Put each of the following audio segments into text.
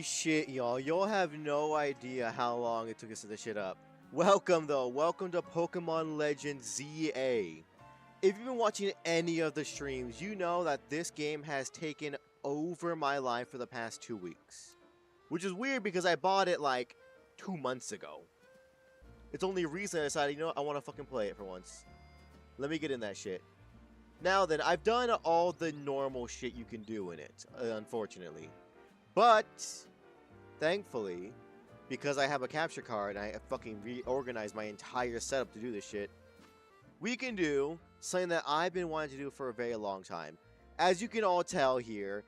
Holy shit, y'all. Y'all have no idea how long it took us to set this shit up. Welcome, though. Welcome to Pokemon Legends ZA. If you've been watching any of the streams, you know that this game has taken over my life for the past 2 weeks. Which is weird because I bought it like 2 months ago. It's only recently I decided, you know what, I want to fucking play it for once. Let me get in that shit. Now then, I've done all the normal shit you can do in it, unfortunately. But, thankfully, because I have a capture card and I fucking reorganized my entire setup to do this shit, we can do something that I've been wanting to do for a very long time. As you can all tell here,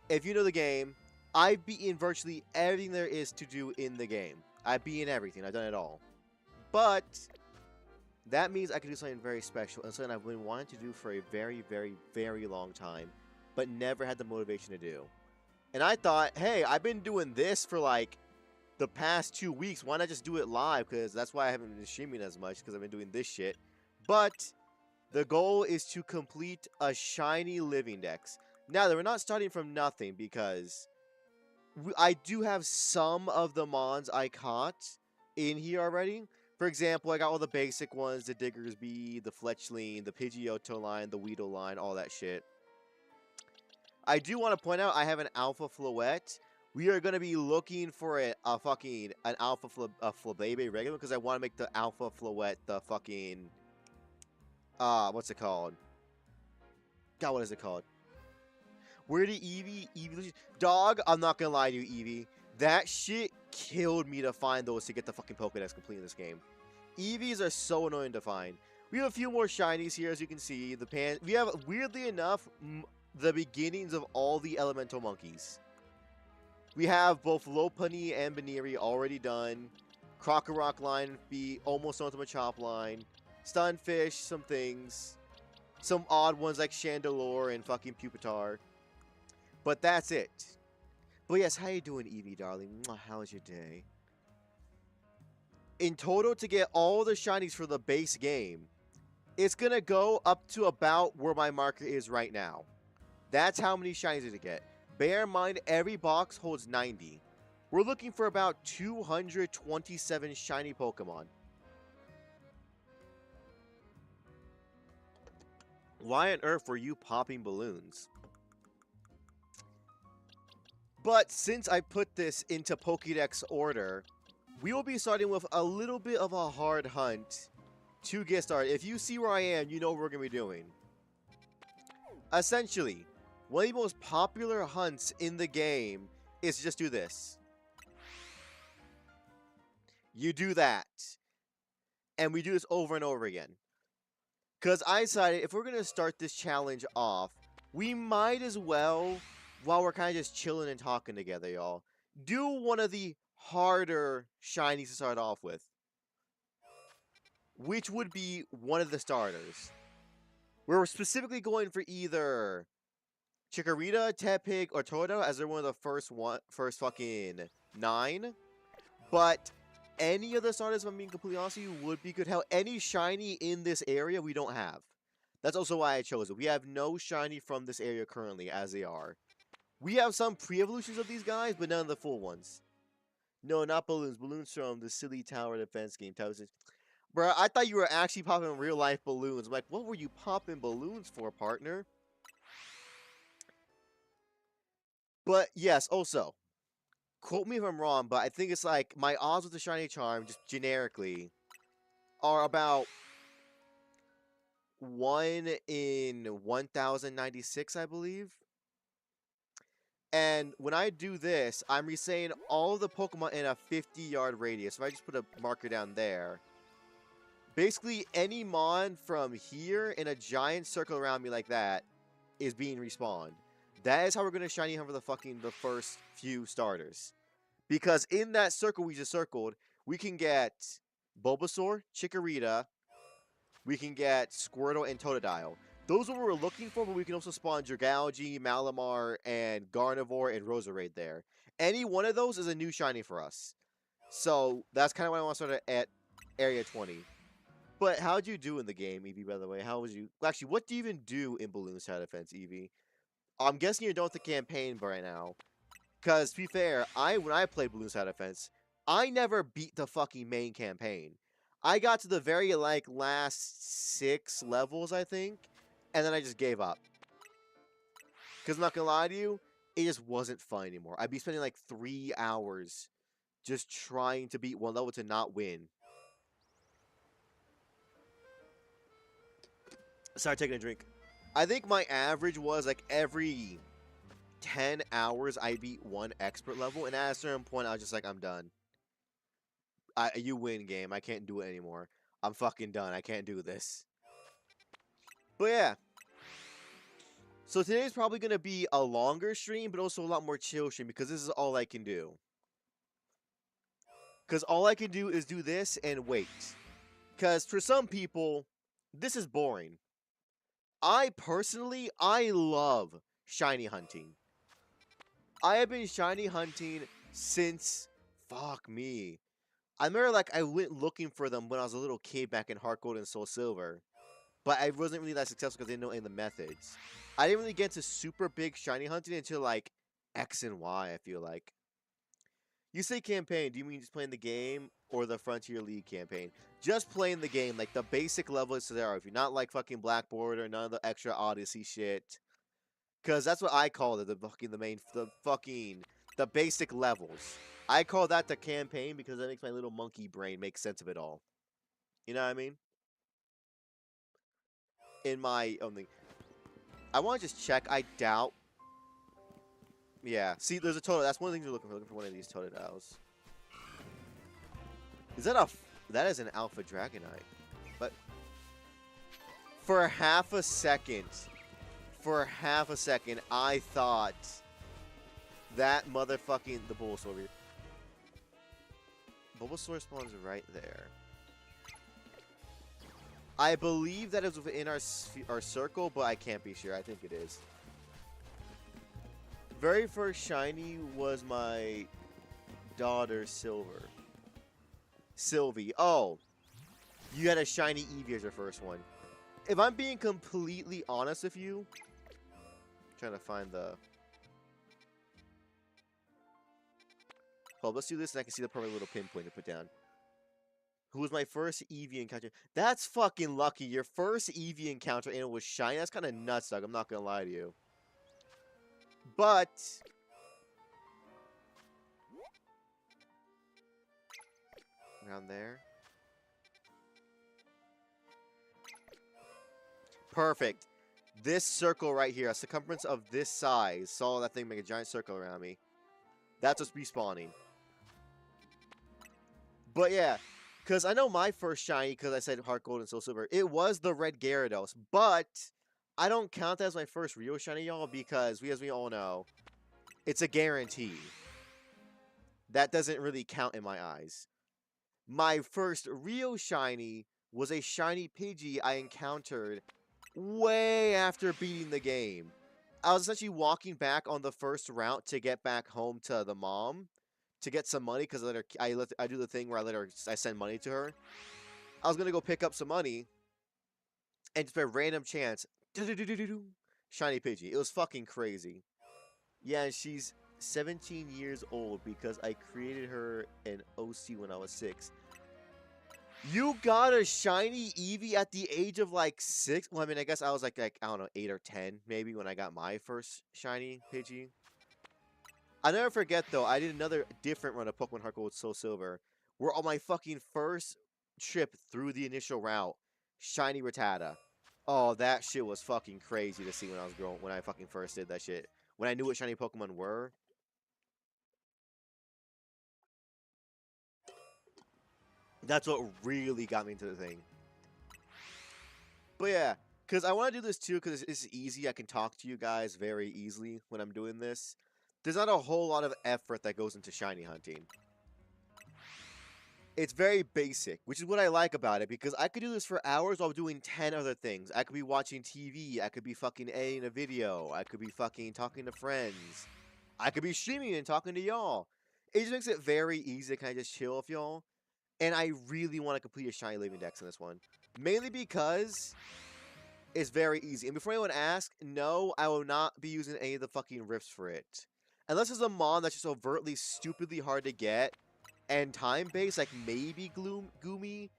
if you know the game, I've beaten virtually everything there is to do in the game. I've beaten everything. I've done it all. But that means I can do something very special and something I've been wanting to do for a very, very, very long time, but never had the motivation to do. And I thought, hey, I've been doing this for like the past 2 weeks. Why not just do it live? Because that's why I haven't been streaming as much, because I've been doing this shit. But the goal is to complete a shiny living dex. Now, we're not starting from nothing, because I do have some of the mons I caught in here already. For example, I got all the basic ones, the Diggersby, the Fletchling, the Pidgeotto line, the Weedle line, all that shit. I do want to point out I have an Alpha Floette. We are going to be looking for an Alpha Flabebe regular, because I want to make the Alpha Floette the fucking... what's it called? God, what is it called? Where did Eevee... Dog, I'm not going to lie to you, Eevee. That shit killed me to find those to get the fucking Pokedex complete in this game. Eevees are so annoying to find. We have a few more shinies here, as you can see. We have, weirdly enough, the beginnings of all the elemental monkeys. We have both Lopunny and Baneri already done. Krokorok line be almost done with the Machop line. Stunfish, some things. Some odd ones like Chandelure and fucking Pupitar. But that's it. But yes, how you doing, Eevee, darling? How was your day? In total, to get all the shinies for the base game, it's gonna go up to about where my marker is right now. That's how many shinies to get. Bear in mind, every box holds 90. We're looking for about 227 shiny Pokemon. Why on earth were you popping balloons? But since I put this into Pokédex order, we will be starting with a little bit of a hard hunt to get started. If you see where I am, you know what we're going to be doing. Essentially, one of the most popular hunts in the game is to just do this. You do that. And we do this over and over again. Because I decided if we're going to start this challenge off, we might as well, while we're kind of just chilling and talking together, y'all, do one of the harder shinies to start off with. Which would be one of the starters. We're specifically going for either Chikorita, Tepig, or Toto, as they're one of the first fucking 9. But any of the starters, if I'm being completely honest with you, would be good. Hell, any shiny in this area we don't have. That's also why I chose it. We have no shiny from this area currently, as they are. We have some pre-evolutions of these guys, but none of the full ones. No, not balloons. Balloons from the silly tower defense game. Bruh, I thought you were actually popping real-life balloons. I'm like, what were you popping balloons for, partner? But, yes, also, quote me if I'm wrong, but I think it's like, my odds with the shiny charm, just generically, are about 1 in 1096, I believe. And when I do this, I'm resaying all of the Pokemon in a 50-yard radius. If I just put a marker down there, basically any mon from here in a giant circle around me like that is being respawned. That is how we're going to shiny hunt for the first few starters. Because in that circle we just circled, we can get Bulbasaur, Chikorita, we can get Squirtle, and Totodile. Those are what we're looking for, but we can also spawn Dragalge, Malamar, and Gardevoir, and Roserade there. Any one of those is a new shiny for us. So, that's kind of why I want to start at Area 20. But how'd you do in the game, Eevee, by the way? How was you... Actually, what do you even do in Balloon Side Defense, Eevee? I'm guessing you're done with the campaign right now. Because, to be fair, when I played Balloon Side Defense, I never beat the fucking main campaign. I got to the very, like, last 6 levels, I think, and then I just gave up. Because I'm not gonna lie to you, it just wasn't fun anymore. I'd be spending, like, 3 hours just trying to beat one level to not win. Sorry, taking a drink. I think my average was, like, every 10 hours I beat one expert level, and at a certain point I was just like, I'm done. You win, game. I can't do it anymore. I'm fucking done. I can't do this. But yeah. So today's probably going to be a longer stream, but also a lot more chill stream, because this is all I can do. Because all I can do is do this and wait. Because for some people, this is boring. I love shiny hunting. I have been shiny hunting since, fuck me. I remember, like, I went looking for them when I was a little kid back in Heart Gold and Soul Silver. But I wasn't really that successful because I didn't know any of the methods. I didn't really get into super big shiny hunting until, like, X and Y, I feel like. You say campaign, do you mean just playing the game or the Frontier League campaign? Just playing the game, like, the basic levels there are. If you're not, like, fucking Blackboard or none of the extra Odyssey shit. Because that's what I call it, the basic levels. I call that the campaign because that makes my little monkey brain make sense of it all. You know what I mean? In my only... I want to just check. I doubt. Yeah. See, there's a total. That's one of the things we're looking for. Looking for one of these Totodiles. Is that a... That is an Alpha Dragonite. But... For half a second, I thought that motherfucking... The Bulbasaur over here. Bulbasaur spawns right there. I believe that it was within our circle, but I can't be sure. I think it is. Very first shiny was my daughter, Sylvie. Oh, you had a shiny Eevee as your first one. If I'm being completely honest with you, I'm trying to find the... Hold, let's do this, and I can see the perfect little pinpoint to put down. Who was my first Eevee encounter? That's fucking lucky. Your first Eevee encounter and it was shiny. That's kind of nuts, Doug. I'm not gonna lie to you. But around there. Perfect. This circle right here, a circumference of this size, saw that thing make a giant circle around me. That's what's respawning. But yeah. Because I know my first shiny, because I said Heart Gold and Soul Silver, it was the Red Gyarados. But I don't count that as my first real shiny, y'all, because as we all know, it's a guarantee. That doesn't really count in my eyes. My first real shiny was a shiny Pidgey I encountered way after beating the game. I was essentially walking back on the first route to get back home to the mom. To get some money, because I do the thing where I send money to her. I was gonna go pick up some money, and just by random chance, shiny Pidgey. It was fucking crazy. Yeah, and she's 17 years old because I created her in OC when I was 6. You got a shiny Eevee at the age of like 6? Well, I mean, I guess I was like I don't know, 8 or 10 maybe when I got my first shiny Pidgey. I'll never forget, though, I did another different run of Pokemon Heart Gold Soul Silver, where on my fucking first trip through the initial route, shiny Rattata. Oh, that shit was fucking crazy to see when I was growing, when I fucking first did that shit. When I knew what shiny Pokemon were. That's what really got me into the thing. But yeah, because I want to do this too, because it's easy. I can talk to you guys very easily when I'm doing this. There's not a whole lot of effort that goes into shiny hunting. It's very basic, which is what I like about it, because I could do this for hours while doing 10 other things. I could be watching TV, I could be fucking editing a video, I could be fucking talking to friends, I could be streaming and talking to y'all. It just makes it very easy to kind of just chill with y'all. And I really want to complete a shiny living dex in this one. Mainly because it's very easy. And before anyone asks, no, I will not be using any of the fucking rifts for it. Unless there's a mon that's just overtly stupidly hard to get and time-based, like maybe Goomy.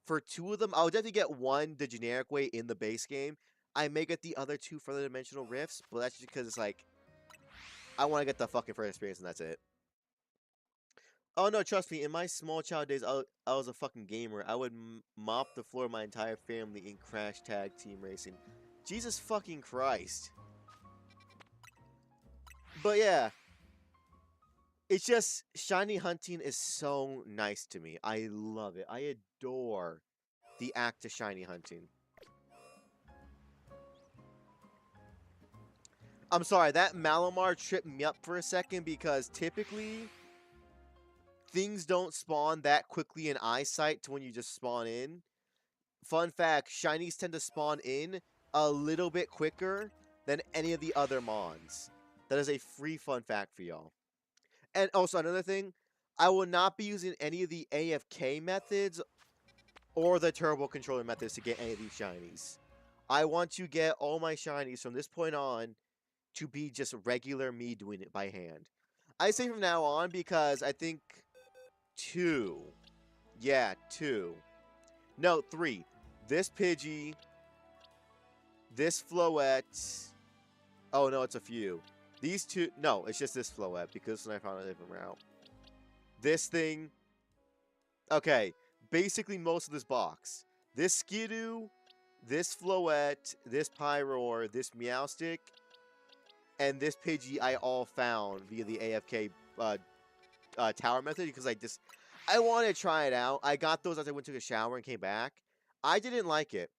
For 2 of them, I'll definitely get 1 the generic way in the base game. I may get the other 2 further dimensional rifts, but that's just because it's like, I want to get the fucking first experience and that's it. Oh no, trust me, in my small child days, I was a fucking gamer. I would mop the floor of my entire family in Crash Tag Team Racing. Jesus fucking Christ. But yeah, it's just, shiny hunting is so nice to me. I love it. I adore the act of shiny hunting. I'm sorry, that Malamar tripped me up for a second because typically things don't spawn that quickly in eyesight to when you just spawn in. Fun fact, shinies tend to spawn in a little bit quicker than any of the other mons. That is a free fun fact for y'all. And also another thing, I will not be using any of the AFK methods or the turbo controller methods to get any of these shinies. I want to get all my shinies from this point on to be just regular me doing it by hand. I say from now on because I think 2. Yeah, 2. No, 3. This Pidgey. This Floette. Oh, no, it's a few. These 2. No, it's just this Floette because I found a different route. This thing. Okay, basically most of this box. This Skidoo, this Floette, this Pyroar, this Meowstic, and this Pidgey I all found via the AFK tower method because I wanted to try it out. I got those as I went to a shower and came back. I didn't like it.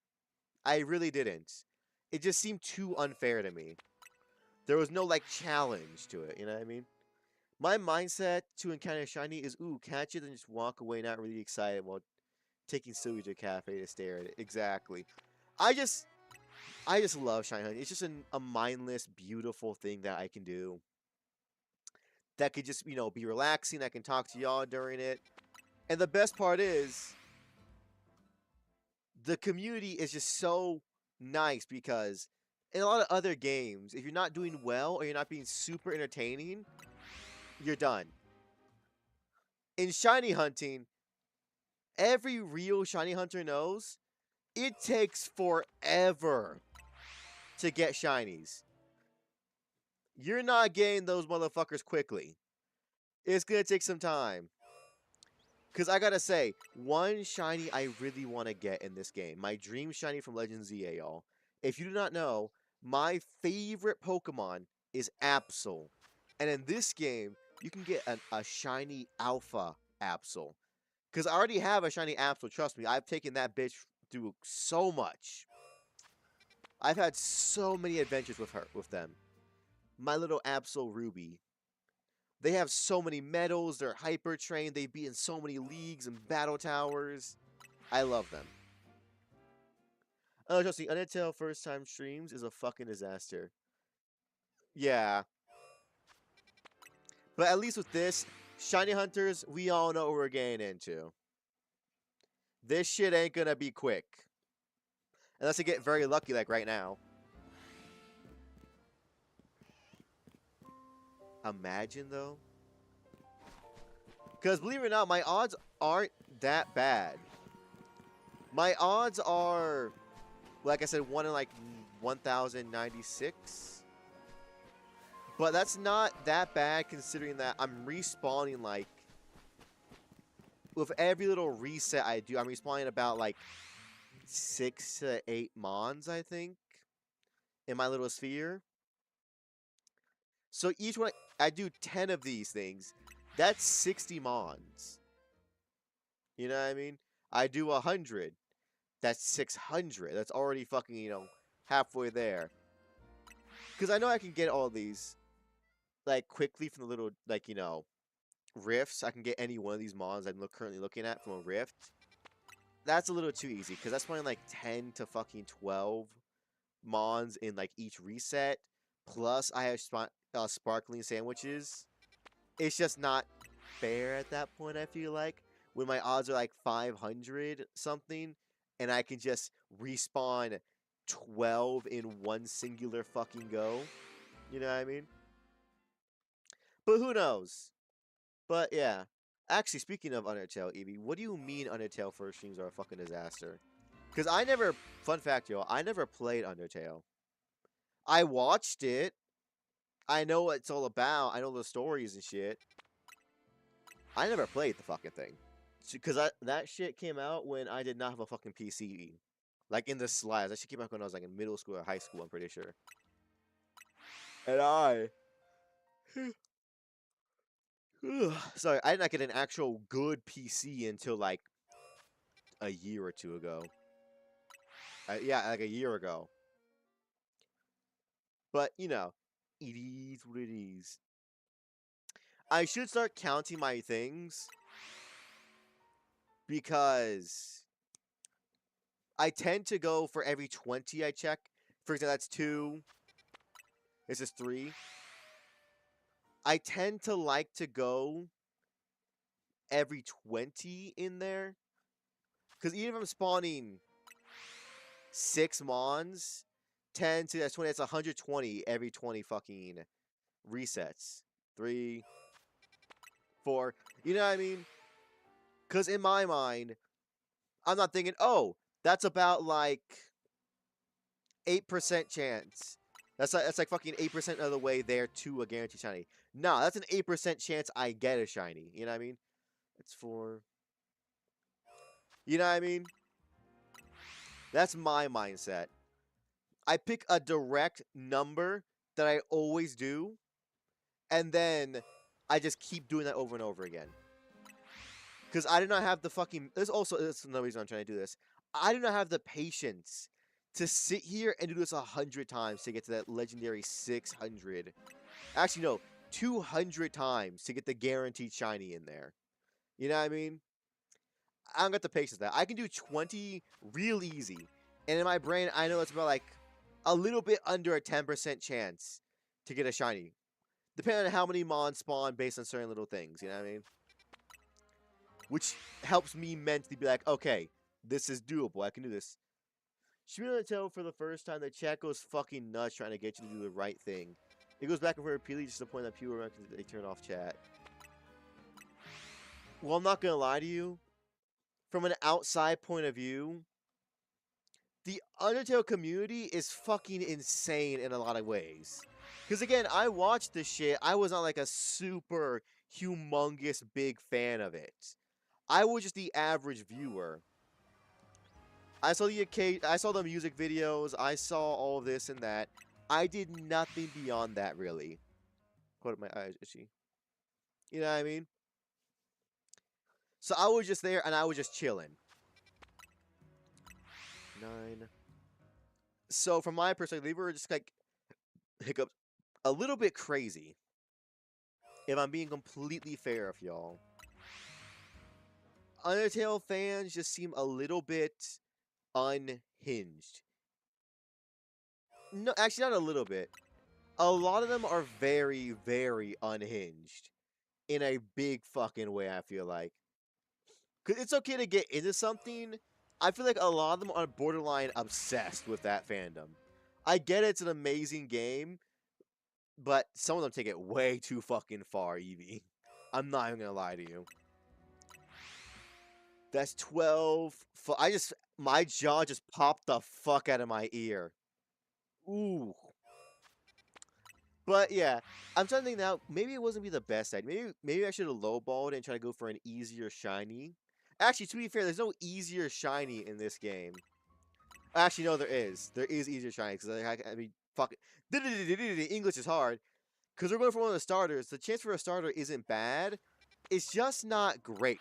I really didn't. It just seemed too unfair to me. There was no, like, challenge to it, you know what I mean? My mindset to encounter shiny is, ooh, catch it and just walk away not really excited while taking Sylvie to a cafe to stare at it. Exactly. I just love shiny hunting. It's just a mindless, beautiful thing that I can do. That could just, be relaxing. I can talk to y'all during it. And the best part is, the community is just so nice because in a lot of other games, if you're not doing well or you're not being super entertaining, you're done. In shiny hunting, every real shiny hunter knows it takes forever to get shinies. You're not getting those motherfuckers quickly. It's gonna take some time. Because I gotta say, one shiny I really want to get in this game, my dream shiny from Legends ZA, y'all. If you do not know, my favorite Pokemon is Absol. And in this game, you can get a shiny Alpha Absol. Because I already have a shiny Absol, trust me. I've taken that bitch through so much. I've had so many adventures with them. My little Absol Ruby. They have so many medals, they're hyper trained, they be in so many leagues and battle towers. I love them. Oh, trust me, Undertale first time streams is a fucking disaster. Yeah. But at least with this, Shiny Hunters, we all know what we're getting into. This shit ain't gonna be quick. Unless I get very lucky like right now. Imagine though. Because believe it or not, my odds aren't that bad. My odds are, like I said, 1 in like 1,096. But that's not that bad considering that I'm respawning like, with every little reset I do, I'm respawning about like 6 to 8 mons, I think, in my little sphere. So each one, I do 10 of these things. That's 60 mons. You know what I mean? I do 100. That's 600. That's already fucking, halfway there. Because I know I can get all these, like, quickly from the little, like, rifts. I can get any one of these mons I'm currently looking at from a rift. That's a little too easy, because that's playing, like, 10 to fucking 12 mons in, like, each reset. Plus, I have sparkling sandwiches. It's just not fair at that point, I feel like. When my odds are, like, 500 something, and I can just respawn 12 in one singular fucking go. You know what I mean? But who knows? But yeah. Actually, speaking of Undertale, Evie, what do you mean Undertale first streams are a fucking disaster? Because I never, fun fact, yo, I never played Undertale. I watched it. I know what it's all about. I know the stories and shit. I never played the fucking thing. Because that shit came out when I did not have a fucking PC. Like, in the slides. That shit came out when I was, like, in middle school or high school, I'm pretty sure. And sorry, I did not get an actual good PC until, like, a year or two ago. Yeah, like a year ago. But, you know, it is what it is. I should start counting my things. Because I tend to go for every 20 I check. For example, that's 2. This is 3. I tend to like to go every 20 in there. Because even if I'm spawning 6 mons, 10 to that's 20, that's 120 every 20 fucking resets. 3, 4. You know what I mean? Because in my mind, I'm not thinking, oh, that's about like 8% chance. That's like fucking 8% of the way there to a guaranteed shiny. Nah, that's an 8% chance I get a shiny. You know what I mean? It's 4. You know what I mean? That's my mindset. I pick a direct number that I always do, and then I just keep doing that over and over again. Because I do not have the fucking... This another reason I'm trying to do this. I do not have the patience to sit here and do this 100 times to get to that legendary 600. Actually, no. 200 times to get the guaranteed shiny in there. You know what I mean? I don't got the patience for that. I can do 20 real easy. And in my brain, I know it's about like a little bit under a 10% chance to get a shiny. Depending on how many mons spawn based on certain little things. You know what I mean? Which helps me mentally be like, okay, this is doable. I can do this. Should be able to tell for the first time that chat goes fucking nuts trying to get you to do the right thing. It goes back and forth repeatedly just to the point that people remember they turn off chat. Well, I'm not gonna lie to you. From an outside point of view, the Undertale community is fucking insane in a lot of ways. Because again, I watched this shit. I was not like a super humongous big fan of it. I was just the average viewer. I saw the music videos. I saw all this and that. I did nothing beyond that, really. Hold up, my eyes itchy. You know what I mean? So I was just there and I was just chilling. 9. So from my perspective, they were just like hiccups, a little bit crazy. If I'm being completely fair with y'all. Undertale fans just seem a little bit unhinged. No, actually not a little bit. A lot of them are very, very unhinged. In a big fucking way, I feel like. Because it's okay to get into something. I feel like a lot of them are borderline obsessed with that fandom. I get it's an amazing game, but some of them take it way too fucking far, Evie. I'm not even gonna lie to you. That's 12. My jaw just popped the fuck out of my ear. Ooh. But yeah, I'm trying to think now. Maybe it wasn't be the best idea. Maybe I should have lowballed it and try to go for an easier shiny. Actually, to be fair, there's no easier shiny in this game. Actually, no, there is. There is easier shiny because I mean, fuck it. English is hard because we're going for one of the starters. The chance for a starter isn't bad. It's just not great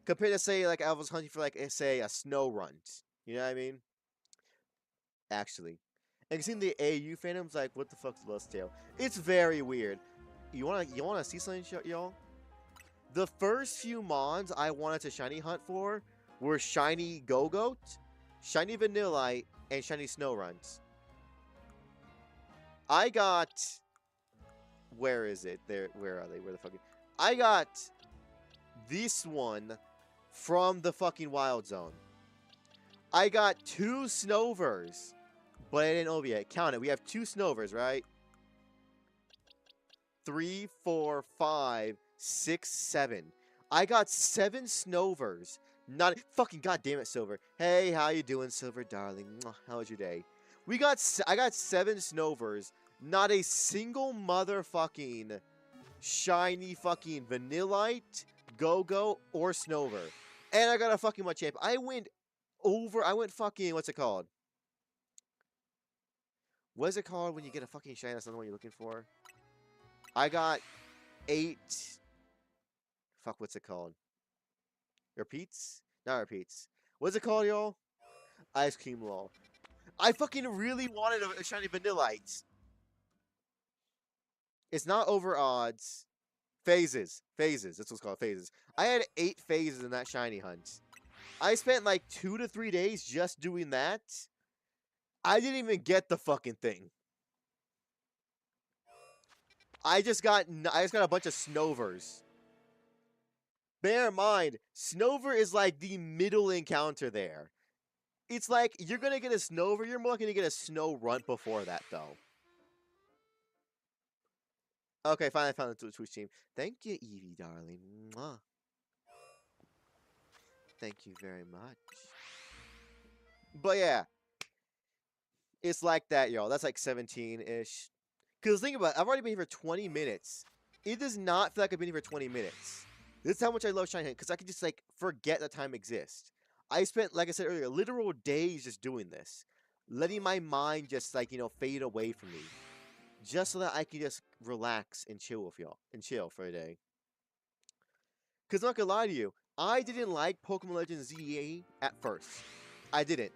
compared to say like I was hunting for like say a snow runt. You know what I mean? Actually. And seeing the AU fandom's like, what the fuck's Lust Tale? It's very weird. You wanna see something, y'all? The first few mons I wanted to shiny hunt for were shiny Go-Goat, shiny Vanillite, and shiny Snow Runs. I got... Where is it? Where are they? Where the fuck? I got this one from the fucking Wild Zone. I got 2 Snovers. But I didn't over yet. Count it. We have 2 Snovers, right? 3, 4, 5, 6, 7. I got 7 Snovers. Not fucking goddamn it, Silver. Hey, how you doing, Silver, darling? Mwah, how was your day? I got 7 Snovers. Not a single motherfucking shiny fucking Vanillite, Go-Go, or Snover. And I got a fucking Machamp. I went fucking, what's it called? What is it called when you get a fucking shiny? That's not the one you're looking for. I got 8. Fuck, what's it called? Repeats? Not repeats. What's it called, y'all? Ice cream law. I fucking really wanted a shiny Vanillite. It's not over odds. Phases. Phases. That's what's called, phases. I had 8 phases in that shiny hunt. I spent like 2 to 3 days just doing that. I didn't even get the fucking thing. I just got a bunch of Snovers. Bear in mind, Snover is like the middle encounter there. It's like, you're gonna get a Snover, you're more likely to get a Snow Runt before that, though. Okay, finally I found the Twitch team. Thank you, Evie, darling. Mwah. Thank you very much. But yeah. It's like that, y'all. That's like 17-ish. Because think about it, I've already been here for 20 minutes. It does not feel like I've been here for 20 minutes. This is how much I love Shiny Hunt, because I can just, like, forget that time exists. I spent, like I said earlier, literal days just doing this. Letting my mind just, like, you know, fade away from me. Just so that I can just relax and chill with y'all. And chill for a day. Because I'm not gonna lie to you, I didn't like Pokemon Legends ZA at first. I didn't.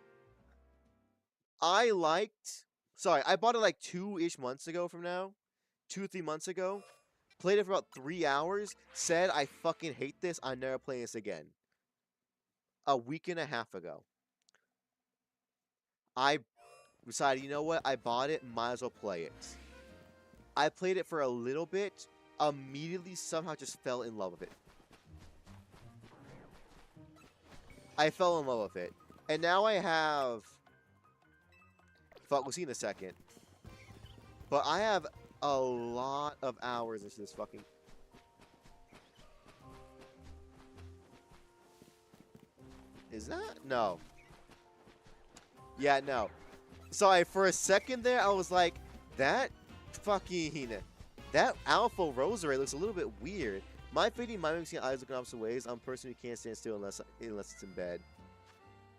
I bought it like 2-ish months ago from now. 2-3 months ago. Played it for about 3 hours. Said, I fucking hate this. I'm never playing this again. A week and a half ago. I decided, you know what? I bought it. Might as well play it. I played it for a little bit. Immediately, somehow just fell in love with it. I fell in love with it. And now I have... Fuck, we'll see in a second. But I have a lot of hours into this fucking... Is that? No. Yeah, no. So for a second there, I was like, that fucking... That Alpha Rosary looks a little bit weird. My fading mind makes eyes looking opposite ways. I'm a person who can't stand still unless it's in bed.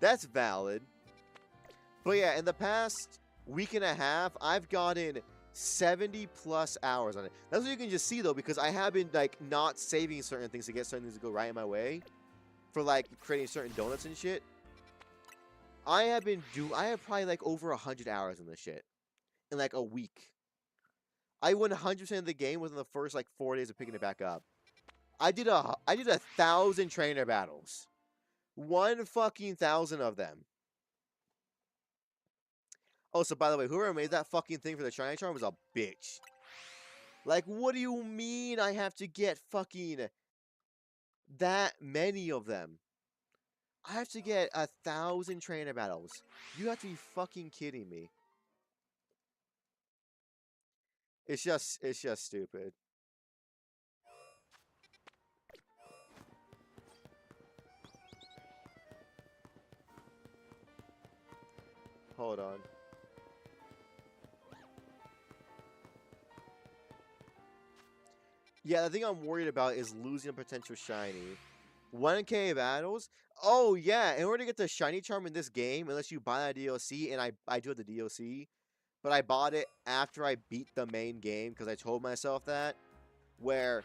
That's valid. But yeah, in the past week and a half, I've gotten 70 plus hours on it. That's what you can just see though, because I have been like not saving certain things to get certain things to go right in my way, for like creating certain donuts and shit. I have probably like over 100 hours in this shit in like a week. I won 100% of the game within the first like 4 days of picking it back up. I did 1,000 trainer battles. 1,000 of them. Oh, so by the way, whoever made that fucking thing for the Shiny Charm was a bitch. Like, what do you mean I have to get fucking that many of them? I have to get 1,000 trainer battles. You have to be fucking kidding me. It's just stupid. Hold on. Yeah, the thing I'm worried about is losing a potential shiny. 1K battles? Oh, yeah. In order to get the shiny charm in this game, unless you buy that DLC, and I do have the DLC, but I bought it after I beat the main game, because I told myself that, where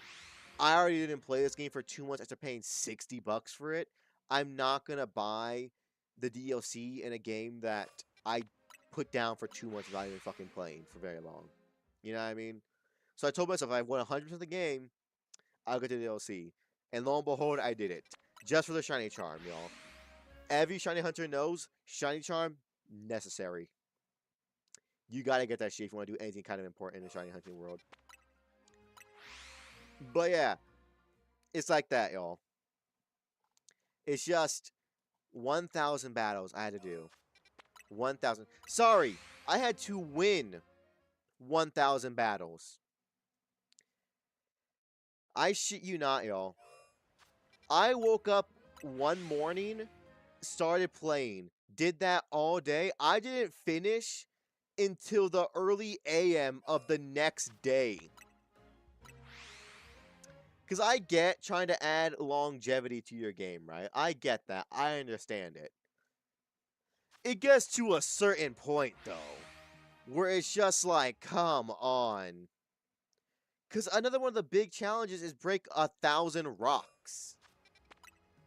I already didn't play this game for 2 months after paying $60 for it. I'm not going to buy the DLC in a game that I put down for 2 months without even fucking playing for very long. You know what I mean? So I told myself if I won 100% of the game, I'll get the DLC. And lo and behold, I did it. Just for the shiny charm, y'all. Every shiny hunter knows shiny charm, necessary. You gotta get that shit if you want to do anything kind of important in the shiny hunting world. But yeah, it's like that, y'all. It's just 1,000 battles I had to do. 1,000. Sorry, I had to win 1,000 battles. I shit you not, y'all. I woke up one morning, started playing, did that all day. I didn't finish until the early AM of the next day. Because I get trying to add longevity to your game, right? I get that. I understand it. It gets to a certain point, though, where it's just like, come on. Because another one of the big challenges is break 1,000 rocks.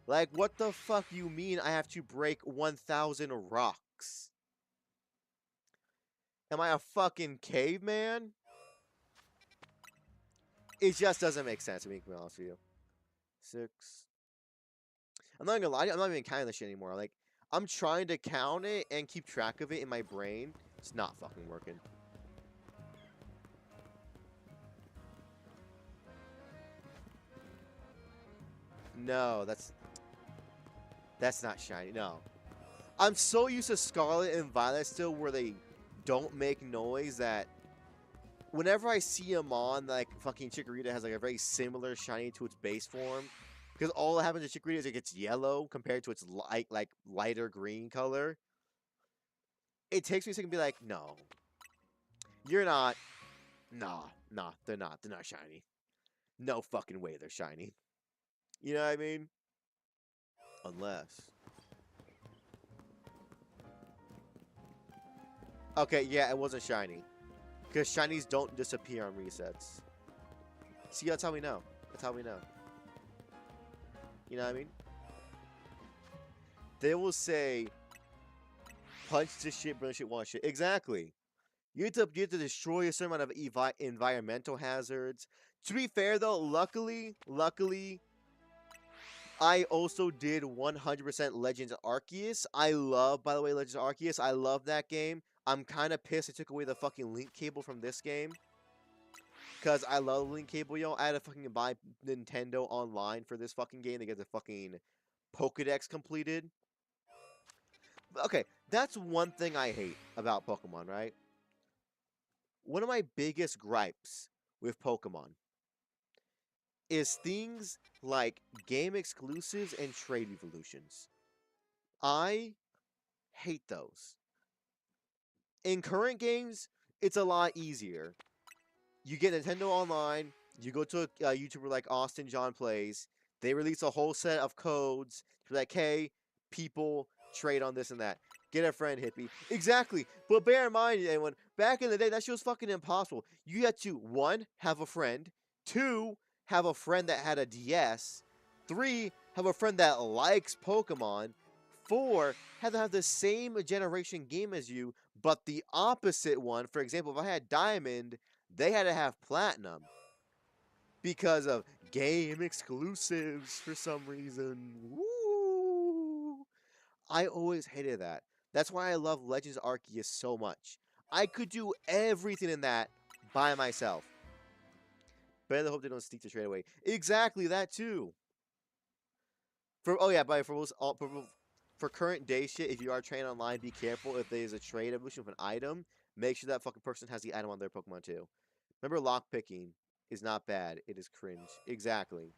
Like, what the fuck you mean I have to break 1,000 rocks? Am I a fucking caveman? It just doesn't make sense, to be honest with you. 6. I'm not gonna lie, I'm not even counting this shit anymore. Like, I'm trying to count it and keep track of it in my brain. It's not fucking working. No, that's not shiny. No. I'm so used to Scarlet and Violet still where they don't make noise that whenever I see them on, like, fucking Chikorita has, like, a very similar shiny to its base form. Because all that happens to Chikorita is it gets yellow compared to its lighter green color. It takes me a second to be like, no. You're not. Nah, they're not. They're not shiny. No fucking way they're shiny. You know what I mean? Unless. Okay, yeah, it wasn't shiny. Because shinies don't disappear on resets. See, that's how we know. That's how we know. You know what I mean? They will say, punch this shit, burn shit, one shit. Exactly. You have to destroy a certain amount of environmental hazards. To be fair, though, luckily, I also did 100% Legends Arceus. I love, by the way, Legends Arceus. I love that game. I'm kind of pissed I took away the fucking link cable from this game. Because I love the link cable, yo. I had to fucking buy Nintendo Online for this fucking game to get the fucking Pokedex completed. Okay, that's one thing I hate about Pokemon, right? One of my biggest gripes with Pokemon is things like game exclusives and trade evolutions. I hate those. In current games, it's a lot easier. You get Nintendo Online, you go to a YouTuber like Austin John Plays, they release a whole set of codes to be like, hey, people, trade on this and that. Get a friend, hippie. Exactly. But bear in mind, anyone, back in the day, that shit was fucking impossible. You had to, 1, have a friend, 2, have a friend that had a DS, 3, have a friend that likes Pokemon, 4, have to have the same generation game as you, but the opposite one. For example, if I had Diamond, they had to have Platinum because of game exclusives for some reason. Woo! I always hated that. That's why I love Legends Arceus so much. I could do everything in that by myself. Better hope they don't sneak the trade away. Exactly, that too. For current day shit, if you are trading online, be careful if there's a trade evolution of an item. Make sure that fucking person has the item on their Pokemon too. Remember, lockpicking is not bad. It is cringe. Exactly.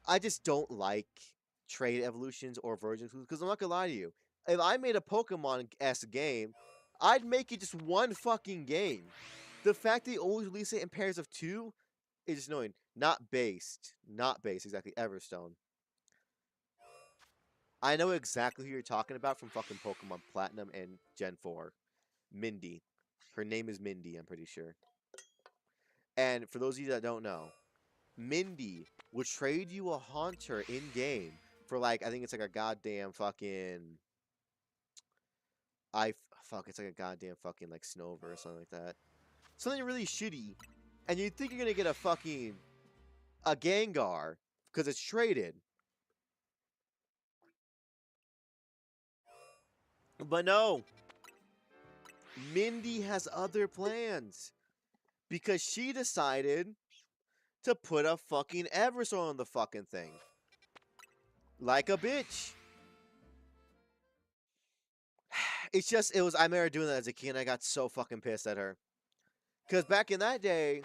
I just don't like trade evolutions or versions because I'm not gonna lie to you. If I made a Pokemon-esque game, I'd make it just one fucking game. The fact they always release it in pairs of 2 is just annoying. Not based. Not based, exactly. Everstone. I know exactly who you're talking about from fucking Pokemon Platinum and Gen 4. Mindy. Her name is Mindy, I'm pretty sure. And for those of you that don't know, Mindy will trade you a Haunter in-game for, like, I think it's like a goddamn fucking... it's like a goddamn fucking, like, Snover or something like that. Something really shitty. And you think you're gonna get a fucking... a Gengar, because it's traded. But no. Mindy has other plans. Because she decided to put a fucking Eversol on the fucking thing. Like a bitch. It's just, I remember doing that as a kid and I got so fucking pissed at her. Because back in that day,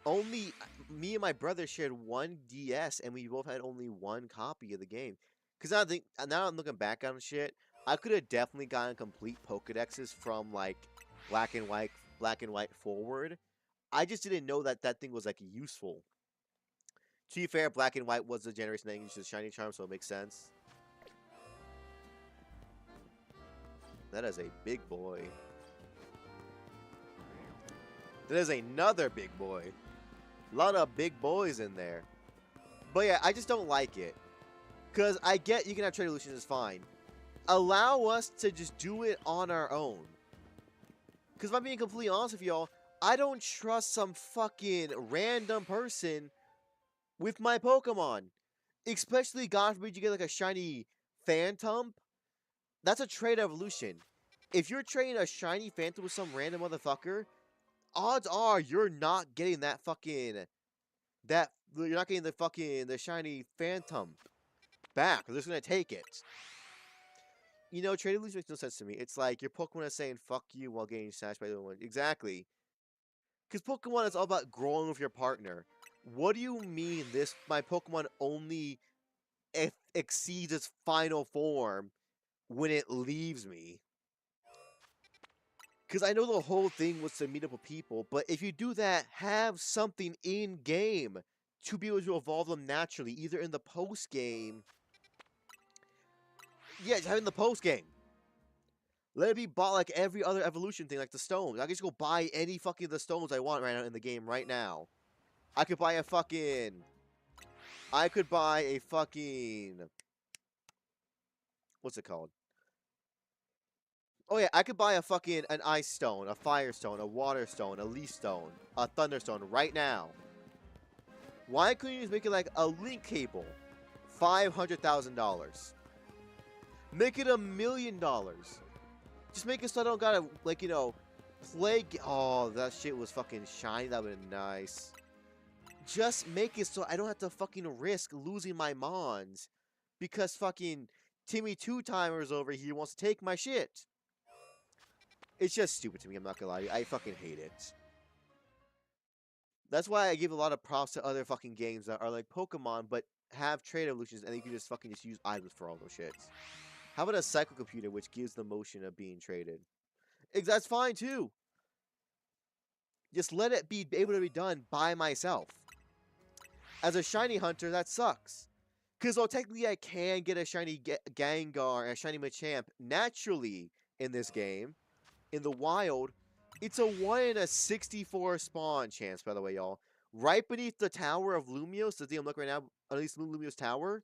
only me and my brother shared one DS, and we both had only one copy of the game. Cause now I'm looking back on shit, I could have definitely gotten complete Pokedexes from like black and white forward. I just didn't know that that thing was like useful. To be fair, black and white was the generation that used the shiny charm, so it makes sense. That is a big boy. That is another big boy. A lot of big boys in there. But yeah, I just don't like it. Because I get you can have trade illusions, it's fine. Allow us to just do it on our own. Because if I'm being completely honest with y'all, I don't trust some fucking random person with my Pokemon. Especially, God forbid, you get like a shiny Phantom. That's a trade evolution. If you're trading a shiny Phantom with some random motherfucker, odds are you're not getting that fucking you're not getting the shiny Phantom back. They're just gonna take it. You know, trade illusion makes no sense to me. It's like your Pokemon is saying "fuck you" while getting smashed by the other one. Exactly. Because Pokemon is all about growing with your partner. What do you mean my Pokemon only exceeds its final form when it leaves me? Because I know the whole thing was to meet up with people, but if you do that, have something in-game to be able to evolve them naturally, either in the post-game. Yeah, just having the post-game. Let it be bought like every other evolution thing, like the stones. I can just go buy any fucking the stones I want right now in the game right now. I could buy a fucking... What's it called? Oh yeah, I could buy an ice stone, a fire stone, a water stone, a leaf stone, a thunder stone right now. Why couldn't you just make it like a link cable? $500,000. Make it $1 million. Just make it so I don't gotta, like, you know, play. Oh, that shit was fucking shiny. That would've been nice. Just make it so I don't have to fucking risk losing my Mons because fucking Timmy Two Timers over here wants to take my shit. It's just stupid to me, I'm not gonna lie to you. I fucking hate it. That's why I give a lot of props to other fucking games that are like Pokemon, but have trade evolutions, and you can just fucking use items for all those shits. How about a cycle computer, which gives the motion of being traded? That's fine, too. Just let it be able to be done by myself. As a shiny hunter, that sucks. Because though technically I can get a shiny Gengar and a shiny Machamp naturally in this game, in the wild, it's a 1 in 64 spawn chance, by the way, y'all. Right beneath the tower of Lumios, the thing I'm looking right now, at least Lumios Tower,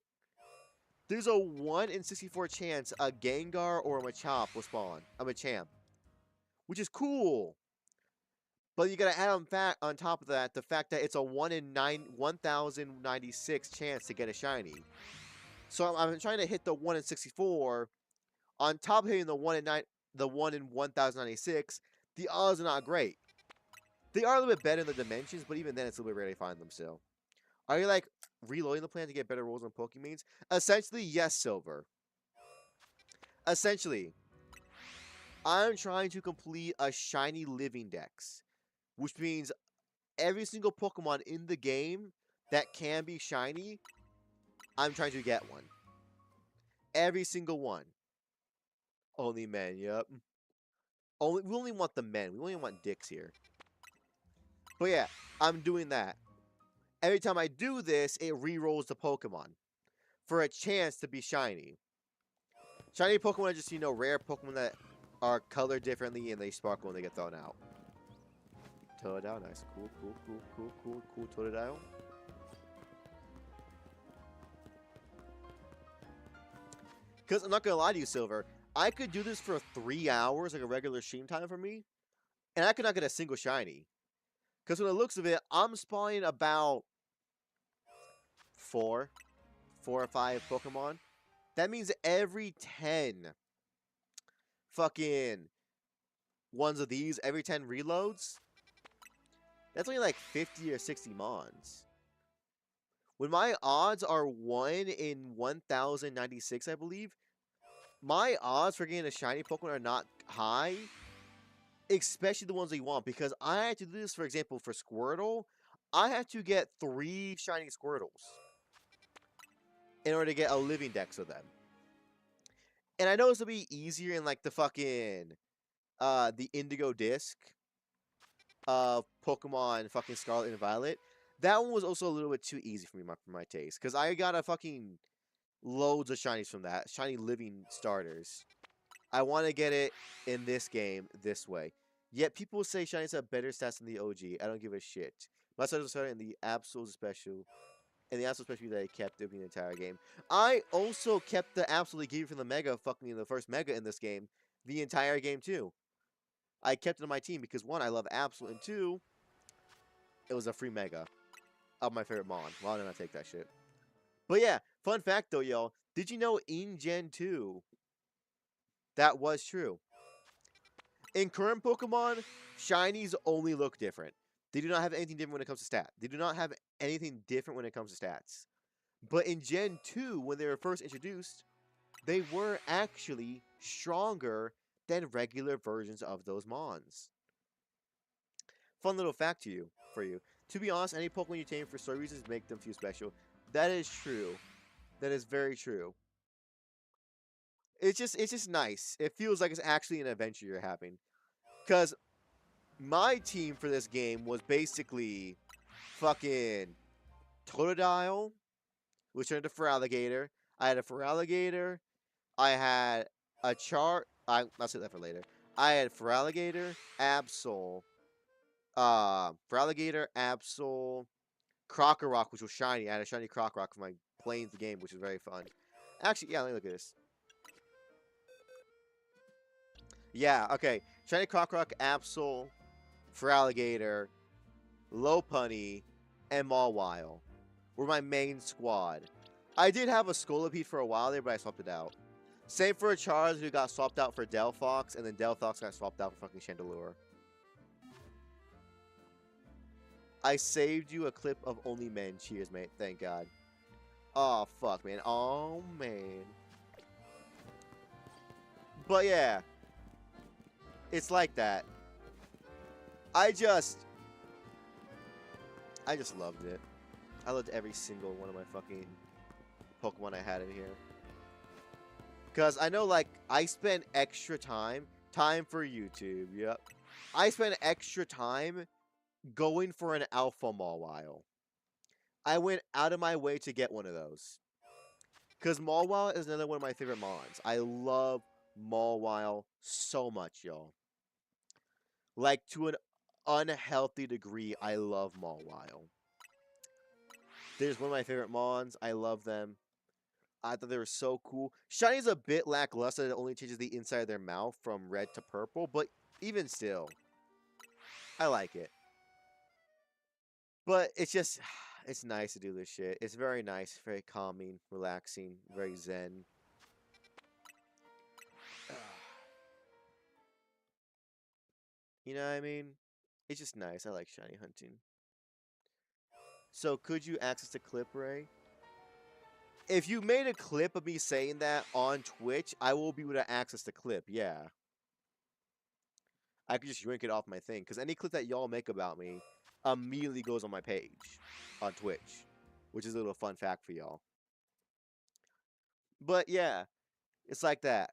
there's a 1 in 64 chance a Gengar or a Machop will spawn. A Machamp. Which is cool. But you gotta add on top of that the fact that it's a 1 in 1096 chance to get a shiny. So I'm trying to hit the 1 in 64. On top of hitting the 1 in 1096, the odds are not great. They are a little bit better in the dimensions, but even then it's a little bit rare to find them still. Are you like reloading the plan to get better rolls on Pokemeans? Essentially, yes, Silver. Essentially, I'm trying to complete a shiny living dex, which means every single Pokemon in the game that can be shiny, I'm trying to get one. Every single one. Only men, yep. We only want the men. We only want dicks here. But yeah, I'm doing that. Every time I do this, it re-rolls the Pokemon for a chance to be shiny. Shiny Pokemon are just, you know, rare Pokemon that are colored differently and they sparkle when they get thrown out. Totodile, nice. Cool, Totodile. Because I'm not going to lie to you, Silver. I could do this for 3 hours, like a regular stream time for me, and I could not get a single shiny. Because from the looks of it, I'm spawning about 4 or 5 Pokemon. That means every 10 fucking ones of these, every 10 reloads, that's only like 50 or 60 Mons. When my odds are 1 in 1096, I believe, my odds for getting a shiny Pokemon are not high, especially the ones that you want, because I had to do this, for example, for Squirtle. I had to get 3 shiny Squirtles in order to get a living dex of them. And I know this will be easier in like the fucking the Indigo disc of Pokemon fucking Scarlet and Violet. That one was also a little bit too easy for me for my taste, because I got a fucking loads of shinies from that, shiny living starters. I want to get it in this game this way. Yet people say shinies have better stats than the OG. I don't give a shit. My starters started in the absolute special. And the absolute special that I kept over the entire game. I also kept the absolutely gave from the Mega fucking the first Mega in this game the entire game too. I kept it on my team because 1, I love Absolute, and 2, it was a free Mega of my favorite Mon. Why didn't I take that shit? But yeah, fun fact though, y'all. Did you know in Gen 2, that was true? In current Pokemon, shinies only look different. They do not have anything different when it comes to stats. They do not have anything different when it comes to stats. But in Gen 2, when they were first introduced, they were actually stronger than regular versions of those Mons. Fun little fact for you. To be honest, any Pokemon you tame for story reasons make them feel special. That is true. That is very true. It's just nice. It feels like it's actually an adventure you're having. Because my team for this game was basically fucking Totodile, which turned to Feraligatr. I had a Feraligatr. I had a I'll save that for later. I had Feraligatr, Absol, Feraligatr, Absol, Krokorok, which was shiny. I had a shiny Krokorok for my playing the game, which was very fun. Actually, yeah, let me look at this. Yeah, okay. Shiny Krokorok, Absol, Feraligatr, Lopunny, and Mawile were my main squad. I did have a Scolipede for a while there, but I swapped it out. Same for a Charizard who got swapped out for Delphox, and then Delphox got swapped out for fucking Chandelure. I saved you a clip of Only Men. Cheers, mate. Thank God. Oh, fuck, man. Oh, man. But yeah. It's like that. I just loved it. I loved every single one of my fucking Pokemon I had in here. Because I know, like, I spent extra time for YouTube, yep. I spent extra time going for an Alpha Mawile. I went out of my way to get one of those. Because Mawile is another one of my favorite Mons. I love Mawile so much, y'all. Like, to an unhealthy degree, I love Mawile. They're just one of my favorite Mons. I love them. I thought they were so cool. Shiny's a bit lackluster. It only changes the inside of their mouth from red to purple. But even still, I like it. But it's just, it's nice to do this shit. It's very nice, very calming, relaxing, very zen. You know what I mean? It's just nice. I like shiny hunting. So could you access the clip, Ray? If you made a clip of me saying that on Twitch, I will be able to access the clip, yeah. I could just yank it off my thing, because any clip that y'all make about me immediately goes on my page on Twitch, which is a little fun fact for y'all. But yeah, it's like that.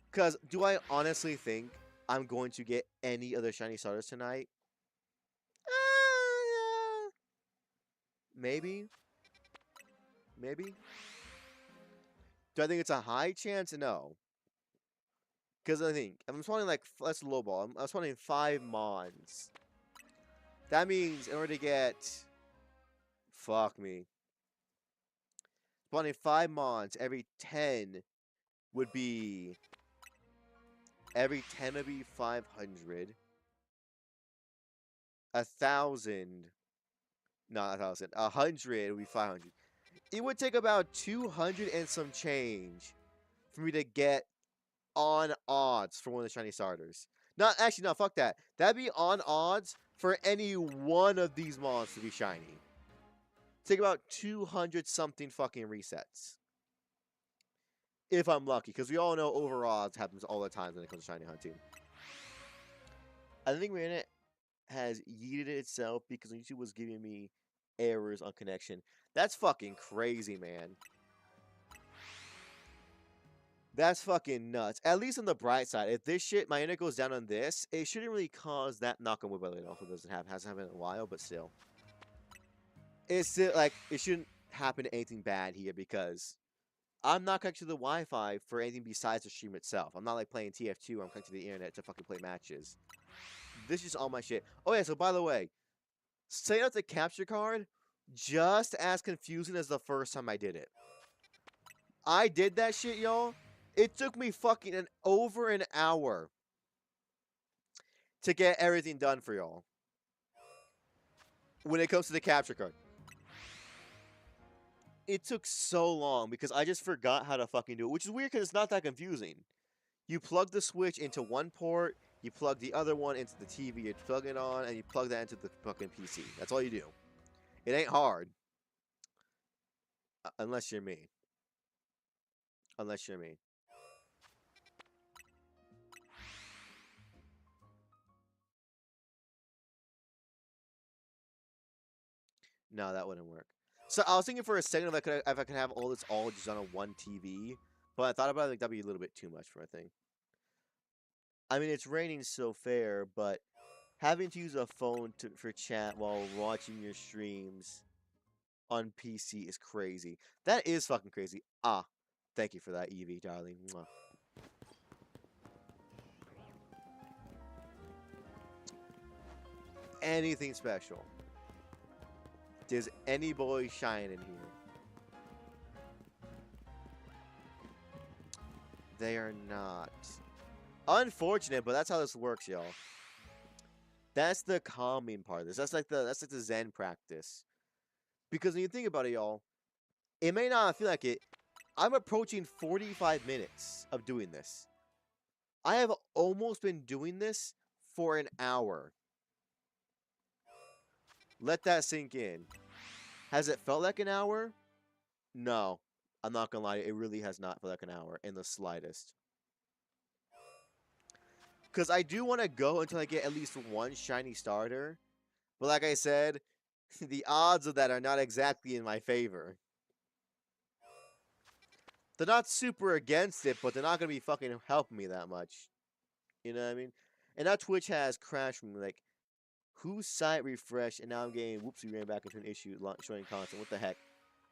Because do I honestly think I'm going to get any other shiny starters tonight? Yeah. Maybe. Maybe. Do I think it's a high chance? No. Because I think, I'm spawning like, let's lowball. I'm spawning 5 Mons. That means in order to get, fuck me. Spawning 5 Mons every 10 would be, 500. 1,000. Not 1,000. 100 would be 500. It would take about 200 and some change for me to get on odds for one of the shiny starters. Not actually, no, fuck that. That'd be on odds for any one of these mons to be shiny. Take about 200 something fucking resets. If I'm lucky, because we all know over odds happens all the time when it comes to shiny hunting. I think we're gonna has yeeted itself because YouTube was giving me errors on connection. That's fucking crazy, man. That's fucking nuts. At least on the bright side, if this shit, my internet goes down on this, it shouldn't really cause that knock on wood. Well, it also doesn't have, hasn't happened in a while, but still. It's still, like, it shouldn't happen anything bad here because I'm not connected to the Wi-Fi for anything besides the stream itself. I'm not like playing TF2 where I'm connected to the internet to fucking play matches. This is all my shit. Oh yeah, so by the way, setting up the capture card, just as confusing as the first time I did it. I did that shit, y'all. It took me fucking over an hour to get everything done for y'all. When it comes to the capture card. It took so long because I just forgot how to fucking do it, which is weird because it's not that confusing. You plug the switch into one port, you plug the other one into the TV, you plug it on, and you plug that into the fucking PC. That's all you do. It ain't hard. Unless you're me. Unless you're me. No, that wouldn't work. So I was thinking for a second if I could have all this all just on a one TV, but I thought about it, like that'd be a little bit too much for a thing. I mean, it's raining so fair, but having to use a phone for chat while watching your streams on PC is crazy. That is fucking crazy. Ah, thank you for that, Evie, darling. Mwah. Anything special? Does any boy shine in here? They are not. Unfortunate, but that's how this works, y'all. That's the calming part of this. That's like the Zen practice. Because when you think about it, y'all, it may not feel like it. I'm approaching 45 minutes of doing this. I have almost been doing this for an hour. Let that sink in. Has it felt like an hour? No. I'm not gonna lie, it really has not felt like an hour in the slightest. Because I do want to go until I get at least one shiny starter. But like I said, the odds of that are not exactly in my favor. They're not super against it, but they're not going to be fucking helping me that much. You know what I mean? And now Twitch has crashed me. Like, whose site refreshed, and now I'm getting, whoops, we ran back into an issue showing content. What the heck?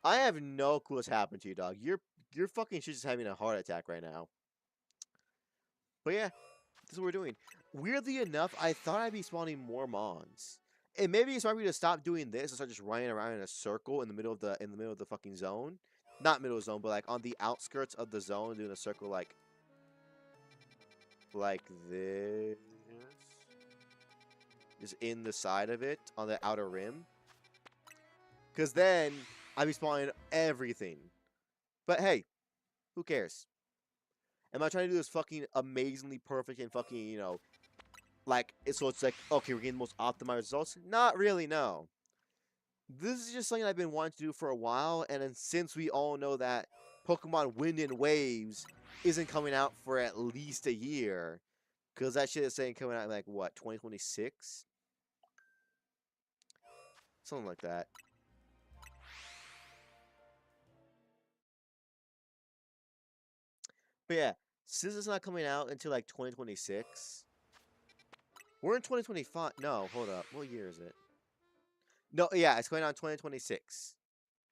I have no clue what's happened to you, dog. You're fucking shit just having a heart attack right now. But yeah, this is what we're doing. Weirdly enough, I thought I'd be spawning more mons. And maybe it's probably to stop doing this and start just running around in a circle in the middle of the fucking zone. Not middle of the zone, but like on the outskirts of the zone, doing a circle like this. Just in the side of it, on the outer rim. Because then I'd be spawning everything. But hey, who cares? Am I trying to do this fucking amazingly perfect and fucking, you know, like, so it's like, okay, we're getting the most optimized results? Not really, no. This is just something I've been wanting to do for a while, and then since we all know that Pokemon Wind and Waves isn't coming out for at least a year, because that shit is saying coming out in, like, what, 2026? Something like that. But yeah, since it's not coming out until, like, 2026... We're in 2025. No, hold up. What year is it? No, yeah, it's going on 2026.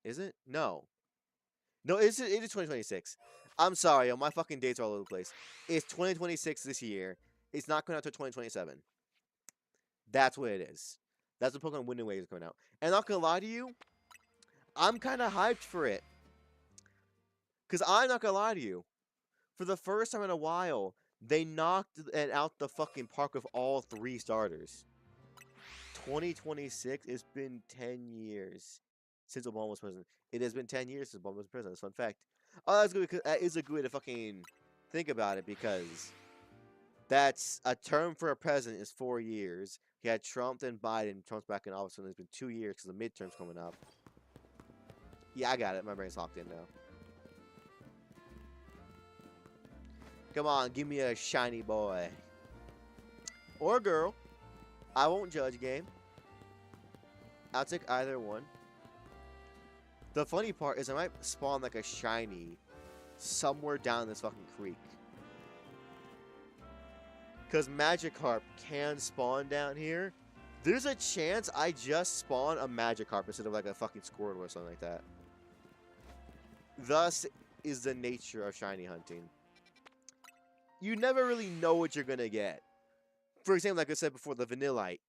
Is it? No. No, it is 2026. I'm sorry, yo, my fucking dates are all over the place. It's 2026 this year. It's not coming out until 2027. That's what it is. That's when Pokemon Wind and Waves is coming out. And not gonna lie to you, I'm kind of hyped for it. Because I'm not gonna lie to you. For the first time in a while, they knocked it out the fucking park with all 3 starters. 2026, it's been 10 years since Obama was president. It has been 10 years since Obama was president. That's a fun fact. Oh, that's good because that is a good way to fucking think about it because that's a term for a president is 4 years. He had Trump and Biden. Trump's back in office, and it's been 2 years because the midterms coming up. Yeah, I got it. My brain's locked in now. Come on, give me a shiny boy. Or girl. I won't judge game. I'll take either one. The funny part is I might spawn like a shiny somewhere down this fucking creek. Because Magikarp can spawn down here. There's a chance I just spawn a Magikarp instead of like a fucking Squirtle or something like that. Thus is the nature of shiny hunting. You never really know what you're going to get. For example, like I said before, the Vanillite.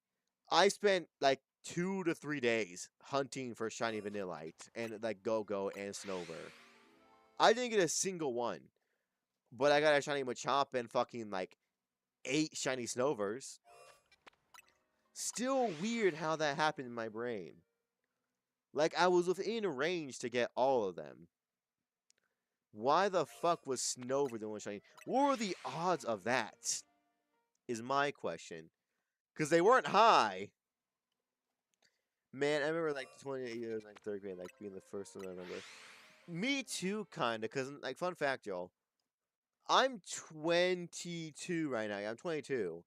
I spent like 2 to 3 days hunting for shiny Vanillite and like Go-Go and Snover. I didn't get a single one. But I got a shiny Machop and fucking like 8 shiny Snovers. Still weird how that happened in my brain. Like, I was within range to get all of them. Why the fuck was Snover the one shiny? What were the odds of that? Is my question. Because they weren't high. Man, I remember like 28 years, like 3rd grade, like being the first one I remember. Me too, kinda. Because, like, fun fact, y'all. I'm 22 right now. I'm 22.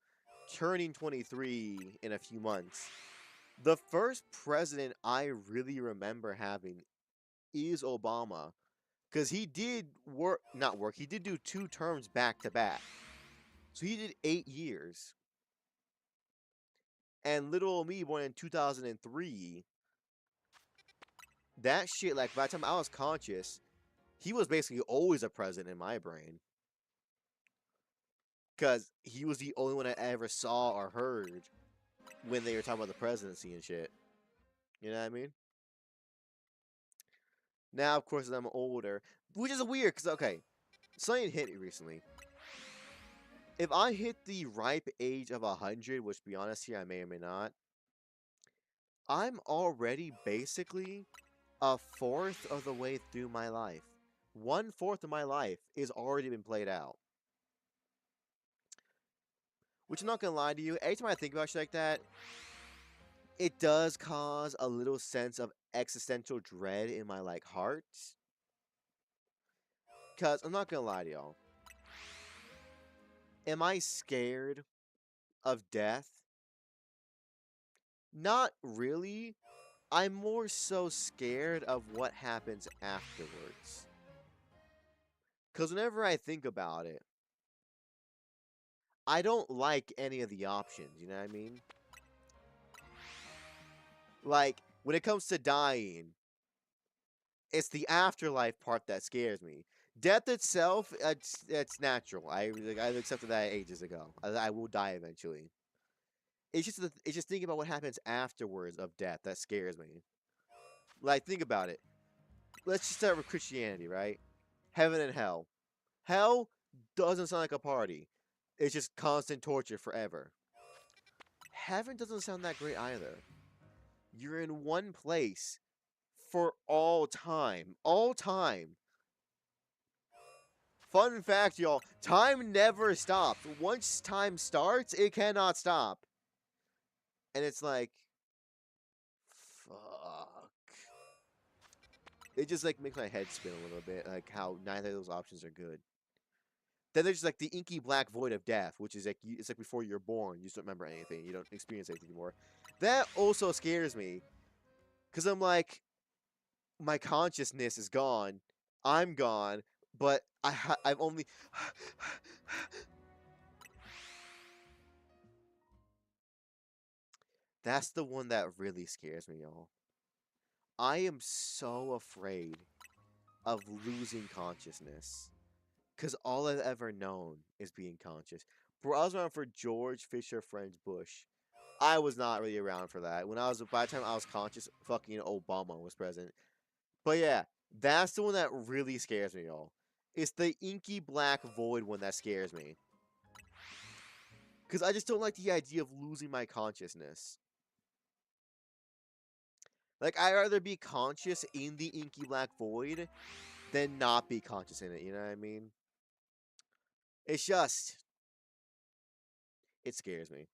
Turning 23 in a few months. The first president I really remember having is Obama. Because he did he did do 2 terms back to back. So he did 8 years. And little old me, born in 2003, that shit, like, by the time I was conscious, he was basically always a president in my brain. Because he was the only one I ever saw or heard when they were talking about the presidency and shit. You know what I mean? Now, of course, as I'm older, which is weird, because, okay, something hit me recently. If I hit the ripe age of 100, which, to be honest here, I may or may not, I'm already basically a fourth of the way through my life. 1/4 of my life is already been played out. Which, I'm not gonna lie to you, every time I think about shit like that, it does cause a little sense of existential dread in my, like, heart. Because, I'm not gonna lie to y'all. Am I scared of death? Not really. I'm more so scared of what happens afterwards. Because whenever I think about it, I don't like any of the options, you know what I mean? Like, when it comes to dying, it's the afterlife part that scares me. Death itself, it's natural. I've accepted that ages ago. I will die eventually. It's just thinking about what happens afterwards of death that scares me. Like, think about it. Let's just start with Christianity, right? Heaven and hell. Hell doesn't sound like a party. It's just constant torture forever. Heaven doesn't sound that great either. You're in one place for all time. All time. Fun fact, y'all. Time never stops. Once time starts, it cannot stop. And it's like, fuck. It just, like, makes my head spin a little bit. Like, how neither of those options are good. Then there's, like, the inky black void of death, which is, like, it's like before you're born. You just don't remember anything. You don't experience anything anymore. That also scares me. Because I'm like, my consciousness is gone. I'm gone. But I've only... That's the one that really scares me, y'all. I am so afraid of losing consciousness. Because all I've ever known is being conscious. Bro, I was around for George Fisher Friends Bush. I was not really around for that. By the time I was conscious, fucking Obama was president. But yeah, that's the one that really scares me, y'all. It's the inky black void one that scares me. Because I just don't like the idea of losing my consciousness. Like, I'd rather be conscious in the inky black void than not be conscious in it, you know what I mean? It's just... It scares me.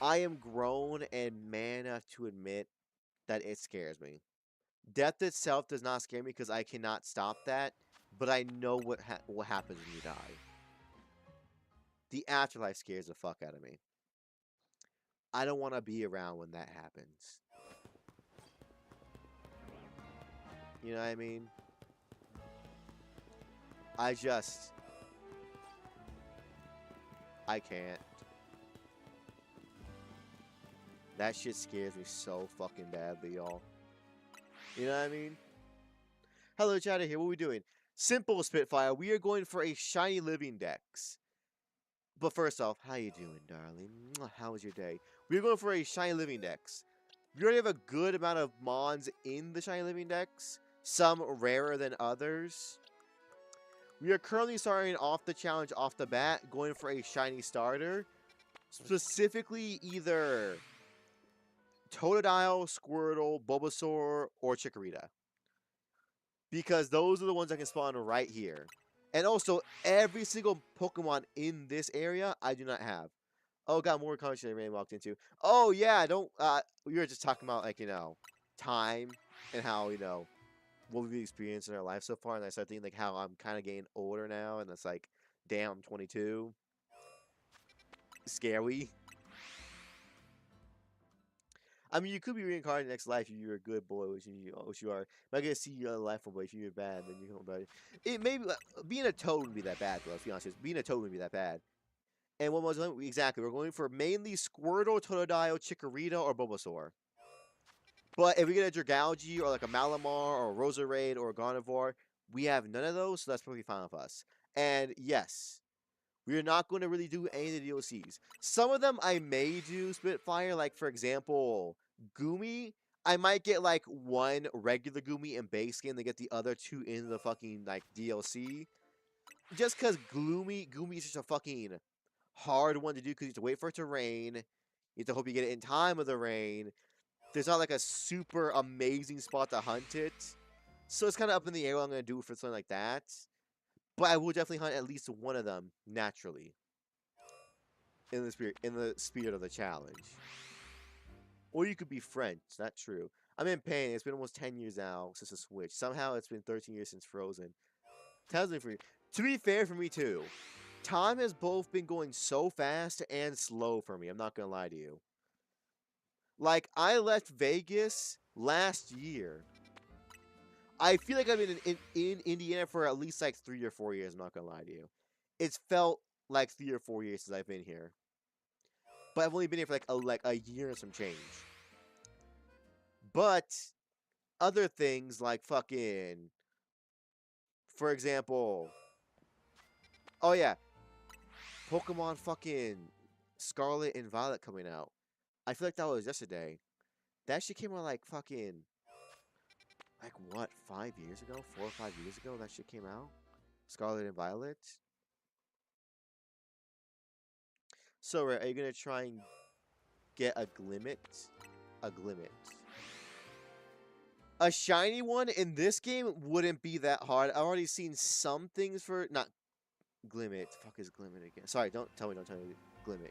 I am grown and man enough to admit that it scares me. Death itself does not scare me because I cannot stop that, but I know what happens when you die. The afterlife scares the fuck out of me. I don't want to be around when that happens. You know what I mean? I can't. That shit scares me so fucking badly, y'all. You know what I mean? Hello, chatter here. What are we doing? Simple, Spitfire. We are going for a shiny living dex. But first off, how you doing, darling? How was your day? We're going for a shiny living dex. We already have a good amount of mons in the shiny living dex. Some rarer than others. We are currently starting off the challenge off the bat, going for a shiny starter. Specifically, either Totodile, Squirtle, Bulbasaur, or Chikorita. Because those are the ones that can spawn right here. And also, every single Pokemon in this area, I do not have. Oh, got more conversation I ran walked into. Oh, yeah, we were just talking about, like, time and how, what we've experienced in our life so far. And I started thinking, like, how I'm kind of getting older now. And it's like, damn, I'm 22. Scary. I mean, you could be reincarnated in the next life if you're a good boy, which you are. But I get to see your life from boy. If you're bad, then you don't bad. It maybe being a toad would be that bad, though. Let's be honest. Being a toad would be that bad. And what was exactly? We're going for mainly Squirtle, Totodile, Chikorita, or Bulbasaur. But if we get a Dragalge or like a Malamar or a Roserade or a Gardevoir, we have none of those, so that's perfectly fine with us. And yes, we are not going to really do any of the DLCs. Some of them I may do Spitfire, like for example, Goomy. I might get like one regular Goomy in base game to get the other two in the fucking like DLC. Just because Goomy is just a fucking hard one to do because you have to wait for it to rain. You have to hope you get it in time of the rain. There's not like a super amazing spot to hunt it. So it's kind of up in the air what I'm going to do for something like that. But I will definitely hunt at least one of them naturally. In the spirit of the challenge. Or you could be French, not true. I'm in pain. It's been almost 10 years now since the Switch. Somehow it's been 13 years since Frozen. To be fair for me too. Time has both been going so fast and slow for me. I'm not going to lie to you. Like, I left Vegas last year. I feel like I've been in Indiana for at least like 3 or 4 years. I'm not going to lie to you. It's felt like 3 or 4 years since I've been here. But I've only been here for like a year and some change. But other things like fucking, for example, oh yeah, Pokemon fucking Scarlet and Violet coming out. I feel like that was yesterday. That shit came out like fucking, like what, 5 years ago? 4 or 5 years ago that shit came out? Scarlet and Violet? So, are you gonna try and get a Glimmet? A Glimmet. A shiny one in this game wouldn't be that hard. I've already seen some things for, not Glimmet. The fuck is Glimmet again? Sorry, don't tell me. Glimmet.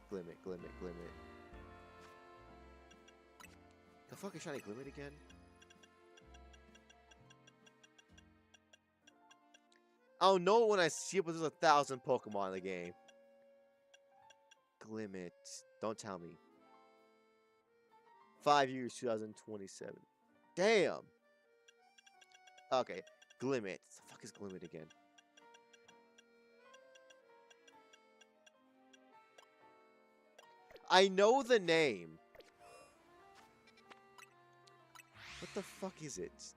The fuck is shiny Glimmet again? I'll know when I see it, but there's 1,000 Pokemon in the game. Glimmet. Don't tell me. 5 years, 2027. Damn. Okay. Glimmet. The fuck is Glimmet again? I know the name. What the fuck is it?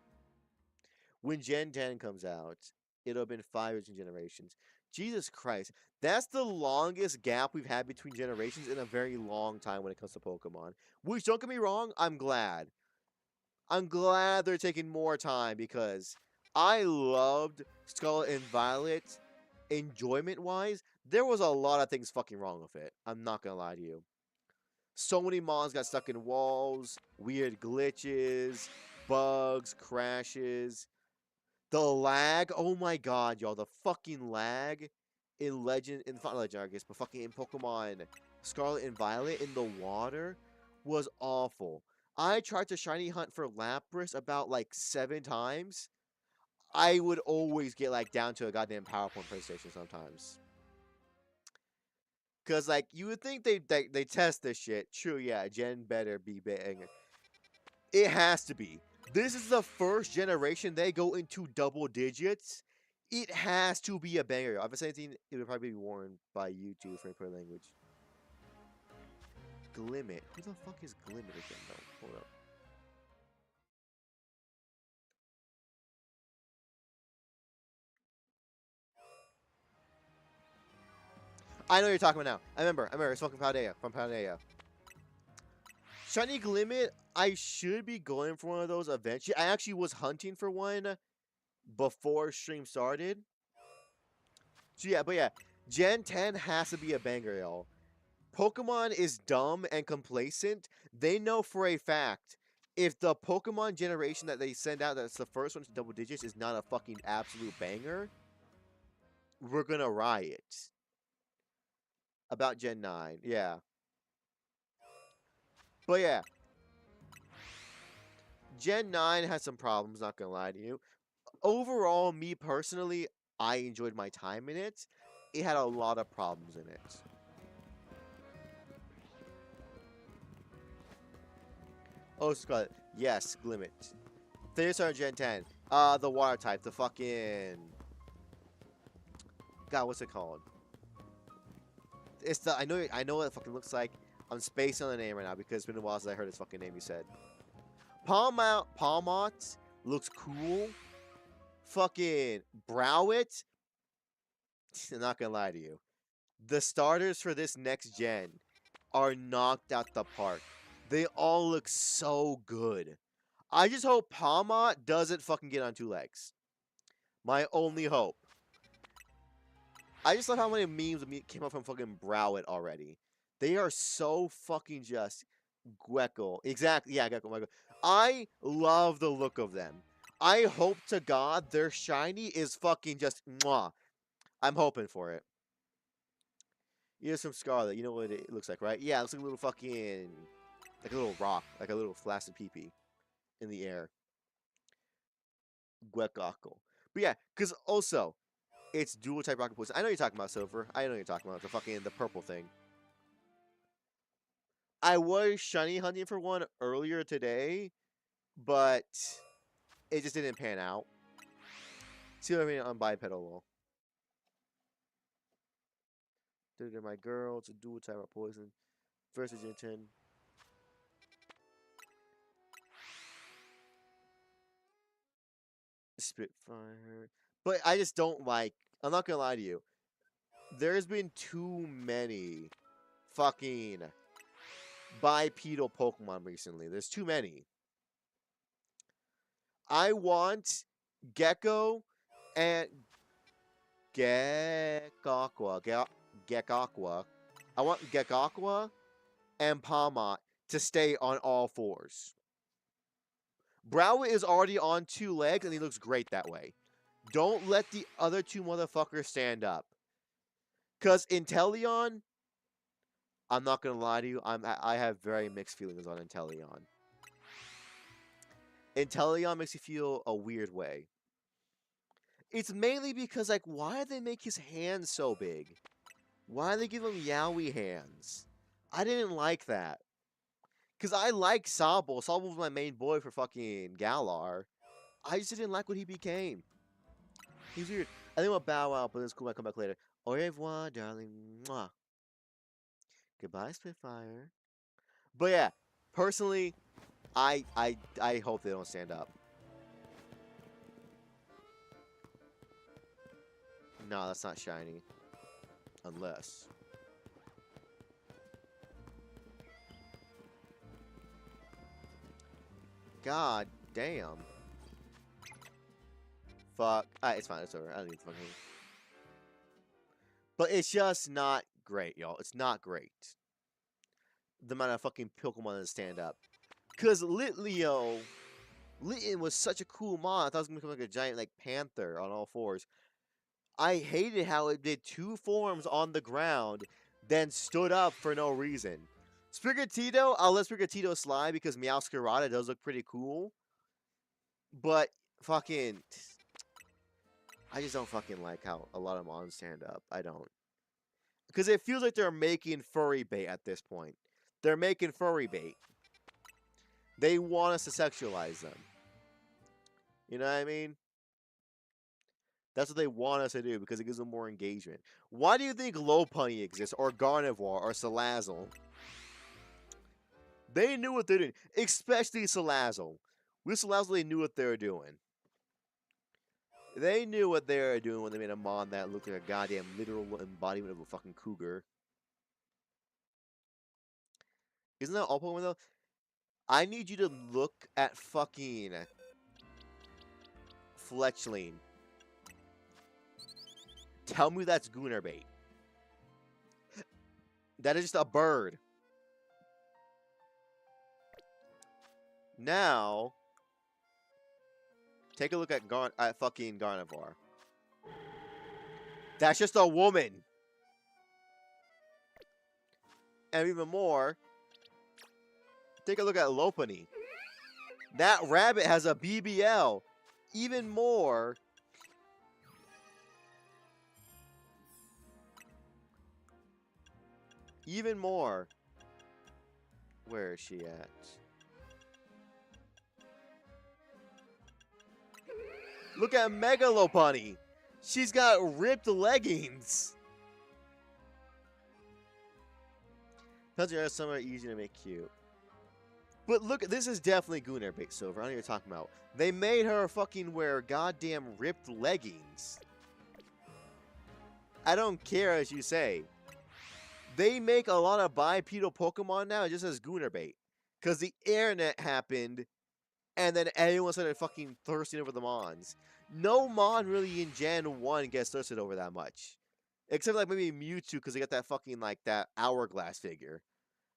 When Gen 10 comes out, it'll have been 5 years in generations. Jesus Christ. That's the longest gap we've had between generations in a very long time when it comes to Pokemon. Which, don't get me wrong, I'm glad. I'm glad they're taking more time because I loved Scarlet and Violet enjoyment-wise. There was a lot of things fucking wrong with it. I'm not gonna lie to you. So many mons got stuck in walls, weird glitches, bugs, crashes. The lag, oh my god, y'all, the fucking lag in not Legend, I guess, but fucking in Pokemon Scarlet and Violet in the water was awful. I tried to shiny hunt for Lapras about like 7 times. I would always get like down to a goddamn PowerPoint presentation sometimes. Cause like you would think they test this shit. True, yeah, Gen better be banger. It has to be. This is the first generation they go into double digits. It has to be a banger. If it's anything, it would probably be worn by YouTube for per language. Glimmet. Who the fuck is Glimmet again though? Hold up. I know what you're talking about now. I remember. It's fucking Paldea from Paldea. Shiny Glimmet, I should be going for one of those eventually. I actually was hunting for one before stream started. So yeah, but yeah, Gen 10 has to be a banger, y'all. Pokemon is dumb and complacent. They know for a fact if the Pokemon generation that they send out that's the first one to double digits is not a fucking absolute banger, we're gonna riot. About Gen 9, yeah. But yeah, Gen 9 has some problems, not gonna lie to you. Overall, me personally, I enjoyed my time in it. It had a lot of problems in it. Oh, Scarlet. Yes, Glimmet. Theosaur Gen 10. The water type. The fucking... God, what's it called? It's the... I know what it fucking looks like. I'm spacing on the name right now because it's been a while since I heard his fucking name you said. Palmot looks cool. Fucking Browit. I'm not gonna lie to you. The starters for this next gen are knocked out the park. They all look so good. I just hope Palmot doesn't fucking get on two legs. My only hope. I just love how many memes came up from fucking Browit already. They are so fucking just Gecko. Exactly. Yeah, Gecko. I love the look of them. I hope to God their shiny is fucking just mwah. I'm hoping for it. Here's some Scarlet. You know what it looks like, right? Yeah, it looks like a little fucking... Like a little rock. Like a little flaccid pee-pee in the air. Guecaco. But yeah, because also, it's dual type rocket poison. I know you're talking about Silver. I know you're talking about the purple thing. I was shiny hunting for one earlier today, but it just didn't pan out. See what I mean on bipedal. They're my girl. It's a dual type of poison. Versus Gen 10. Spitfire. But I just don't like... I'm not gonna lie to you. There's been too many fucking bipedal Pokemon recently. There's too many. I want Gecko and Gekakwa. Gekakwa. I want Gekakwa and Palmot to stay on all fours. Browit is already on two legs and he looks great that way. Don't let the other two motherfuckers stand up. Because Inteleon, I'm not gonna lie to you, I have very mixed feelings on Inteleon. Inteleon makes you feel a weird way. It's mainly because, like, why do they make his hands so big? Why do they give him yaoi hands? I didn't like that. Because I like Sobble. Sobble was my main boy for fucking Galar. I just didn't like what he became. He's weird. I think I'll bow out, but it's cool when I come back later. Au revoir, darling. Mwah. Goodbye, Spitfire. But yeah, personally, I hope they don't stand up. No, that's not shiny. Unless. God damn. Fuck. It's fine. It's over. I don't need to fucking. But it's just not great, y'all. It's not great. The amount of fucking Pokemon that stand up. Because Litleo. Litten was such a cool mod. I thought it was going to become like a giant like panther on all fours. I hated how it did two forms on the ground, then stood up for no reason. Sprigatito, I'll let Sprigatito slide because Meowscarada does look pretty cool. But fucking... I just don't fucking like how a lot of mons stand up. I don't. Because it feels like they're making furry bait at this point. They're making furry bait. They want us to sexualize them. You know what I mean? That's what they want us to do because it gives them more engagement. Why do you think Lopunny exists, or Gardevoir, or Salazzle? They knew what they're doing, especially Salazzle. With Salazzle, they knew what they were doing. They knew what they were doing when they made a mon that looked like a goddamn literal embodiment of a fucking cougar. Isn't that all Pokemon though? I need you to look at fucking Fletchling. Tell me that's Gooner bait. That is just a bird. Now, take a look at fucking Gardevoir. That's just a woman. And even more, take a look at Lopunny. That rabbit has a BBL. Even more. Even more. Where is she at? Look at Mega Lopunny. She's got ripped leggings. Some are easy to make cute. But look, this is definitely Gooner bait, Silver. I know what you're talking about. They made her fucking wear goddamn ripped leggings. I don't care, as you say. They make a lot of bipedal Pokemon now just as Gooner bait. Because the internet happened, and then everyone started fucking thirsting over the Mons. No Mon really in Gen 1 gets thirsted over that much. Except like maybe Mewtwo, because they got that fucking, like, that hourglass figure.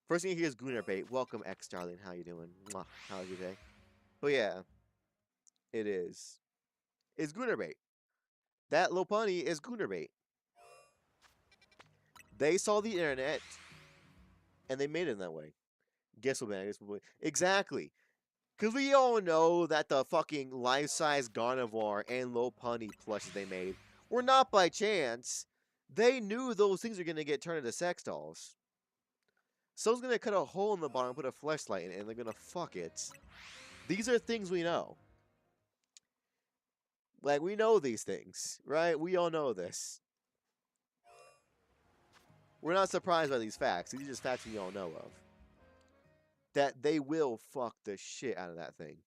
First thing you hear is Gooner bait. Welcome, X darling. How you doing? Mwah. How's your day? But yeah, it is. It's Gooner bait. That Lopunny is Gooner bait. They saw the internet, and they made it in that way. Guess what, man? Exactly. Because we all know that the fucking life-size Gardevoir and Lopunny plushes they made were not by chance. They knew those things are going to get turned into sex dolls. Someone's going to cut a hole in the bottom and put a fleshlight in it, and they're going to fuck it. These are things we know. Like, we know these things, right? We all know this. We're not surprised by these facts. These are just facts we all know of. That they will fuck the shit out of that thing.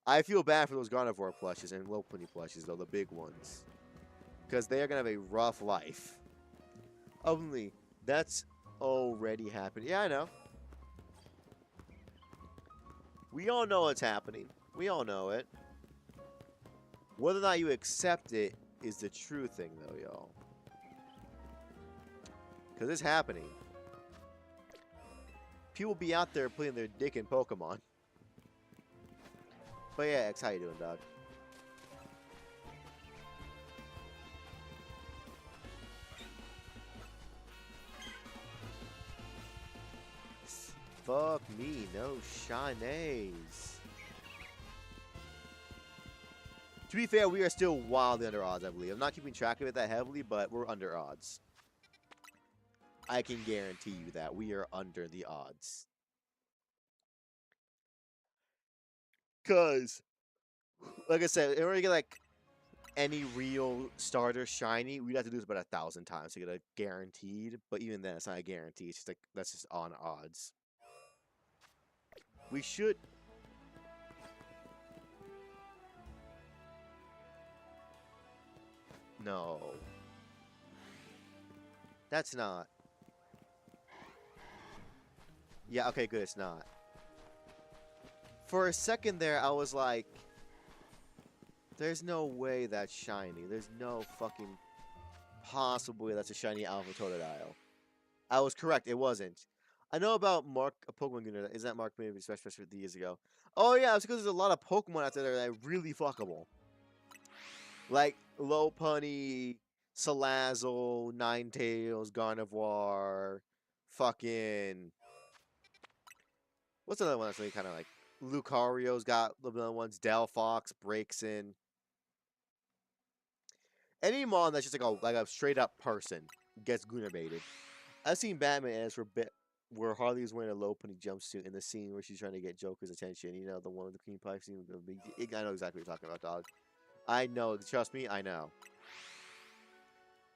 I feel bad for those Gardevoir plushes and Lopunny plushes, though, the big ones. Because they are going to have a rough life. Only, that's already happened. Yeah, I know. We all know it's happening. We all know it. Whether or not you accept it is the true thing, though, y'all. Because it's happening. People be out there putting their dick in Pokemon. But yeah, X, how you doing, dog? Fuck me, no shinies. To be fair, we are still wildly under odds, I believe. I'm not keeping track of it that heavily, but we're under odds. I can guarantee you that we are under the odds. Because, like I said, in order to get, like, any real starter shiny, we'd have to do this about 1,000 times to get a guaranteed. But even then, it's not a guarantee. It's just like, that's just on odds. We should... No. That's not. Yeah, okay, good, it's not. For a second there, I was like... There's no way that's shiny. There's no fucking possible way that's a shiny Alpha Totodile. I was correct, it wasn't. I know about Mark, a Pokemon Gunner. Is that Mark maybe special 50 years ago? Oh yeah, it's because there's a lot of Pokemon out there that are really fuckable. Like Lopunny, Salazzle, Ninetales, Gardevoir, fucking... What's another one that's really kind of like... Lucario's got the other ones. Delphox, Braixen. Any mon that's just like a straight up person. gets Gunnar baited. I've seen Batman as where Harley is wearing a low pony jumpsuit in the scene where she's trying to get Joker's attention. You know, the one with the cream pie scene with the big. I know exactly what you're talking about, dog. I know. Trust me, I know.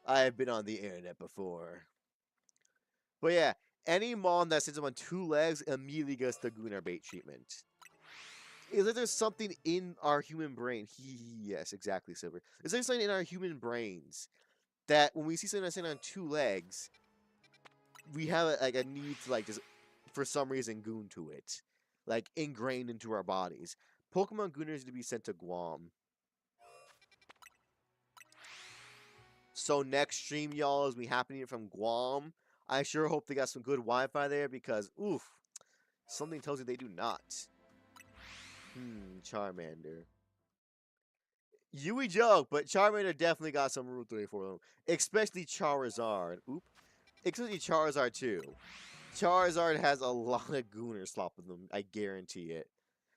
I have been on the internet before. But yeah, any mom that sits on 2 legs immediately gets the Gunnar bait treatment. Is that there's something in our human brain? Yes, exactly, Silver. Is there something in our human brains that when we see something that's sitting on 2 legs, we have a need to like just for some reason goon to it, like ingrained into our bodies. Pokemon Gooners to be sent to Guam. So next stream, y'all, is we happening from Guam. I sure hope they got some good Wi-Fi there because, oof, something tells you they do not. Charmander. We joke, but Charmander definitely got some Route 34 them. Especially Charizard. Oop. Especially Charizard too. Charizard has a lot of Gooner slop in them, I guarantee it.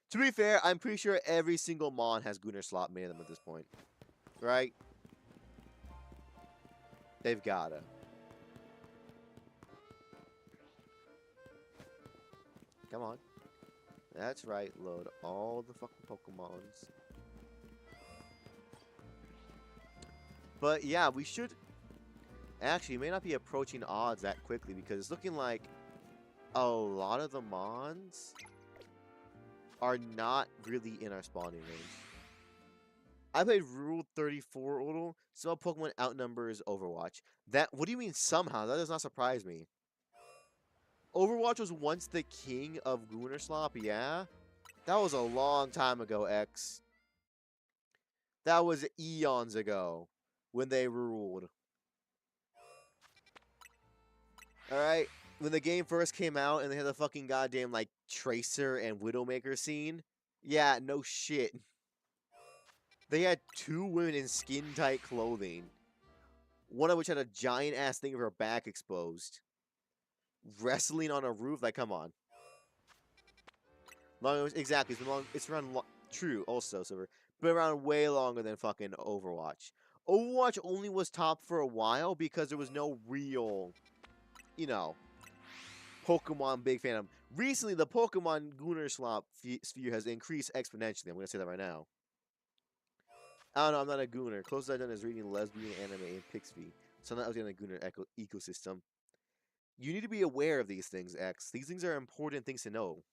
To be fair, I'm pretty sure every single Mon has Gooner slop made in them at this point. Right? They've gotta. Come on. That's right, load all the fucking Pokemons. But yeah, we should... Actually, may not be approaching odds that quickly because it's looking like a lot of the Mons are not really in our spawning range. I played Rule 34 a little. Some Pokemon outnumbers Overwatch. What do you mean somehow? That does not surprise me. Overwatch was once the king of Goonerslop, yeah? That was a long time ago, X. That was eons ago when they ruled. Alright? When the game first came out and they had the fucking goddamn, like, Tracer and Widowmaker scene. Yeah, no shit. They had 2 women in skin-tight clothing. One of which had a giant-ass thing of her back exposed. Wrestling on a roof? Like, come on. Exactly. It's around... True, also, Silver. Been around way longer than fucking Overwatch. Overwatch only was top for a while because there was no real... You know... Pokemon big fan of. Recently, the Pokemon Goonerslop sphere has increased exponentially. I'm going to say that right now. I don't know, I'm not a Gooner. Closest I've done is reading lesbian anime in Pixby. So I'm not in the Gooner ecosystem. You need to be aware of these things, X. These things are important things to know.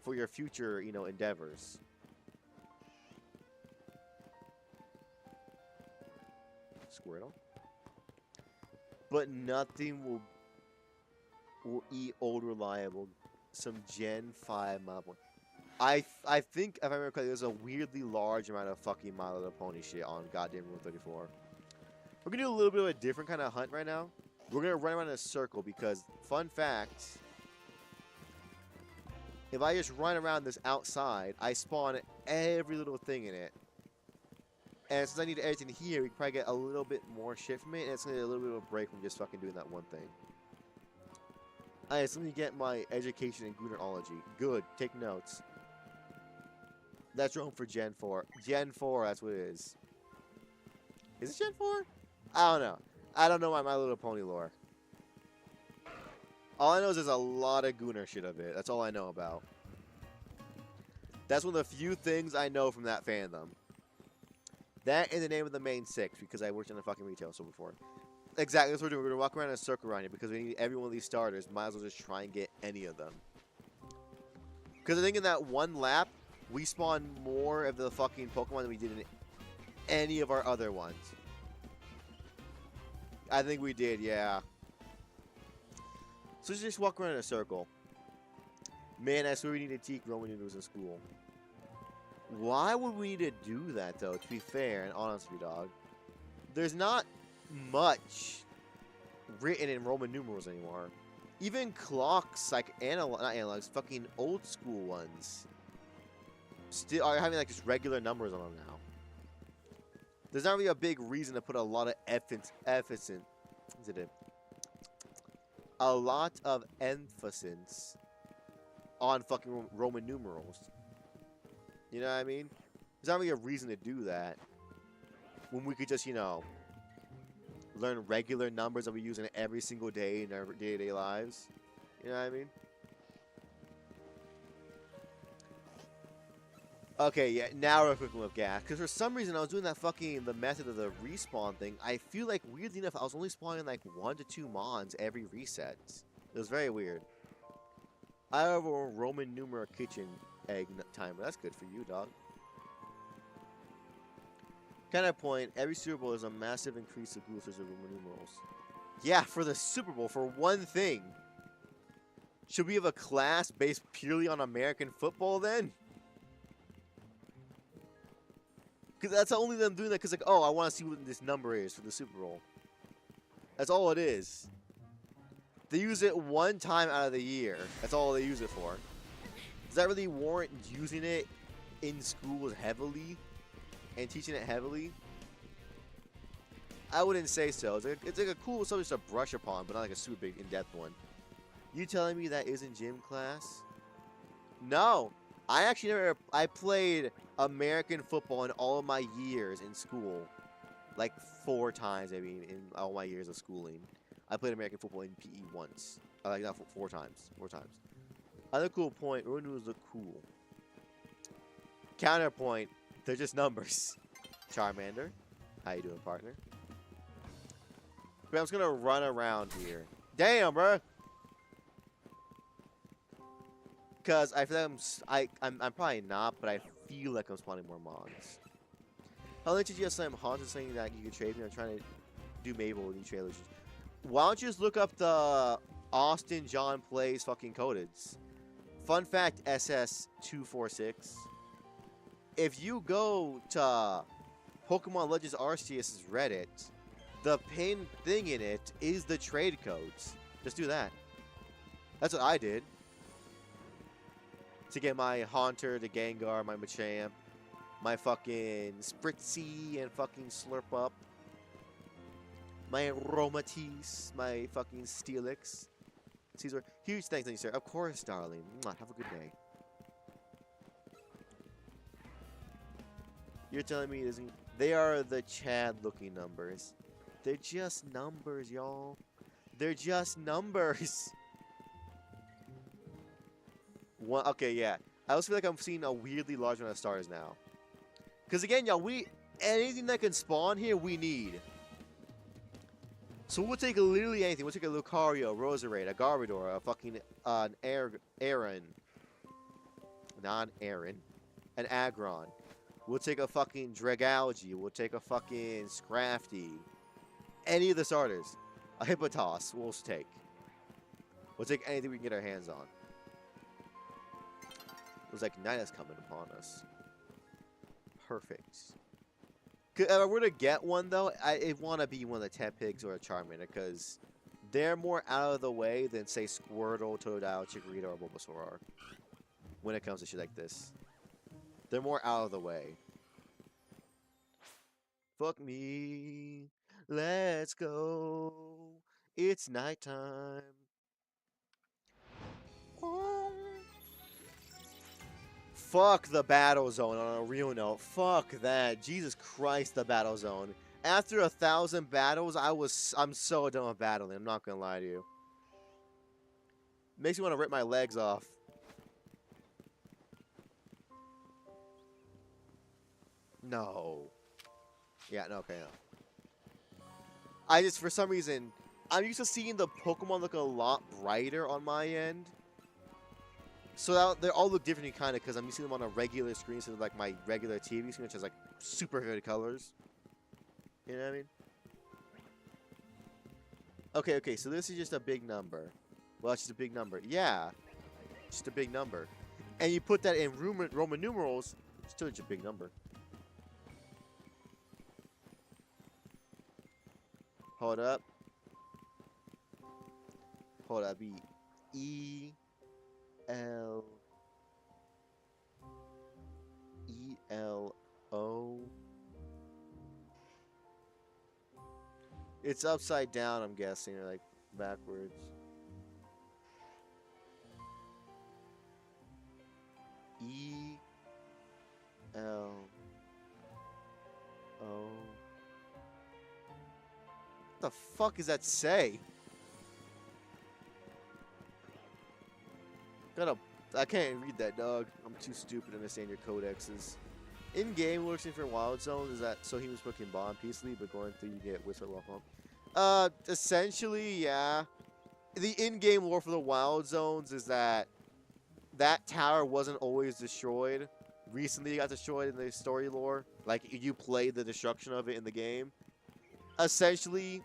For your future, you know, endeavors. Squirtle. But nothing will eat old reliable. Some Gen 5 Mob. I think, if I remember correctly, there's a weirdly large amount of fucking My Little Pony shit on goddamn Rule 34. We're gonna do a little bit of a different kind of hunt right now. We're gonna run around in a circle because, fun fact, if I just run around this outside, I spawn every little thing in it. And since I need everything here, we can probably get a little bit more shit from it, and it's gonna be a little bit of a break from just fucking doing that one thing. Alright, so let me get my education in Goonerology. Good, take notes. That's wrong for Gen 4. Gen 4, that's what it is. Is it Gen 4? I don't know. I don't know My Little Pony lore. All I know is there's a lot of Gooner shit of it. That's all I know about. That's one of the few things I know from that fandom. That and the name of the main 6, because I worked in a fucking retail store before. Exactly, that's what we're doing. We're going to walk around in a circle around here, because we need every one of these starters. Might as well just try and get any of them. Because I think in that one lap, we spawned more of the fucking Pokemon than we did in any of our other ones. I think we did, yeah. So let's just walk around in a circle. Man, I swear we need to teach Roman noodles in school. Why would we need to do that, though, to be fair and honest with you, dog? There's not much written in Roman numerals anymore. Even clocks, like not analogs, fucking old school ones, still are having like just regular numbers on them now. There's not really a big reason to put a lot of emphasis on fucking Roman numerals. You know what I mean? There's not really a reason to do that when we could just, you know, learn regular numbers that we use in every single day in our day-to-day lives. You know what I mean? Okay, yeah, now we're cooking with gas. Because for some reason, I was doing the method of the respawn thing. I feel like, weirdly enough, I was only spawning like 1 to 2 mons every reset. It was very weird. I have a Roman numeral kitchen egg timer. That's good for you, dog. Counterpoint, every Super Bowl is a massive increase of boosters of Roman numerals. Yeah, for the Super Bowl, for one thing. Should we have a class based purely on American football then? Because that's only them doing that because, like, oh, I want to see what this number is for the Super Bowl. That's all it is. They use it one time out of the year. That's all they use it for. Does that really warrant using it in schools heavily and teaching it heavily? I wouldn't say so. It's like a cool subject to brush upon, but not like a super big in-depth one. You telling me that isn't gym class? No. I actually I played American football in all of my years in school. Like 4 times, maybe, in all my years of schooling. I played American football in PE once. Like that 4 times. 4 times. Other cool point, Rooney's look cool. Counterpoint, they're just numbers. Charmander, how you doing, partner? But I'm just gonna run around here. Damn, bro. Because I feel like I'm probably not, but I feel like I'm spawning more mons. I'll let you just say I'm haunted saying that you can trade me. I'm trying to do Mabel with new trailers. Why don't you just look up the Austin John Plays fucking codeds? Fun fact, SS246. If you go to Pokemon Legends Arceus's Reddit, the pinned thing in it is the trade codes. Just do that. That's what I did. To get my Haunter, the Gengar, my Machamp, my fucking Spritzy and fucking Slurp Up, my Aromatisse, my fucking Steelix. Caesar, huge thanks, thank you, sir. Of course, darling. Mwah, have a good day. You're telling me it isn't... They are the Chad-looking numbers. They're just numbers, y'all. They're just numbers. One, okay, yeah. I also feel like I'm seeing a weirdly large amount of stars now. Because again, y'all, anything that can spawn here, we need. So we'll take literally anything. We'll take a Lucario, Roserade, a Garbodor, a fucking Aaron. Non-Aaron. An Aggron. We'll take a fucking Dragalge. We'll take a fucking Scrafty. Any of the starters. A Hippotas we'll take. We'll take anything we can get our hands on. It was like night is coming upon us. Perfect. If I were to get one, though, I'd want to be one of the Teppigs or a Charmander, because they're more out of the way than, say, Squirtle, Totodile, Chikorita, or Bulbasaur are. When it comes to shit like this. They're more out of the way. Fuck me. Let's go. It's nighttime. Fuck the battle zone on a real note. Fuck that. Jesus Christ, the battle zone. After 1,000 battles, I'm so done with battling. I'm not gonna lie to you. Makes me want to rip my legs off. No. Yeah, no, okay, no. I just, for some reason, I'm used to seeing the Pokemon look a lot brighter on my end. So they all look different kind of because I'm using them on a regular screen instead of like my regular TV screen, which has like super good colors. You know what I mean? Okay, so this is just a big number. Well, it's just a big number. Yeah, just a big number. And you put that in Roman numerals, it's still just a big number. Hold up. Hold up. Be E-L-O. It's upside down, I'm guessing, or like backwards. E-L-O. the fuck does that say? I can't read that, dog. I'm too stupid to understand your codexes. In-game, we're looking for wild zones. Is that so he was fucking bomb peacefully, but going through you get whistle welcome? Essentially, yeah. The in-game lore for the wild zones is that tower wasn't always destroyed. Recently, it got destroyed in the story lore. Like, you played the destruction of it in the game. Essentially,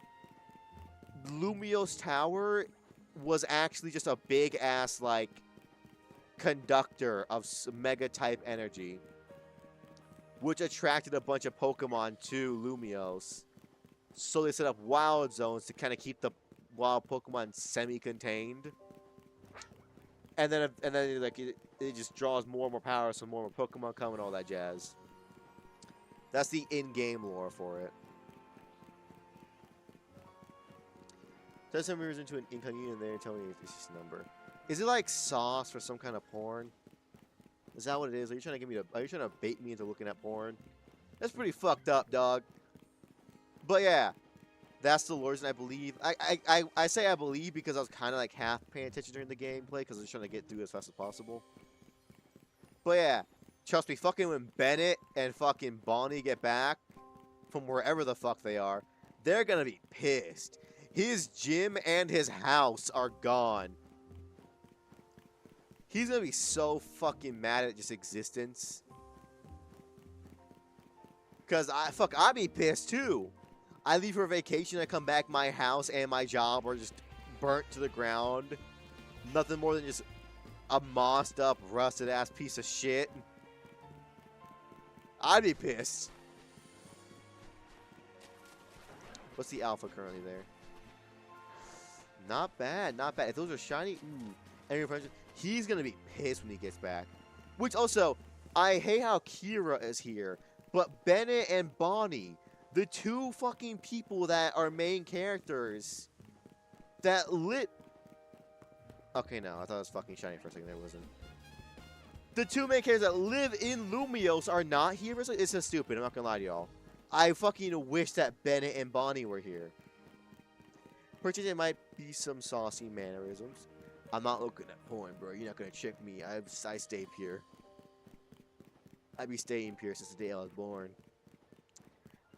Lumios Tower was actually just a big-ass, like, conductor of mega-type energy, which attracted a bunch of Pokemon to Lumios. So they set up wild zones to kind of keep the wild Pokemon semi-contained. And then like it just draws more and more power, so more and more Pokemon come and all that jazz. That's the in-game lore for it. Does some moves into an incognito there and tell me it's just a number. Is it like sauce for some kind of porn? Is that what it is? Are you trying to get me to? Are you trying to bait me into looking at porn? That's pretty fucked up, dog. But yeah, that's the lore, and I believe. I say I believe because I was kind of like half paying attention during the gameplay because I was trying to get through as fast as possible. But yeah, trust me, fucking when Bennett and fucking Bonnie get back from wherever the fuck they are, they're gonna be pissed. His gym and his house are gone. He's gonna be so fucking mad at just existence. Cause I'd be pissed too. I leave for vacation, I come back, my house and my job are just burnt to the ground. Nothing more than just a mossed up, rusted ass piece of shit. I'd be pissed. What's the alpha currently there? Not bad, not bad. If those are shiny, ooh. He's gonna be pissed when he gets back. Which also, I hate how Kira is here, but Bennett and Bonnie, the two fucking people that are main characters, that lit. Okay, no, I thought it was fucking shiny for a second. There wasn't. The two main characters that live in Lumios are not here. It's just stupid. I'm not gonna lie to y'all. I fucking wish that Bennett and Bonnie were here. Particularly, there might be some saucy mannerisms. I'm not looking at porn, bro. You're not gonna check me. I stay pure. I be staying pure since the day I was born.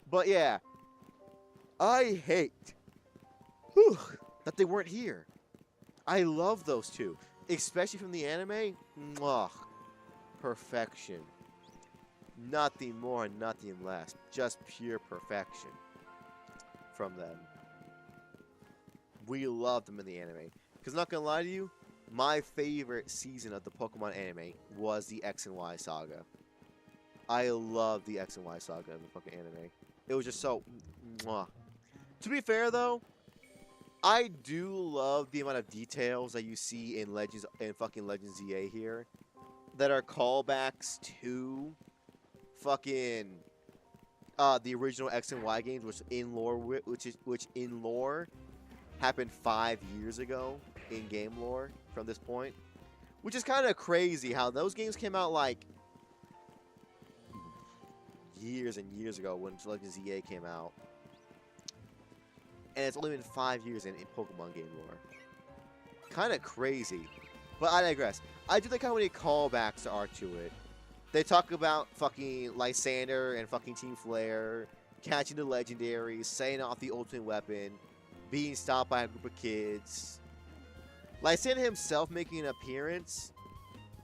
But yeah, I hate that they weren't here. I love those two, especially from the anime. Mwah, perfection. Nothing more, nothing less. Just pure perfection from them. We love them in the anime. Because not gonna lie to you, my favorite season of the Pokemon anime was the X and Y saga. I love the X and Y saga of the fucking anime. It was just so mwah. To be fair though, I do love the amount of details that you see in Legends and fucking Legends ZA here that are callbacks to fucking the original X and Y games, which in lore happened 5 years ago in game lore from this point, which is kind of crazy how those games came out like years and years ago when Legends ZA came out, and it's only been 5 years in Pokemon game lore. Kind of crazy, but I digress. I do like how many callbacks there are to it. They talk about fucking Lysander and fucking Team Flare catching the legendaries, setting off the ultimate weapon, being stopped by a group of kids. Lysander himself making an appearance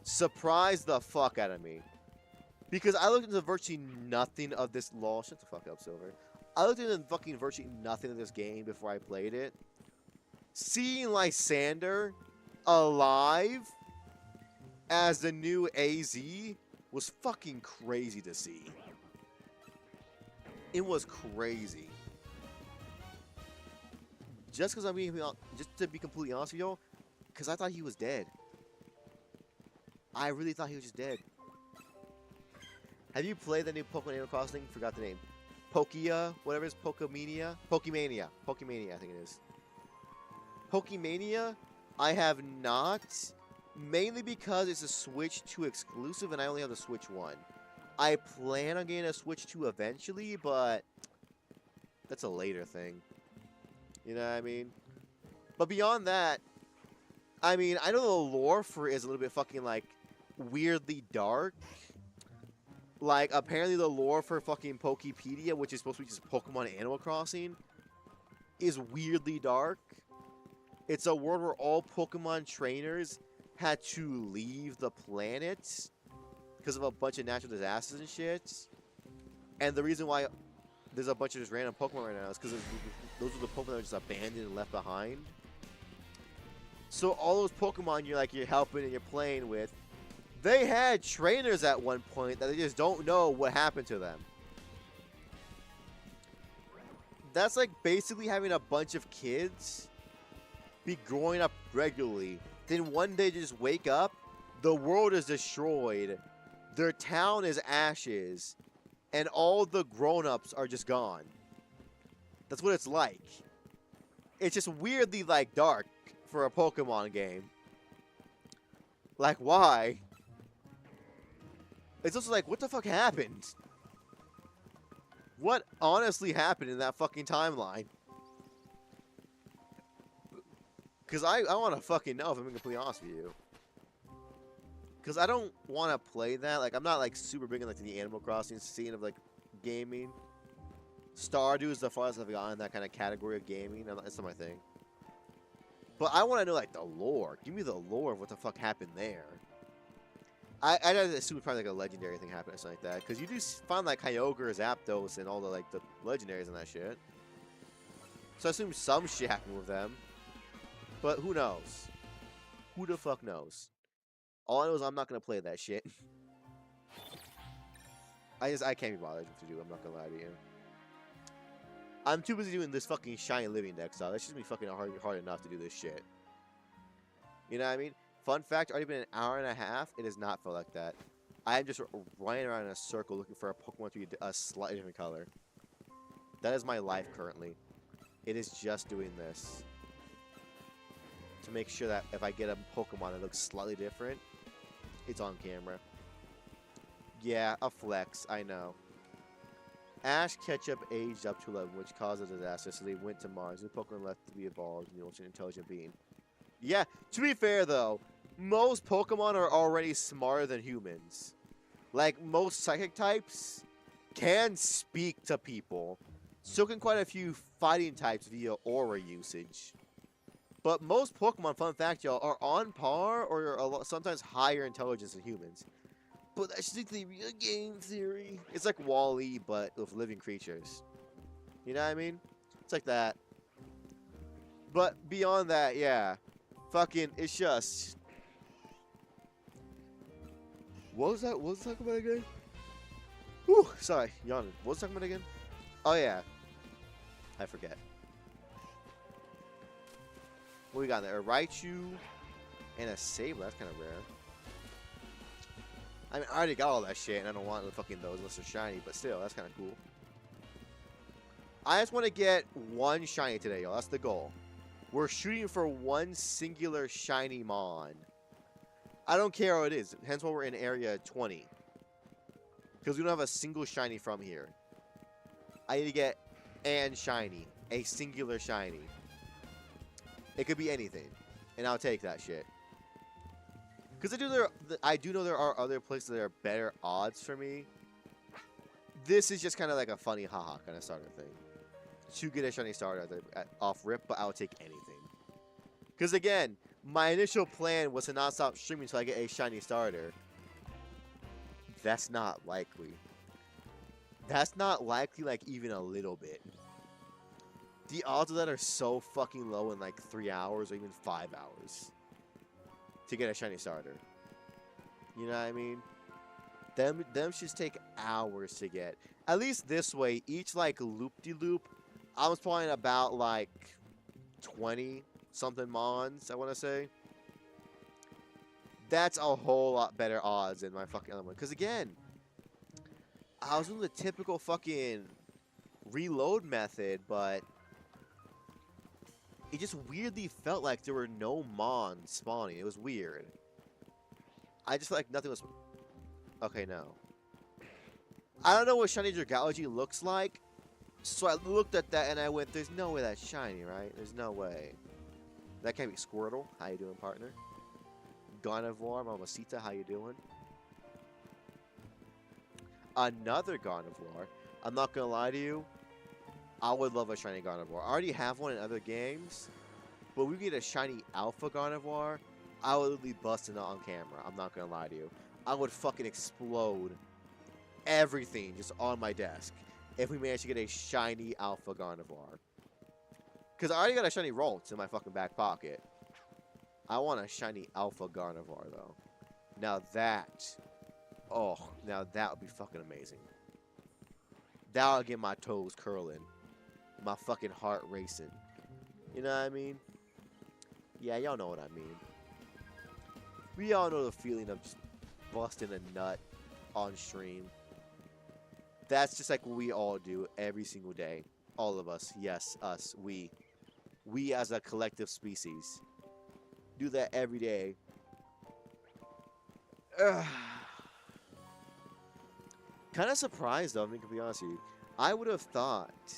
surprised the fuck out of me. Because I looked into virtually nothing of this lore. Shut the fuck up, Silver. I looked into fucking virtually nothing of this game before I played it. Seeing Lysander alive as the new AZ was fucking crazy to see. It was crazy. Just because just to be completely honest with y'all, because I thought he was dead. I really thought he was just dead. Have you played the new Pokemon Animal Crossing? Forgot the name. Pokia, whatever it is, Pokemania, I think it is. Pokemania, I have not, mainly because it's a Switch 2 exclusive and I only have the Switch 1. I plan on getting a Switch 2 eventually, but that's a later thing. You know what I mean? But beyond that, I mean, I know the lore for it is a little bit fucking, like, weirdly dark. Like, apparently the lore for fucking Pokepedia, which is supposed to be just Pokemon Animal Crossing, is weirdly dark. It's a world where all Pokemon trainers had to leave the planet because of a bunch of natural disasters and shit. And the reason why there's a bunch of just random Pokemon right now is because those are the Pokemon that were just abandoned and left behind. So all those Pokemon you're helping and you're playing with, they had trainers at one point that they just don't know what happened to them. That's like basically having a bunch of kids be growing up regularly. Then one day just wake up, the world is destroyed, their town is ashes, and all the grown-ups are just gone. That's what it's like. It's just weirdly, like, dark for a Pokemon game. Like, why? It's also like, what the fuck happened? What honestly happened in that fucking timeline? Because I want to fucking know, if I'm being completely honest with you. Because I don't want to play that. Like, I'm not, like, super big in, like, the Animal Crossing scene of, like, gaming. Stardew is the farthest I've gotten in that kind of category of gaming. That's not my thing. But I want to know, like, the lore. Give me the lore of what the fuck happened there. I assume it's probably, like, a legendary thing happened or something like that. Because you do find, like, Kyogre, Zapdos, and all the, like, the legendaries and that shit. So I assume some shit happened with them. But who knows? Who the fuck knows? All I know is I'm not going to play that shit. I can't be bothered to do. I'm not going to lie to you. I'm too busy doing this fucking shiny living deck style. That's just me fucking hard enough to do this shit. You know what I mean? Fun fact, already been an hour and a half. It has not felt like that. I am just running around in a circle looking for a Pokemon to be a slightly different color. That is my life currently. It is just doing this. To make sure that if I get a Pokemon that looks slightly different, it's on camera. Yeah, a flex, I know. Ash Ketchup aged up to 11, which caused a disaster, so they went to Mars. The Pokemon left to be evolved into an intelligent being. Yeah, to be fair though, most Pokemon are already smarter than humans. Like, most psychic types can speak to people. So can quite a few fighting types via aura usage. But most Pokemon, fun fact, y'all, are on par or are sometimes higher intelligence than humans. But that's strictly a game theory. It's like Wall-E, but with living creatures. You know what I mean? It's like that. But beyond that, yeah. Fucking, it's just... What was that? What was I talking about again? Whew, sorry, yawning. What was I talking about again? Oh, yeah. I forget. What we got there? A Raichu and a Saber. That's kind of rare. I mean, I already got all that shit, and I don't want fucking those unless they're shiny, but still, that's kind of cool. I just want to get one shiny today, y'all. That's the goal. We're shooting for one singular shiny Mon. I don't care how it is. Hence why we're in area 20. Because we don't have a single shiny from here. I need to get an shiny. A singular shiny. It could be anything. And I'll take that shit. Because I do know there are other places that are better odds for me. This is just kind of like a funny haha kind of starter thing. To get a shiny starter off rip, but I'll take anything. Because again, my initial plan was to not stop streaming until I get a shiny starter. That's not likely. That's not likely, like, even a little bit. The odds of that are so fucking low in, like, 3 hours or even 5 hours. To get a shiny starter. You know what I mean? Them should take hours to get. At least this way, each, like, loop-de-loop, I was playing about, like, 20-something Mons, I want to say. That's a whole lot better odds than my fucking other one. Because, again, I was doing the typical fucking reload method, but it just weirdly felt like there were no Mons spawning. It was weird. I just felt like nothing was... Okay, no. I don't know what Shiny Dragology looks like, So I looked at that and I went, there's no way that's shiny, right? There's no way. That can't be Squirtle. How you doing, partner? Gardevoir, Mamacita, how you doing? Another Gardevoir. I'm not gonna lie to you. I would love a shiny Gardevoir. I already have one in other games. But we get a shiny Alpha Gardevoir, I would be busting out on camera. I'm not gonna lie to you. I would fucking explode everything just on my desk if we managed to get a shiny Alpha Gardevoir. Because I already got a shiny Ralts in my fucking back pocket. I want a shiny Alpha Gardevoir, though. Now that... Oh, now that would be fucking amazing. That would get my toes curling. My fucking heart racing. You know what I mean? Yeah, y'all know what I mean. We all know the feeling of just busting a nut on stream. That's just like what we all do every single day. All of us. Yes, us. We. We as a collective species. Do that every day. Kind of surprised though, I mean, to be honest with you. I would have thought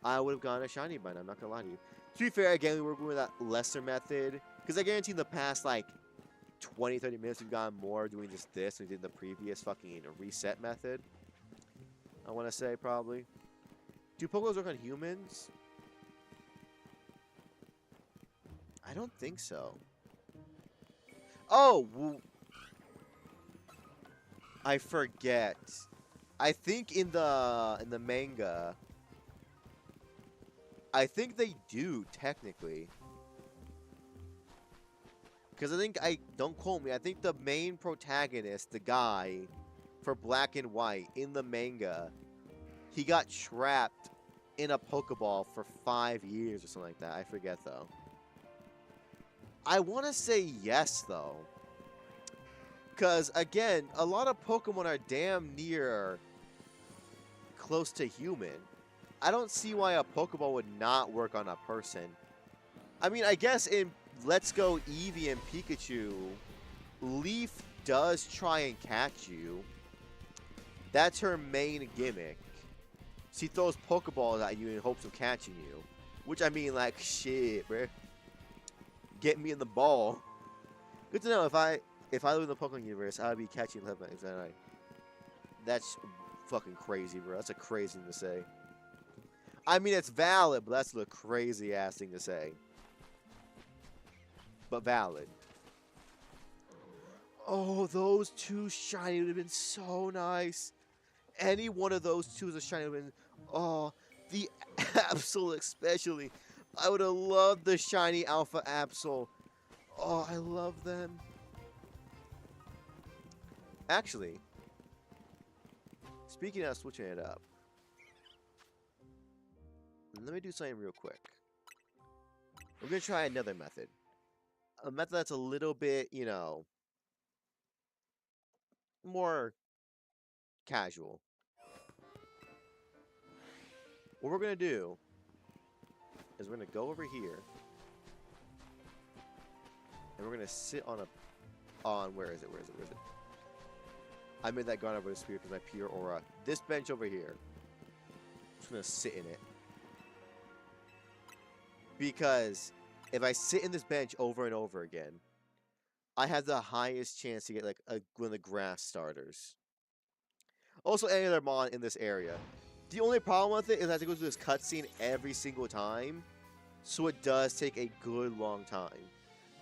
I would have gotten a shiny by now, I'm not gonna lie to you. To be fair, again, we were going with that lesser method. Because I guarantee in the past, like, 20, 30 minutes, we've gotten more doing just this than we did the previous fucking reset method. I want to say, probably. Do Pokéballs work on humans? I don't think so. Oh! I forget. I think in the manga... I think they do, technically. Because don't quote me, I think the main protagonist, the guy, for Black and White, in the manga, he got trapped in a Pokeball for 5 years or something like that. I forget, though. I want to say yes, though. Because, again, a lot of Pokemon are damn near close to human. I don't see why a Pokeball would not work on a person. I mean, I guess in Let's Go Eevee and Pikachu, Leaf does try and catch you. That's her main gimmick. She throws Pokeballs at you in hopes of catching you. Which, I mean, like, shit, bruh. Get me in the ball. Good to know, if I live in the Pokemon universe, I would be catching Levant. That's fucking crazy, bro. That's a crazy thing to say. I mean, it's valid, but that's a crazy-ass thing to say. But valid. Oh, those two shiny would have been so nice. Any one of those two as a shiny would have been... Oh, the Absol especially. I would have loved the shiny Alpha Absol. Oh, I love them. Actually, speaking of switching it up, let me do something real quick. We're going to try another method. A method that's a little bit, you know, more casual. What we're going to do is we're going to go over here. And we're going to sit on where is it? I made that Gardevoir disappear because my pure aura. This bench over here. I'm just going to sit in it. Because if I sit in this bench over and over again, I have the highest chance to get like one of the grass starters. Also, any other mon in this area. The only problem with it is I have to go through this cutscene every single time. So it does take a good long time.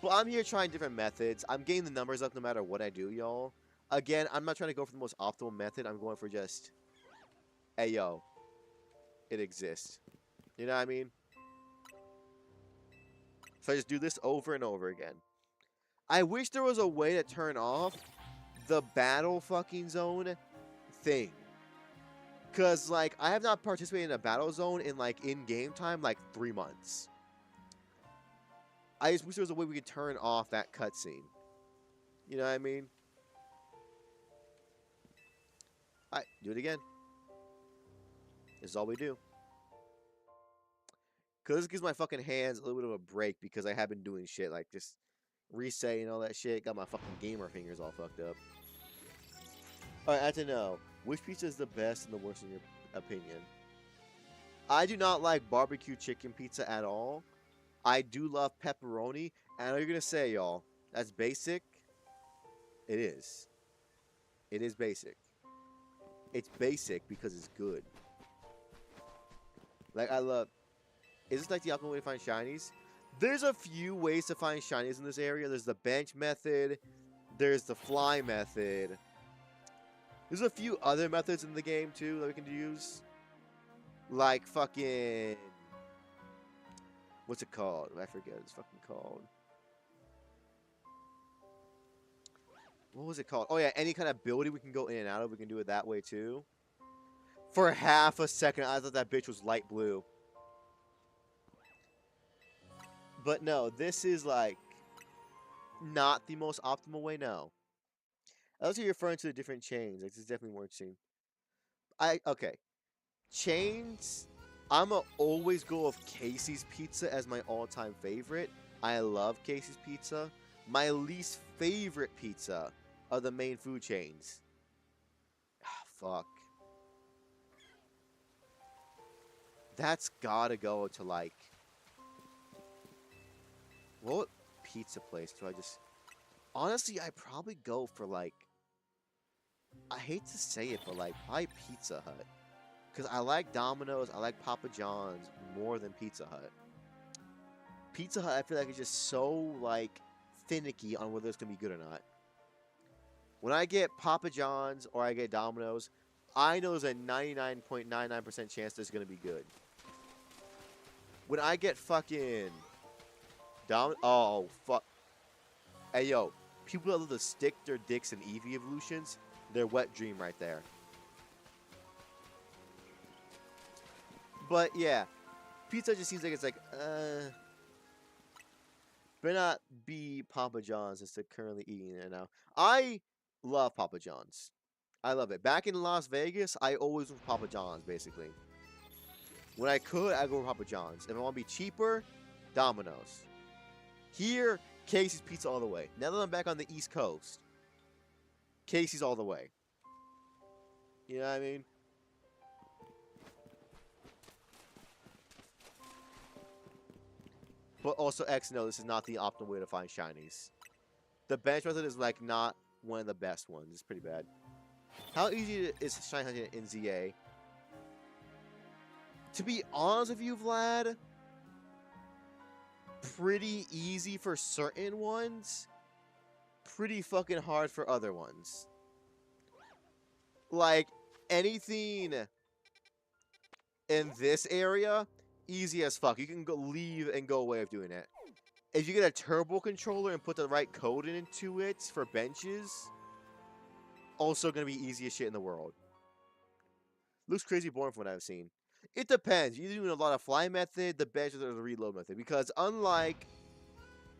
But I'm here trying different methods. I'm getting the numbers up no matter what I do, y'all. Again, I'm not trying to go for the most optimal method. I'm going for just, hey, yo, it exists. You know what I mean? So I just do this over and over again. I wish there was a way to turn off the battle fucking zone thing. Because, like, I have not participated in a battle zone in, like, in-game time, like, 3 months. I just wish there was a way we could turn off that cutscene. You know what I mean? Alright, do it again. This is all we do. Because this gives my fucking hands a little bit of a break because I have been doing shit like just resetting all that shit. Got my fucking gamer fingers all fucked up. Alright, I have to know. Which pizza is the best and the worst in your opinion? I do not like barbecue chicken pizza at all. I do love pepperoni. And I know you're going to say, y'all, that's basic. It is. It is basic. It's basic because it's good. Like, I love... Is this like the optimal way to find shinies? There's a few ways to find shinies in this area. There's the bench method. There's the fly method. There's a few other methods in the game, too, that we can use. Like fucking... What's it called? I forget what it's fucking called. What was it called? Oh, yeah, any kind of ability we can go in and out of, we can do it that way, too. For half a second, I thought that bitch was light blue. But no, this is, like, not the most optimal way, no. Unless you're referring to the different chains. Like, this is definitely more interesting. Okay. Chains, I'ma always go with Casey's Pizza as my all-time favorite. I love Casey's Pizza. My least favorite pizza are the main food chains. Ah, fuck. That's gotta go to, like... What pizza place do I just... Honestly, I'd probably go for, like... I hate to say it, but, like, probably Pizza Hut. Because I like Domino's, I like Papa John's more than Pizza Hut. Pizza Hut, I feel like, is just so, like, finicky on whether it's going to be good or not. When I get Papa John's or I get Domino's, I know there's a 99.99% chance it's going to be good. When I get fucking... Oh, fuck. Hey, yo. People that love to stick their dicks in Eevee evolutions, they're wet dream right there. But, yeah. Pizza just seems like it's like, better not be Papa John's instead of currently eating it now. I love Papa John's. I love it. Back in Las Vegas, I always went for Papa John's, basically. When I could, I'd go for Papa John's. If I want to be cheaper, Domino's. Here, Casey's Pizza all the way. Now that I'm back on the East Coast, Casey's all the way. You know what I mean? But also, X, no, this is not the optimal way to find shinies. The bench method is, like, not one of the best ones. It's pretty bad. How easy is shiny hunting in ZA? To be honest with you, Vlad, pretty easy for certain ones. Pretty fucking hard for other ones. Like, anything in this area, easy as fuck. You can go leave and go away of doing it. If you get a turbo controller and put the right code into it for benches, also gonna be easiest shit in the world. Looks crazy boring from what I've seen. It depends. You're doing a lot of fly method, the bench, or the reload method. Because unlike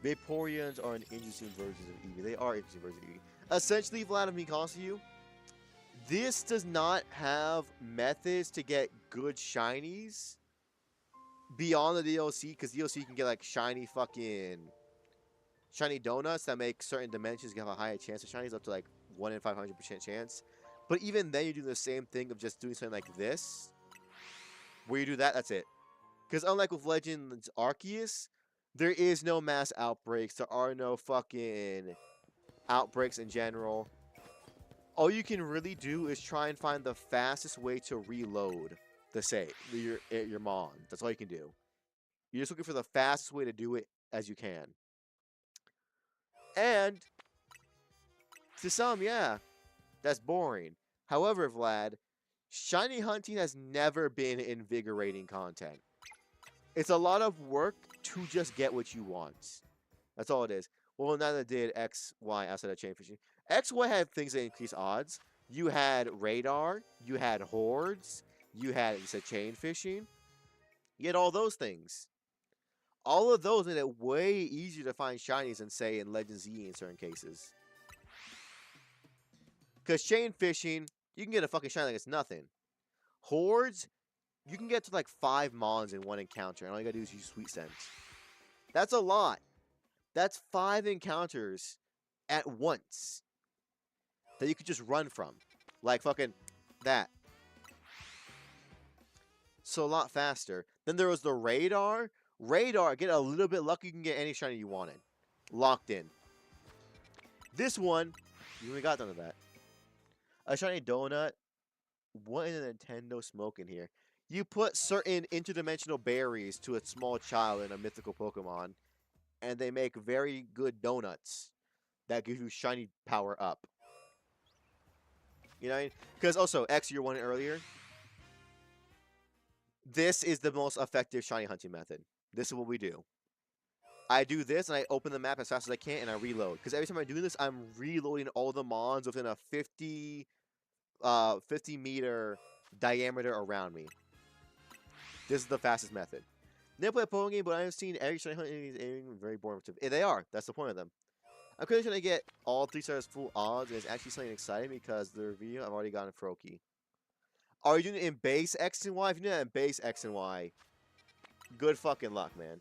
Vaporeons are an interesting versions of Eevee. They are interesting versions of Eevee. Essentially, Vlad, I'm being honest with you, this does not have methods to get good shinies beyond the DLC, because DLC can get like shiny donuts that make certain dimensions have a higher chance of shinies, up to like 1 in 500% chance. But even then, you do the same thing of just doing something like this, where you do that, that's it. Because unlike with Legends Arceus, there is no mass outbreaks. There are no fucking outbreaks in general. All you can really do is try and find the fastest way to reload the save, your Mon. That's all you can do. You're just looking for the fastest way to do it as you can. And to some, yeah, that's boring. However, Vlad, shiny hunting has never been invigorating content. It's a lot of work to just get what you want. That's all it is. Well, neither did X, Y outside of chain fishing. X, Y had things that increase odds. You had radar. You had hordes. You had, you said, chain fishing. You had all those things. All of those made it way easier to find shinies than, say, in Legends Z in certain cases. Because chain fishing, you can get a fucking shiny like it's nothing. Hordes, you can get to like 5 Mons in one encounter, and all you gotta do is use Sweet Scent. That's a lot. That's 5 encounters at once that you could just run from. Like fucking that. So a lot faster. Then there was the radar. Radar, get a little bit lucky, you can get any shiny you wanted. Locked in. This one, you only got none of that. A shiny donut. What in a Nintendo smoke in here? You put certain interdimensional berries to a small child in a mythical Pokemon, and they make very good donuts that give you shiny power up. You know what I mean? Because also, X, you were one earlier. This is the most effective shiny hunting method. This is what we do. I do this, and I open the map as fast as I can, and I reload. Because every time I do this, I'm reloading all the mons within a 50 meter diameter around me. This is the fastest method. Never play a Pokemon game, but I've seen every shiny hunting very boring. They are. That's the point of them. I'm currently trying to get all 3 stars full odds, and it's actually something exciting because the review I've already gotten Froakie. Are you doing it in base X and Y? If you're doing it in base X and Y, good fucking luck, man.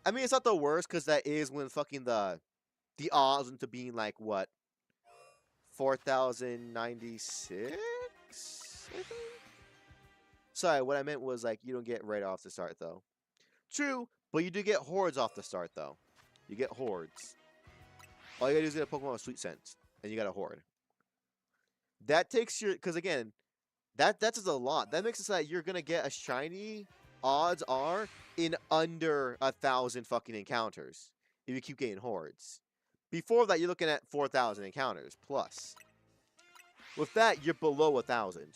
I mean, it's not the worst because that is when fucking the odds into being like what 4,096. Sorry, what I meant was like you don't get right off the start though. True, but you do get hordes off the start though. You get hordes. All you gotta do is get a Pokemon with Sweet Scent, and you got a horde. That takes your, because again, that's a lot. That makes it so that you're gonna get a shiny. Odds are in under 1,000 fucking encounters if you keep getting hordes. Before that, you're looking at 4,000 encounters plus. With that, you're below 1,000,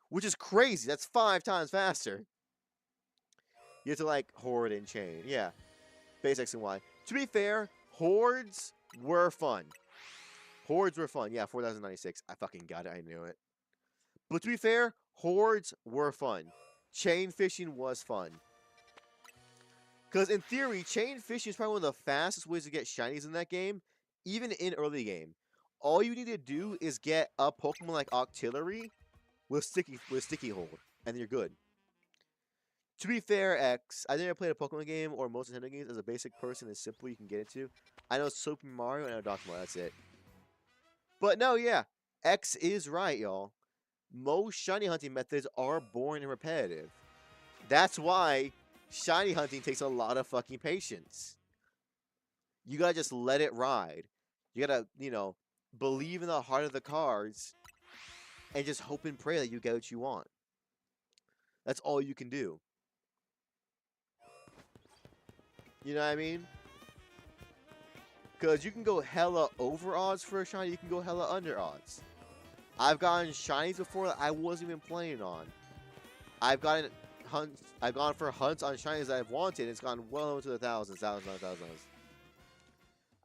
which is crazy. That's 5 times faster. You have to like horde and chain, yeah. Base X and Y. To be fair, hordes were fun. Hordes were fun. Yeah, 4,096. I fucking got it. I knew it. But to be fair, hordes were fun. Chain fishing was fun. Because in theory, chain fishing is probably one of the fastest ways to get shinies in that game, even in early game. All you need to do is get a Pokemon like Octillery with Sticky Hold, and you're good. To be fair, X, I never played a Pokemon game or most Nintendo games as a basic person as simply you can get into. I know Super Mario and I know Dr. Mario, that's it. But no, yeah, X is right, y'all. Most shiny hunting methods are boring and repetitive. That's why shiny hunting takes a lot of fucking patience. You gotta just let it ride. You gotta, believe in the heart of the cards and just hope and pray that you get what you want. That's all you can do. You know what I mean? Because you can go hella over odds for a shiny, you can go hella under odds. I've gotten shinies before that I wasn't even planning on. I've gone for hunts on shinies that I've wanted. It's gone well into the thousands. I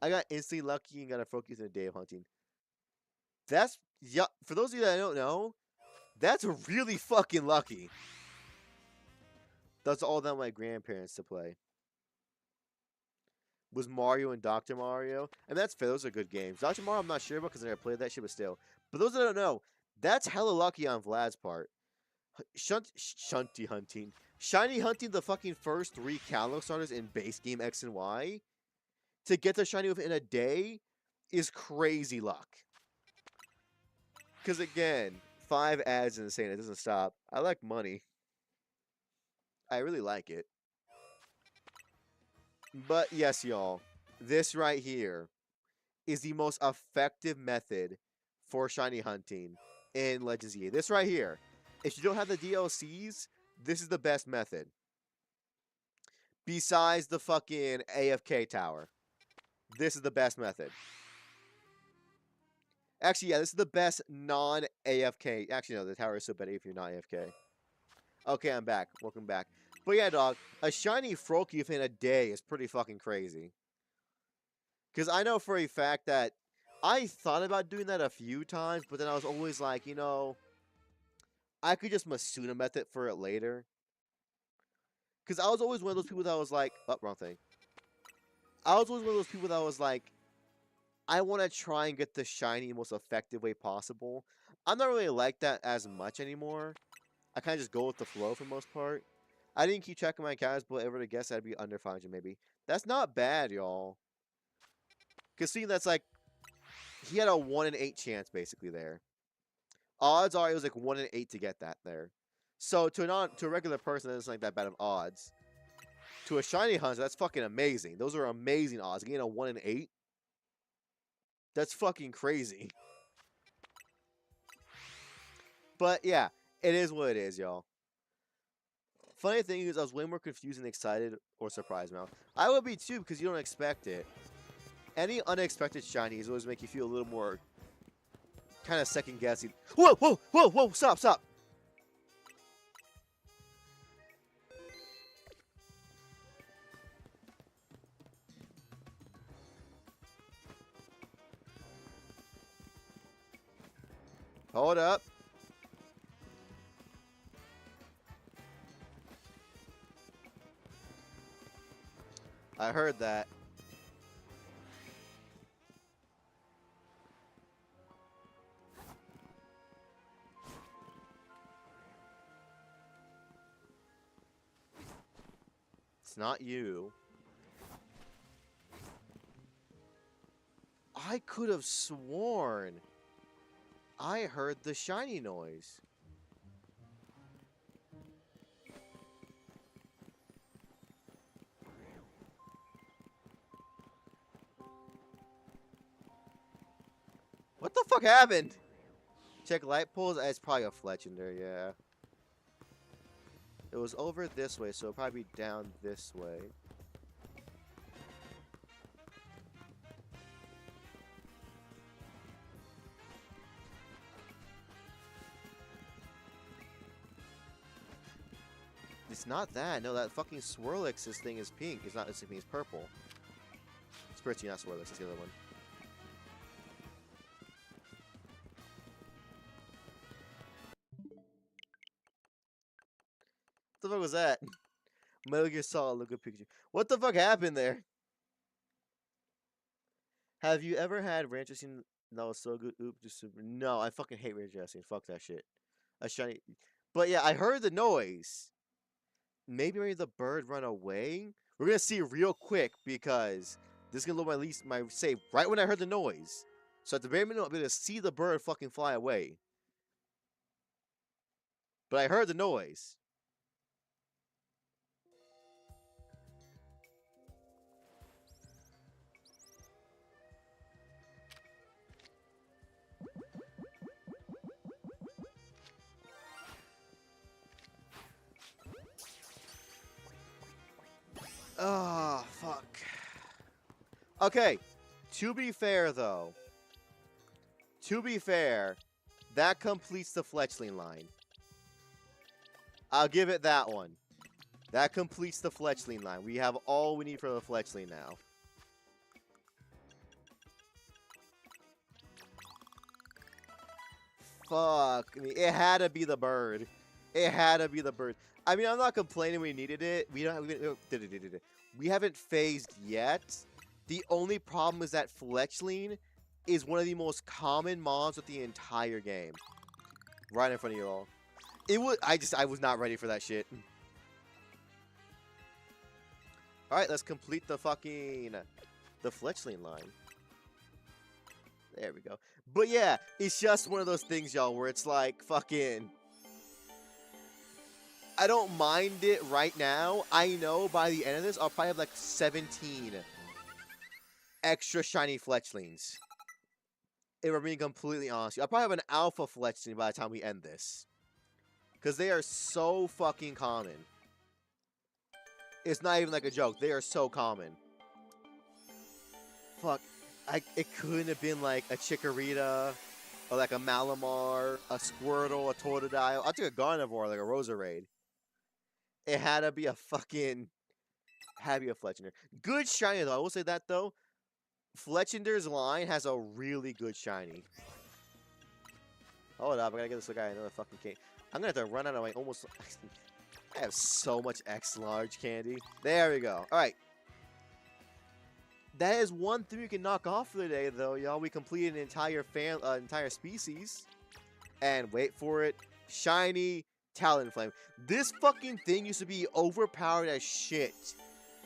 got instantly lucky and got a Froakie in a day of hunting. That's, yeah, for those of you that don't know, that's really fucking lucky. That's all that my grandparents to play. Was Mario and Dr. Mario. And that's fair, those are good games. Dr. Mario I'm not sure about because I never played that shit, but still. But those that don't know, that's hella lucky on Vlad's part. Shiny hunting the fucking first 3 Kalos starters in base game X and Y to get the shiny within a day is crazy luck. Because again, 5 ads is insane. It doesn't stop. I like money. I really like it. But yes, y'all, this right here is the most effective method for shiny hunting in Legends EA. This right here. If you don't have the DLCs, this is the best method. Besides the fucking AFK tower. This is the best method. Actually, yeah, this is the best non-AFK. Actually, no, the tower is so better if you're not AFK. Okay, I'm back. Welcome back. But yeah, dog, a shiny Froakie within a day is pretty fucking crazy. Because I know for a fact that I thought about doing that a few times, but then I was always like, I could just Masuna method for it later. Because I was always one of those people that was like, oh, wrong thing. I was always one of those people that was like, I want to try and get the shiny most effective way possible. I'm not really like that as much anymore. I kind of just go with the flow for the most part. I didn't keep track of my cows, but ever to guess I'd be under 500 maybe. That's not bad, y'all. Because seeing that's like, he had a 1 in 8 chance basically there. Odds are it was like 1 in 8 to get that there. So to a regular person, that's like that bad of odds. To a shiny hunter, that's fucking amazing. Those are amazing odds. Getting a 1 in 8, that's fucking crazy. But yeah, it is what it is, y'all. Funny thing is, I was way more confused and excited or surprised now. I would be too, because you don't expect it. Any unexpected shinies always make you feel a little more kind of second guessing. Whoa, whoa, whoa, whoa, stop, stop. Hold up. I heard that. It's not you. I could have sworn I heard the shiny noise. What the fuck happened? Check light poles. It's probably a Fletchender, yeah. It was over this way, so it'll probably be down this way. It's not that. No, that fucking Swirlix's thing is pink. It's not. It's purple. It's pretty not Swirlix. It's the other one. What the fuck was that? Metal Gear Solid, look at picture. What the fuck happened there? Have you ever had ranch dressing that was so good? Oop, just super. No, I fucking hate ranch dressing. Fuck that shit. A shiny. But yeah, I heard the noise. Maybe the bird run away. We're gonna see real quick because this is gonna load my save right when I heard the noise. So at the very minute, I'm gonna see the bird fucking fly away. But I heard the noise. Oh, fuck. Okay, to be fair, though. To be fair, that completes the Fletchling line. I'll give it that one. That completes the Fletchling line. We have all we need for the Fletchling now. Fuck. I mean, it had to be the bird. It had to be the bird. I mean, I'm not complaining we needed it. We haven't phased yet. The only problem is that Fletchling is one of the most common mobs of the entire game. Right in front of you all. It was I was not ready for that shit. Alright, let's complete the fucking the Fletchling line. There we go. But yeah, it's just one of those things, y'all, where it's like fucking I don't mind it right now. I know by the end of this, I'll probably have like 17 extra shiny Fletchlings. If we're being completely honest, I'll probably have an alpha Fletchling by the time we end this. Because they are so fucking common. It's not even like a joke. They are so common. Fuck. It couldn't have been like a Chikorita, or like a Malamar, a Squirtle, a Totodile. I'll take a Gardevoir, like a Roserade. It had to be a fucking... Had to be a Fletchender. Good shiny, though. I will say that, though. Fletchender's line has a really good shiny. Hold up. I gotta get this guy another fucking cane. I'm gonna have to run out of my almost... I have so much X large candy. There we go. Alright. That is one thing we can knock off for the day, though, y'all. We completed an entire species. And wait for it. Shiny Talonflame. This fucking thing used to be overpowered as shit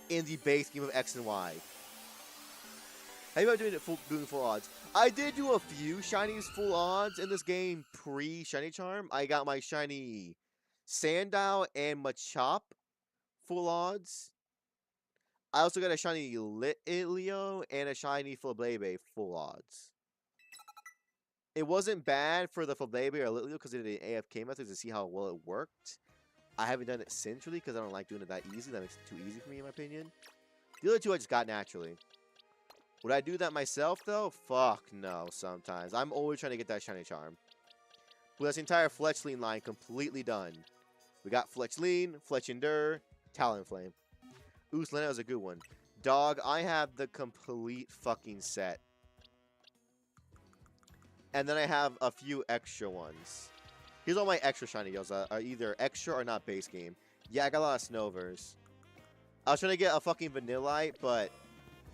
in the base game of X and Y. How about doing full odds? I did do a few shinies full odds in this game pre-Shiny Charm. I got my shiny Sandile and Machop, full odds. I also got a shiny Litleo and a shiny Flabebe, full odds. It wasn't bad for the Flabebe or Litleo because it did an AFK method to see how well it worked. I haven't done it since really because I don't like doing it that easy. That makes it too easy for me in my opinion. The other two I just got naturally. Would I do that myself though? Fuck no, sometimes. I'm always trying to get that shiny charm. But this entire Fletchling line completely done. We got Fletchling, Fletchinder, Talonflame. Ooh, Selena was a good one. Dog, I have the complete fucking set. And then I have a few extra ones. Here's all my extra shiny yells are either extra or not base game. Yeah, I got a lot of Snovers. I was trying to get a fucking Vanillite, but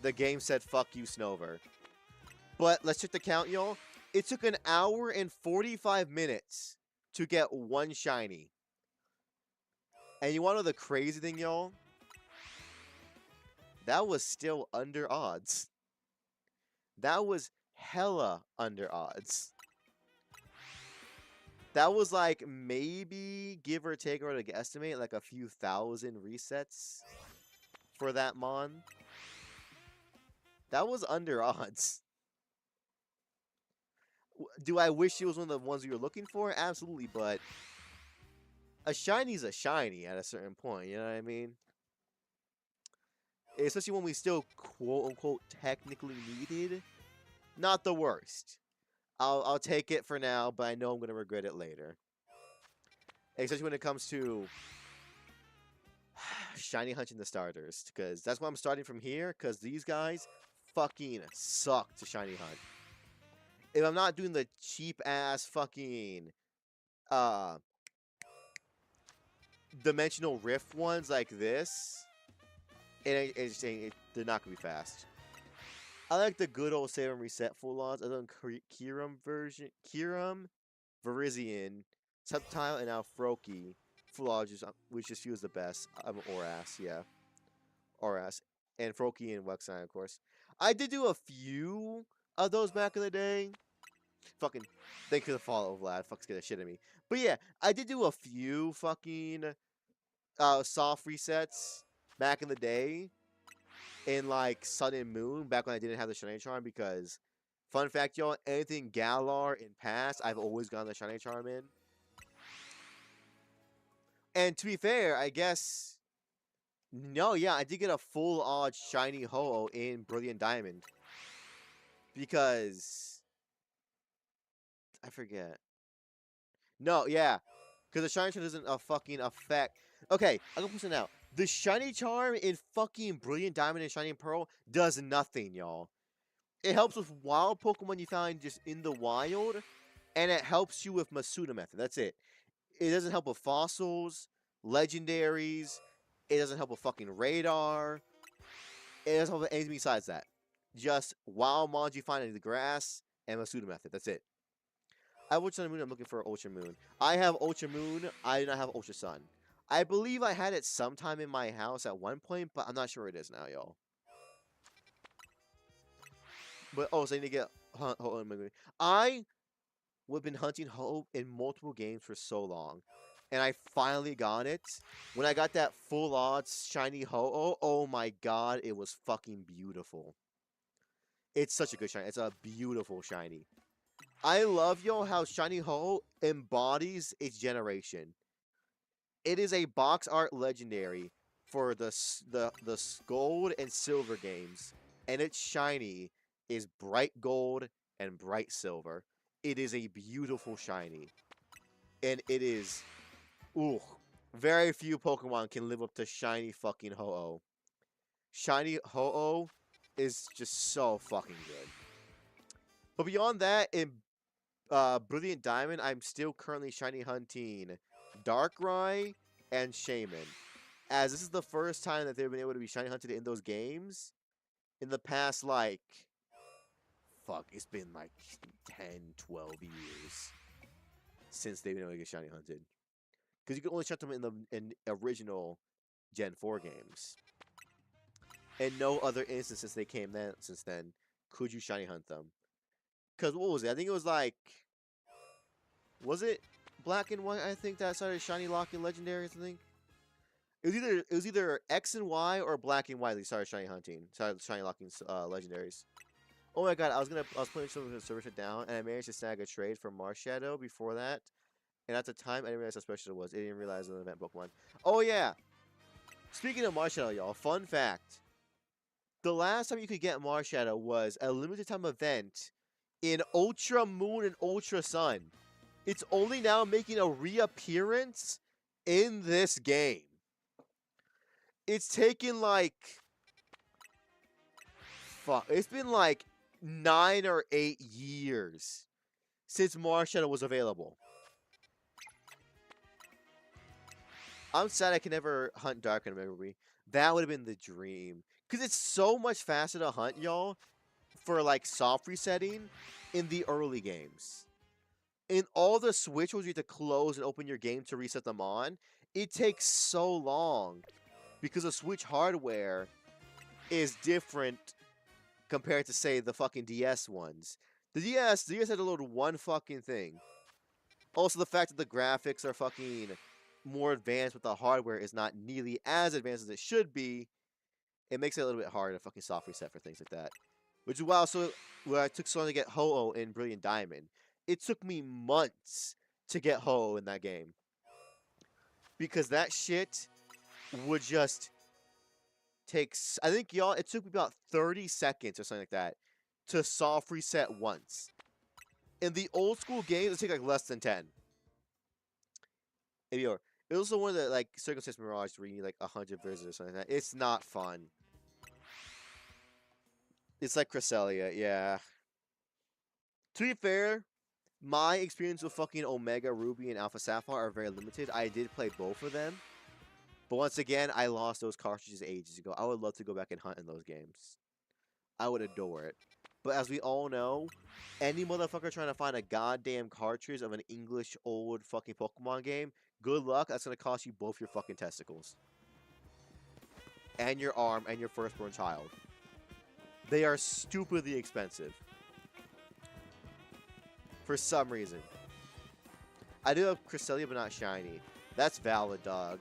the game said fuck you, Snover. But let's check the count, y'all. It took an hour and 45 minutes to get one shiny. And you want to know the crazy thing, y'all? That was still under odds. That was hella under odds. That was like maybe, give or take, or to estimate, like a few thousand resets for that mon. That was under odds. Do I wish it was one of the ones we were looking for? Absolutely, but a shiny's a shiny at a certain point, you know what I mean? Especially when we still quote-unquote technically needed. Not the worst. I'll take it for now, but I know I'm going to regret it later. Especially when it comes to shiny hunting the starters. Because that's why I'm starting from here, because these guys fucking suck to shiny hunt. If I'm not doing the cheap-ass fucking dimensional rift ones like this, they're not going to be fast. I like the good old save and reset full odds. I've done Kyurem, Virizion, Subtile, and now Froakie. Full odds, which just feels the best. I'm Oras, yeah. Oras. And Froakie and Wexine, of course. I did do a few of those back in the day. Fucking, thank you for the follow, Vlad. Fuck's get that shit at me. But yeah, I did do a few fucking soft resets back in the day. In like Sun and Moon, back when I didn't have the Shiny Charm, because fun fact, y'all, anything Galar in past, I've always gotten the Shiny Charm in. And to be fair, I guess no, yeah, I did get a full odd shiny Ho-Oh in Brilliant Diamond. Because I forget. No, yeah. Because the shiny charm doesn't fucking affect. Okay, I'm gonna push it out. The shiny charm in fucking Brilliant Diamond and Shining Pearl does nothing, y'all. It helps with wild Pokemon you find just in the wild, and it helps you with Masuda method. That's it. It doesn't help with fossils, legendaries. It doesn't help with fucking radar. It doesn't help with anything besides that. Just wild mons you find in the grass and Masuda method. That's it. I have Ultra Moon. I'm looking for Ultra Moon. I have Ultra Moon. I do not have Ultra Sun. I believe I had it sometime in my house at one point, but I'm not sure where it is now, y'all. But, oh, so I need to get... I have been hunting Ho in multiple games for so long. And I finally got it. When I got that full odds shiny Ho-Oh, oh my god, it was fucking beautiful. It's such a good shiny. It's a beautiful shiny. I love, yo, how shiny Ho-Oh embodies its generation. It is a box art legendary for the gold and silver games, and its shiny is bright gold and bright silver. It is a beautiful shiny, and it is, ooh, very few Pokemon can live up to shiny fucking Ho-Oh. Shiny Ho-Oh is just so fucking good. But beyond that, in Brilliant Diamond, I'm still currently shiny hunting Darkrai and Shaman, as this is the first time that they've been able to be shiny hunted in those games in the past, like, fuck, it's been like 10, 12 years since they've been able to get shiny hunted. Because you can only hunt them in original Gen 4 games. And no other instance since they came since then could you shiny hunt them. Because what was it? I think it was like... Was it Black and White, I think, that started shiny locking legendaries, I think. It was either X and Y or Black and White that started shiny hunting, started shiny locking legendaries. Oh my god, I was playing some of the server shut down, and I managed to snag a trade from Marshadow before that. And at the time, I didn't realize how special it was. I didn't realize it was an event Pokemon. Oh yeah, speaking of Marshadow, y'all, fun fact: the last time you could get Marshadow was a limited time event in Ultra Moon and Ultra Sun. It's only now making a reappearance in this game. It's taken like fuck. It's been like 9 or 8 years since Marshadow was available. I'm sad I can never hunt Dark in memory. That would have been the dream. Because it's so much faster to hunt, y'all, for like soft resetting in the early games. In all the switch where you have to close and open your game to reset them on, it takes so long because the Switch hardware is different compared to, say, the fucking DS ones. The DS had to load one fucking thing. Also, the fact that the graphics are fucking more advanced with the hardware is not nearly as advanced as it should be. It makes it a little bit hard to fucking soft reset for things like that. Which is why also where I took so long to get Ho-Oh in Brilliant Diamond. It took me months to get Ho-Oh in that game. Because that shit would just take... I think, y'all, it took me about 30 seconds or something like that to soft reset once. In the old school games, it took like less than 10. It was also one of the like Circumstance Mirage where you need like 100 visitors or something like that. It's not fun. It's like Cresselia, yeah. To be fair, my experience with fucking Omega Ruby and Alpha Sapphire are very limited. I did play both of them. But once again, I lost those cartridges ages ago. I would love to go back and hunt in those games. I would adore it. But as we all know, any motherfucker trying to find a goddamn cartridge of an English old fucking Pokemon game, good luck. That's going to cost you both your fucking testicles. And your arm and your firstborn child. They are stupidly expensive. For some reason. I do have Cresselia, but not shiny. That's valid, dog.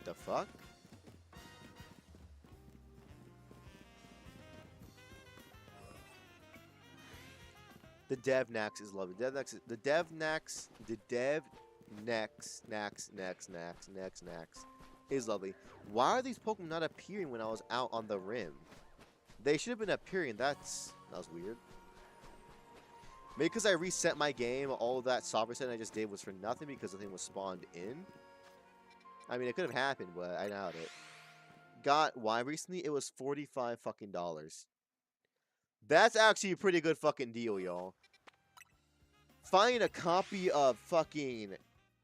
The fuck? The DevNax is lovely. The DevNax is lovely. Why are these Pokemon not appearing when I was out on the rim? They should have been appearing. That was weird. Maybe because I reset my game, all of that soft reset I just did was for nothing because the thing was spawned in. I mean, it could have happened, but I doubt it. Got why recently? It was $45 fucking dollars. That's actually a pretty good fucking deal, y'all. Finding a copy of fucking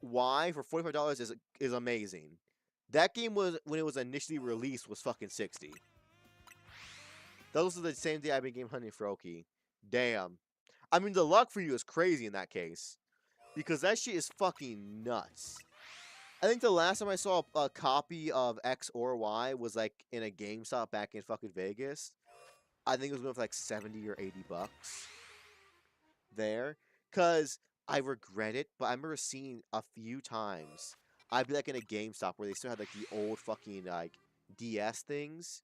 Y for $45 is amazing. That game was, when it was initially released, was fucking 60. Those are the same day I've been game hunting for Oki. Damn. I mean, the luck for you is crazy in that case. Because that shit is fucking nuts. I think the last time I saw a copy of X or Y was like in a GameStop back in fucking Vegas. I think it was going for like 70 or 80 bucks. There. Because I regret it, but I remember seeing a few times. I'd be like in a GameStop where they still had like the old fucking like DS things.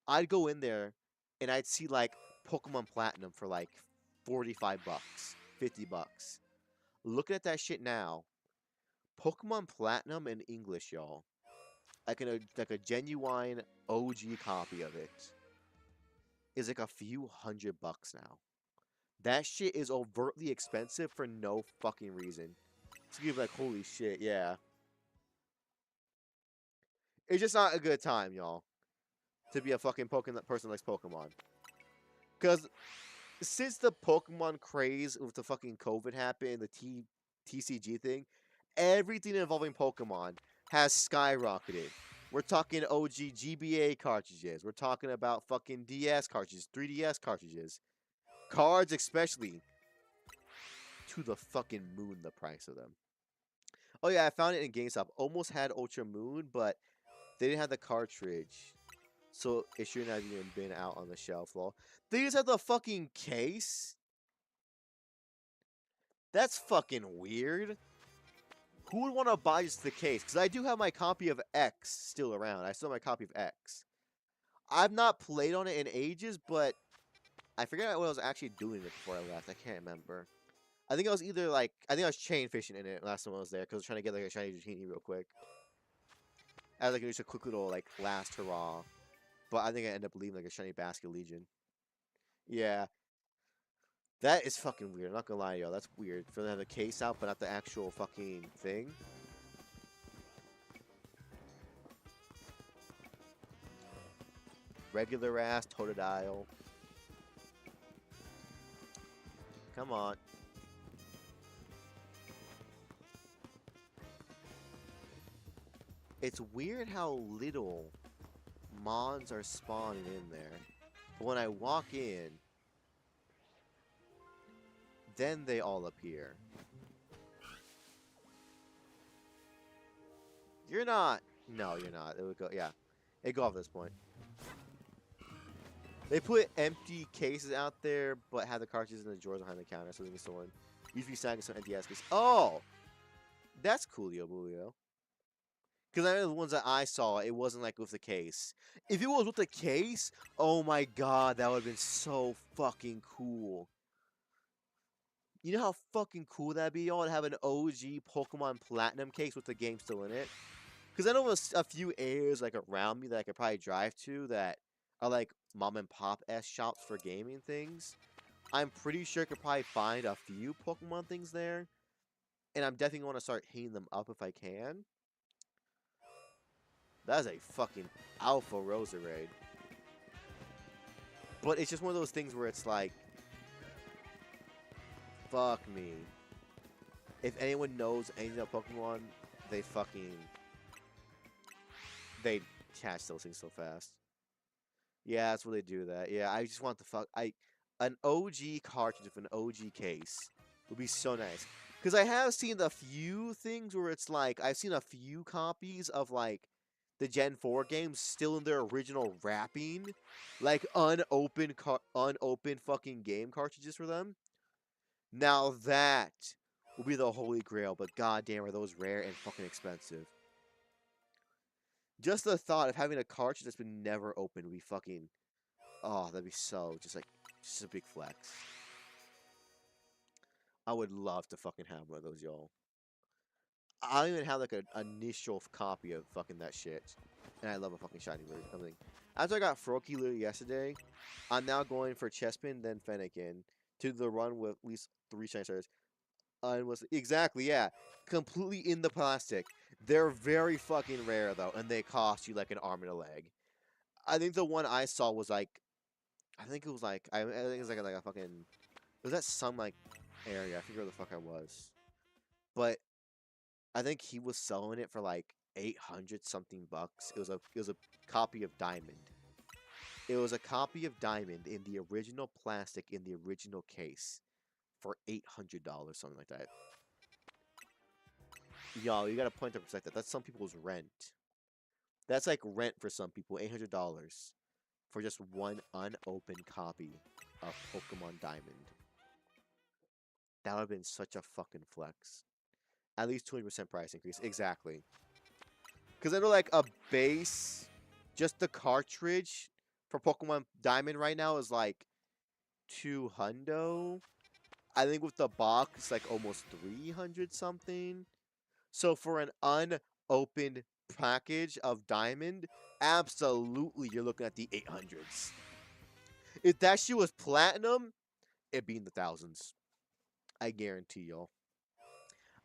I'd go in there and I'd see like Pokemon Platinum for like 45 bucks, 50 bucks. Looking at that shit now, Pokemon Platinum in English, y'all, like a genuine OG copy of it, is like a few $100 now. That shit is overtly expensive for no fucking reason. To give like, holy shit, yeah. It's just not a good time, y'all, to be a fucking person that likes Pokemon. Because since the Pokemon craze with the fucking COVID happened, the TCG thing, everything involving Pokemon has skyrocketed. We're talking OG GBA cartridges. We're talking about fucking DS cartridges, 3DS cartridges. Cards especially. To the fucking moon, the price of them. Oh yeah, I found it in GameStop. Almost had Ultra Moon, but they didn't have the cartridge. So it shouldn't have even been out on the shelf, lol. They just have the fucking case? That's fucking weird. Who would want to buy just the case? Because I do have my copy of X still around. I still have my copy of X. I've not played on it in ages, but I forget what I was actually doing it before I left. I can't remember. I think I was either like, I think I was chain fishing in it last time I was there because I was trying to get like a shiny Dratini real quick. As like just a quick little like last hurrah. But I think I ended up leaving like a shiny Basket Legion. Yeah. That is fucking weird. I'm not gonna lie, yo. That's weird. For them to have a case out, but not the actual fucking thing. Regular ass Totodile. Come on. It's weird how little Mons are spawning in there. But when I walk in, then they all appear. You're not. No, you're not. It would go. Yeah, it go off this point. They put empty cases out there, but have the cartridges in the drawers behind the counter, so they can store one. Usually snagging some NDS cases. Oh, that's coolio, boolio. Because I know the ones that I saw, it wasn't like with the case. If it was with the case, oh my god, that would have been so fucking cool. You know how fucking cool that'd be, y'all, to have an OG Pokemon Platinum case with the game still in it? Because I know a few areas like around me that I could probably drive to that are like mom and pop S shops for gaming things. I'm pretty sure I could probably find a few Pokemon things there. And I'm definitely going to start hitting them up if I can. That is a fucking alpha Roserade. But it's just one of those things where it's like, fuck me. If anyone knows anything about Pokemon, they catch those things so fast. Yeah, that's what they do that. Yeah, I just want an OG cartridge with an OG case would be so nice. Because I have seen a few things where it's like, I've seen a few copies of like the Gen 4 games still in their original wrapping. Like unopened fucking game cartridges for them. Now that will be the holy grail, but goddamn are those rare and fucking expensive. Just the thought of having a cartridge that's been never opened would be fucking... Oh, that'd be so... just a big flex. I would love to fucking have one of those, y'all. I don't even have like an initial copy of fucking that shit. And I love a fucking shiny bird. Something. After I got Froakie literally yesterday, I'm now going for Chespin, then Fennekin, to the run with at least 3 shiny stars. Exactly, yeah. Completely in the plastic. They're very fucking rare, though, and they cost you like an arm and a leg. I think the one I saw was like... I think it was like a fucking... It was that some, like, area. I forget where the fuck I was. But I think he was selling it for like 800 something bucks. It was a copy of Diamond. It was a copy of Diamond in the original plastic in the original case for $800, something like that. Y'all, you gotta point to perspective. That's some people's rent. That's like rent for some people, $800 for just one unopened copy of Pokemon Diamond. That would have been such a fucking flex. At least 20% price increase. Exactly. Because I know like a base, just the cartridge for Pokemon Diamond right now is like $200. I think with the box, it's like almost 300 something. So for an unopened package of Diamond, absolutely you're looking at the 800s. If that shit was platinum, it'd be in the thousands. I guarantee y'all.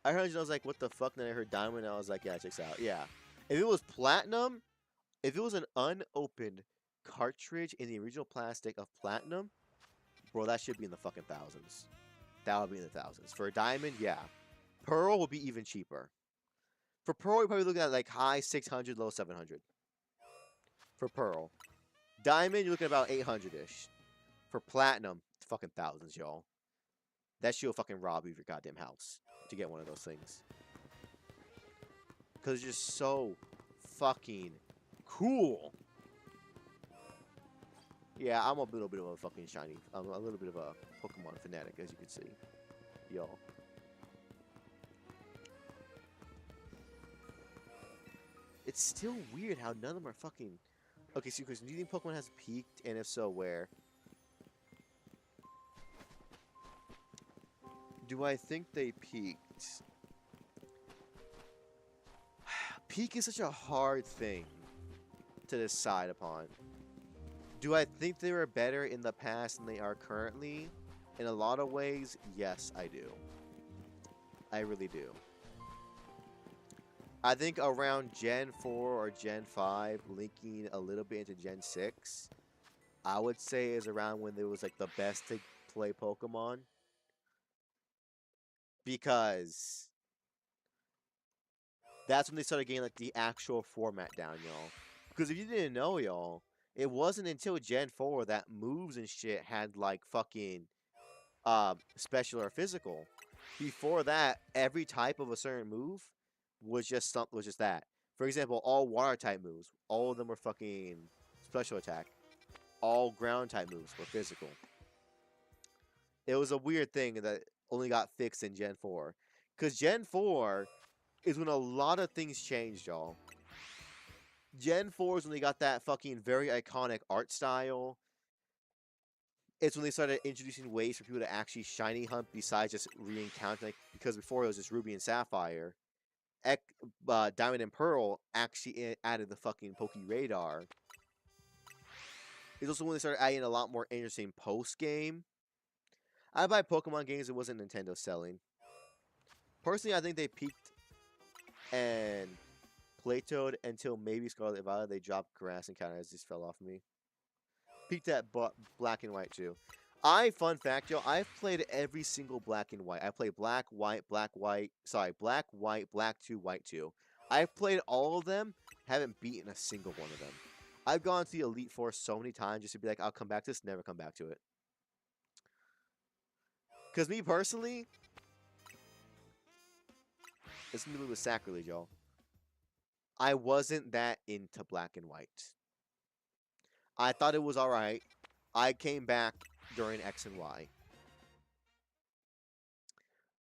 I heard, I was like, what the fuck? And then I heard Diamond, and I was like, yeah, checks out. Yeah. If it was platinum, if it was an unopened cartridge in the original plastic of platinum, bro, that should be in the fucking thousands. That would be in the thousands. For a diamond, yeah. Pearl would be even cheaper. For Pearl, you're probably looking at like high 600, low 700. For Pearl. Diamond, you're looking at about 800-ish. For Platinum, it's fucking thousands, y'all. That shit will fucking rob you of your goddamn house to get one of those things. Because it's just so fucking cool. Yeah, I'm a little bit of a fucking shiny. I'm a little bit of a Pokemon fanatic, as you can see. Yo. It's still weird how none of them are fucking... Okay, so question, do you think Pokemon has peaked? And if so, where? Do I think they peaked? Peak is such a hard thing to decide upon. Do I think they were better in the past than they are currently? In a lot of ways, yes, I do. I really do. I think around Gen 4 or Gen 5, linking a little bit into Gen 6, I would say is around when it was like the best to play Pokemon. Because that's when they started getting like the actual format down, y'all. Because if you didn't know, y'all, it wasn't until Gen 4 that moves and shit had like fucking special or physical. Before that, every type of a certain move was just that. For example, all water type moves, all of them were fucking special attack. All ground type moves were physical. It was a weird thing that only got fixed in Gen 4. Because Gen 4 is when a lot of things changed, y'all. Gen 4 is when they got that fucking very iconic art style. It's when they started introducing ways for people to actually shiny hunt besides just re-encountering. Because before it was just Ruby and Sapphire. Diamond and Pearl actually added the fucking Poke Radar. It's also when they started adding a lot more interesting post-game. I buy Pokemon games it wasn't Nintendo selling. Personally, I think they peaked and plateaued until maybe Scarlet Violet. They dropped Grass and kind of just fell off of me. Peaked at Black and White too. Fun fact, yo, I've played every single Black and White. I played Black, White, Black, 2, White 2. I've played all of them, haven't beaten a single one of them. I've gone to the Elite Four so many times just to be like, I'll come back to this, never come back to it. Because me personally, it's gonna be with sacrilege, y'all. I wasn't that into Black and White. I thought it was alright. I came back during X and Y.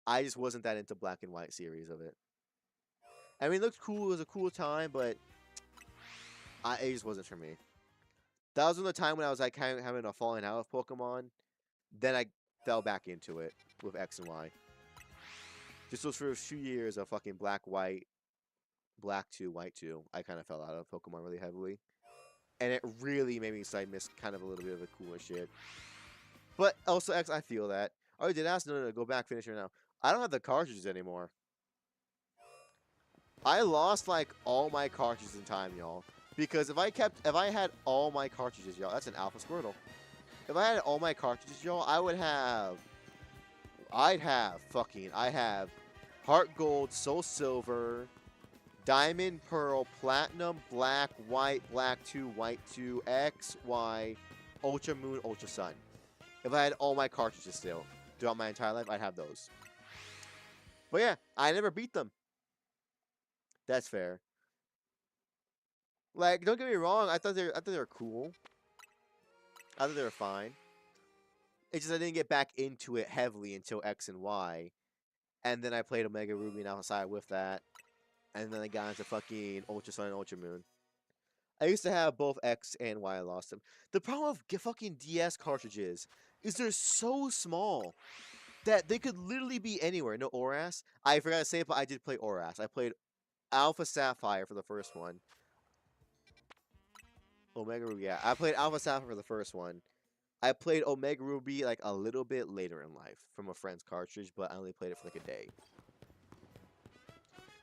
I just wasn't that into Black and White series of it. I mean, it looked cool. It was a cool time, but it just wasn't for me. That was the time when I was like kind of having a falling out of Pokemon. Then I fell back into it with X and Y. Just those first few years of fucking Black, White, Black 2, White 2, I kind of fell out of Pokemon really heavily. And it really made me miss kind of a little bit of the cooler shit. But also, X, I feel that. Oh, you did ask? No, go back, finish it now. I don't have the cartridges anymore. I lost like all my cartridges in time, y'all. Because if I had all my cartridges, y'all, that's an Alpha Squirtle. If I had all my cartridges, y'all, I have Heart Gold, Soul Silver, Diamond, Pearl, Platinum, Black, White, Black 2, White 2, X, Y, Ultra Moon, Ultra Sun. If I had all my cartridges still throughout my entire life, I'd have those. But yeah, I never beat them. That's fair. Like, don't get me wrong, I thought they were cool. I thought they were fine. It's just I didn't get back into it heavily until X and Y. And then I played Omega Ruby and Alpha Sapphire with that. And then I got into fucking Ultra Sun and Ultra Moon. I used to have both X and Y. I lost them. The problem with fucking DS cartridges is they're so small that they could literally be anywhere. No Oras. I forgot to say it, but I did play Oras. I played Alpha Sapphire for the first one. Omega Ruby, yeah. I played Alpha Sapphire for the first one. I played Omega Ruby like a little bit later in life from a friend's cartridge, but I only played it for like a day.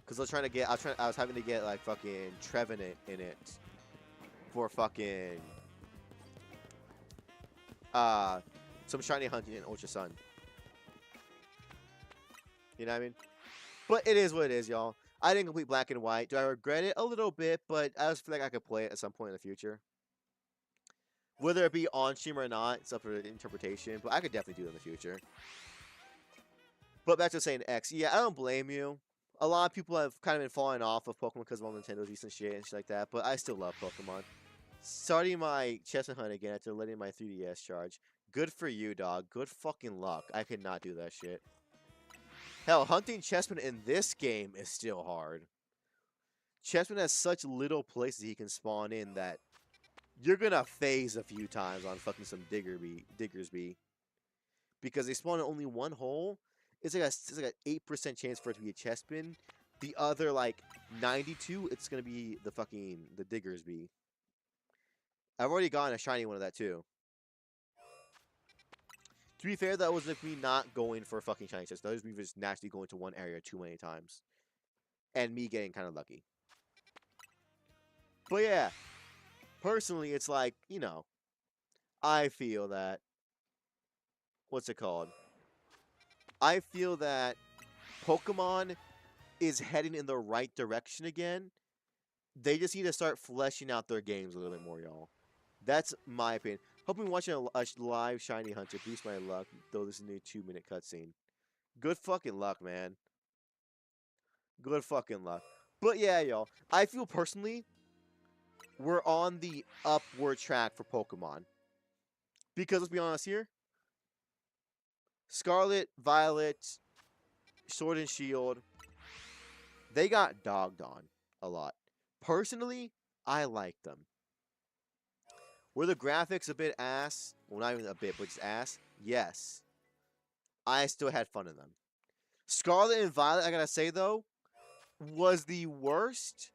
Cause I was having to get like fucking Trevenant in it for fucking some shiny hunting in Ultra Sun. You know what I mean? But it is what it is, y'all. I didn't complete Black and White. Do I regret it? A little bit, but I just feel like I could play it at some point in the future. Whether it be on stream or not, it's up for interpretation, but I could definitely do it in the future. But back to saying X. Yeah, I don't blame you. A lot of people have kind of been falling off of Pokemon because of all Nintendo's recent shit and shit like that, but I still love Pokemon. Starting my chest hunt again after letting my 3DS charge. Good for you, dog. Good fucking luck. I could not do that shit. Hell, hunting chessmen in this game is still hard. Chessman has such little places he can spawn in that you're gonna phase a few times on fucking some Diggersby. Because they spawn in only one hole. It's like an 8% chance for it to be a chessman. The other like 92, it's gonna be the Diggersby. I've already gotten a shiny one of that too. To be fair, that was like me not going for a fucking shiny chest. That was me just naturally going to one area too many times. And me getting kind of lucky. But yeah, personally, it's like, I feel that, what's it called? I feel that Pokemon is heading in the right direction again. They just need to start fleshing out their games a little bit more, y'all. That's my opinion. Hoping watching a live Shiny Hunter boost my luck, though this is a 2-minute cutscene. Good fucking luck, man. Good fucking luck. But yeah, y'all. I feel personally, we're on the upward track for Pokemon. Because let's be honest here. Scarlet, Violet, Sword and Shield, they got dogged on a lot. Personally, I like them. Were the graphics a bit ass? Well, not even a bit, but just ass? Yes. I still had fun in them. Scarlet and Violet, I gotta say though, was the worst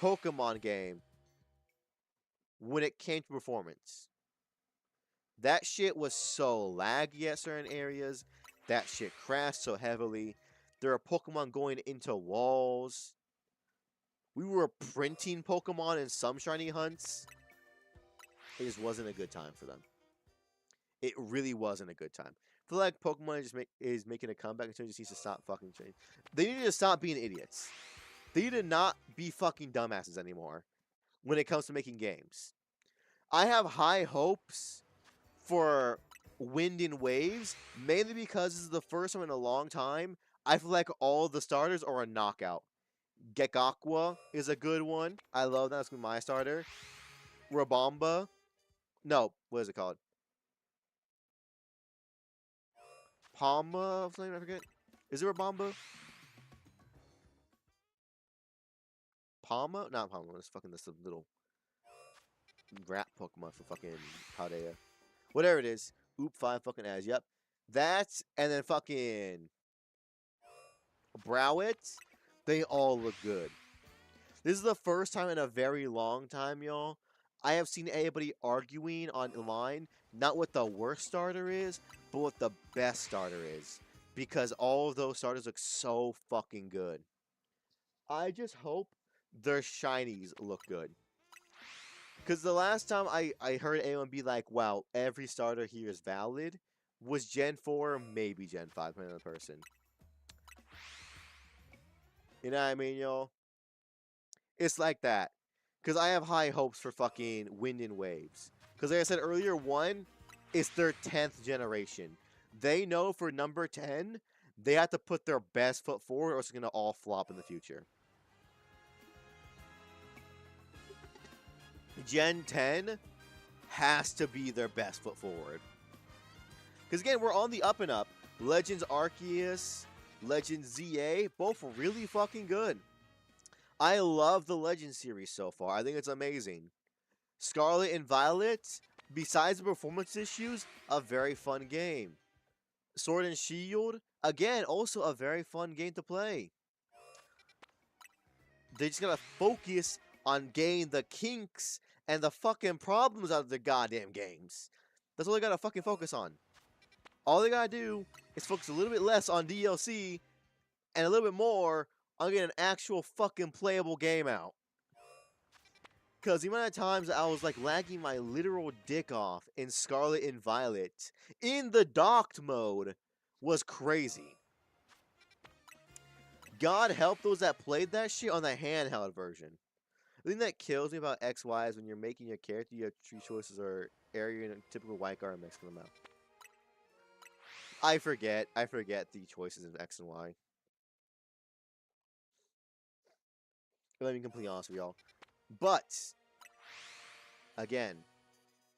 Pokemon game when it came to performance. That shit was so laggy at certain areas. That shit crashed so heavily. There are Pokemon going into walls. We were printing Pokemon in some shiny hunts. It just wasn't a good time for them. It really wasn't a good time. I feel like Pokemon is making a comeback and just needs to stop fucking changing. They need to stop being idiots. They need to not be fucking dumbasses anymore when it comes to making games. I have high hopes for Wind and Waves, mainly because this is the first one in a long time. I feel like all the starters are a knockout. Gekakwa is a good one. I love that. That's my starter. Rabamba. No, what is it called? Palma? Something I forget. Is it Rabamba? Palma? Not Palma. It's fucking this little rat Pokemon for fucking Paldea. Whatever it is. Oop, 5 fucking ass. Yep. That's, and then fucking Browit. They all look good. This is the first time in a very long time, y'all, I have seen anybody arguing online, not what the worst starter is, but what the best starter is. Because all of those starters look so fucking good. I just hope their shinies look good. Because the last time I heard anyone be like, wow, every starter here is valid, was Gen 4, maybe Gen 5, depending on the person. You know what I mean, y'all? It's like that. Because I have high hopes for fucking Wind and Waves. Because like I said earlier, 1 is their 10th generation. They know for number 10, they have to put their best foot forward or it's going to all flop in the future. Gen 10 has to be their best foot forward. Because again, we're on the up and up. Legends Arceus, Legends ZA, both really fucking good. I love the Legends series so far. I think it's amazing. Scarlet and Violet, besides the performance issues, a very fun game. Sword and Shield, again, also a very fun game to play. They just gotta focus on getting the kinks and the fucking problems out of the goddamn games. That's all they gotta fucking focus on. All they gotta do is focus a little bit less on DLC and a little bit more on getting an actual fucking playable game out. Because the amount of times I was like lagging my literal dick off in Scarlet and Violet in the docked mode was crazy. God help those that played that shit on the handheld version. The thing that kills me about XY is when you're making your character, you have 3 choices or area and typical white guard and mixing them out. I forget the choices of X and Y. Let me be completely honest with y'all. But again,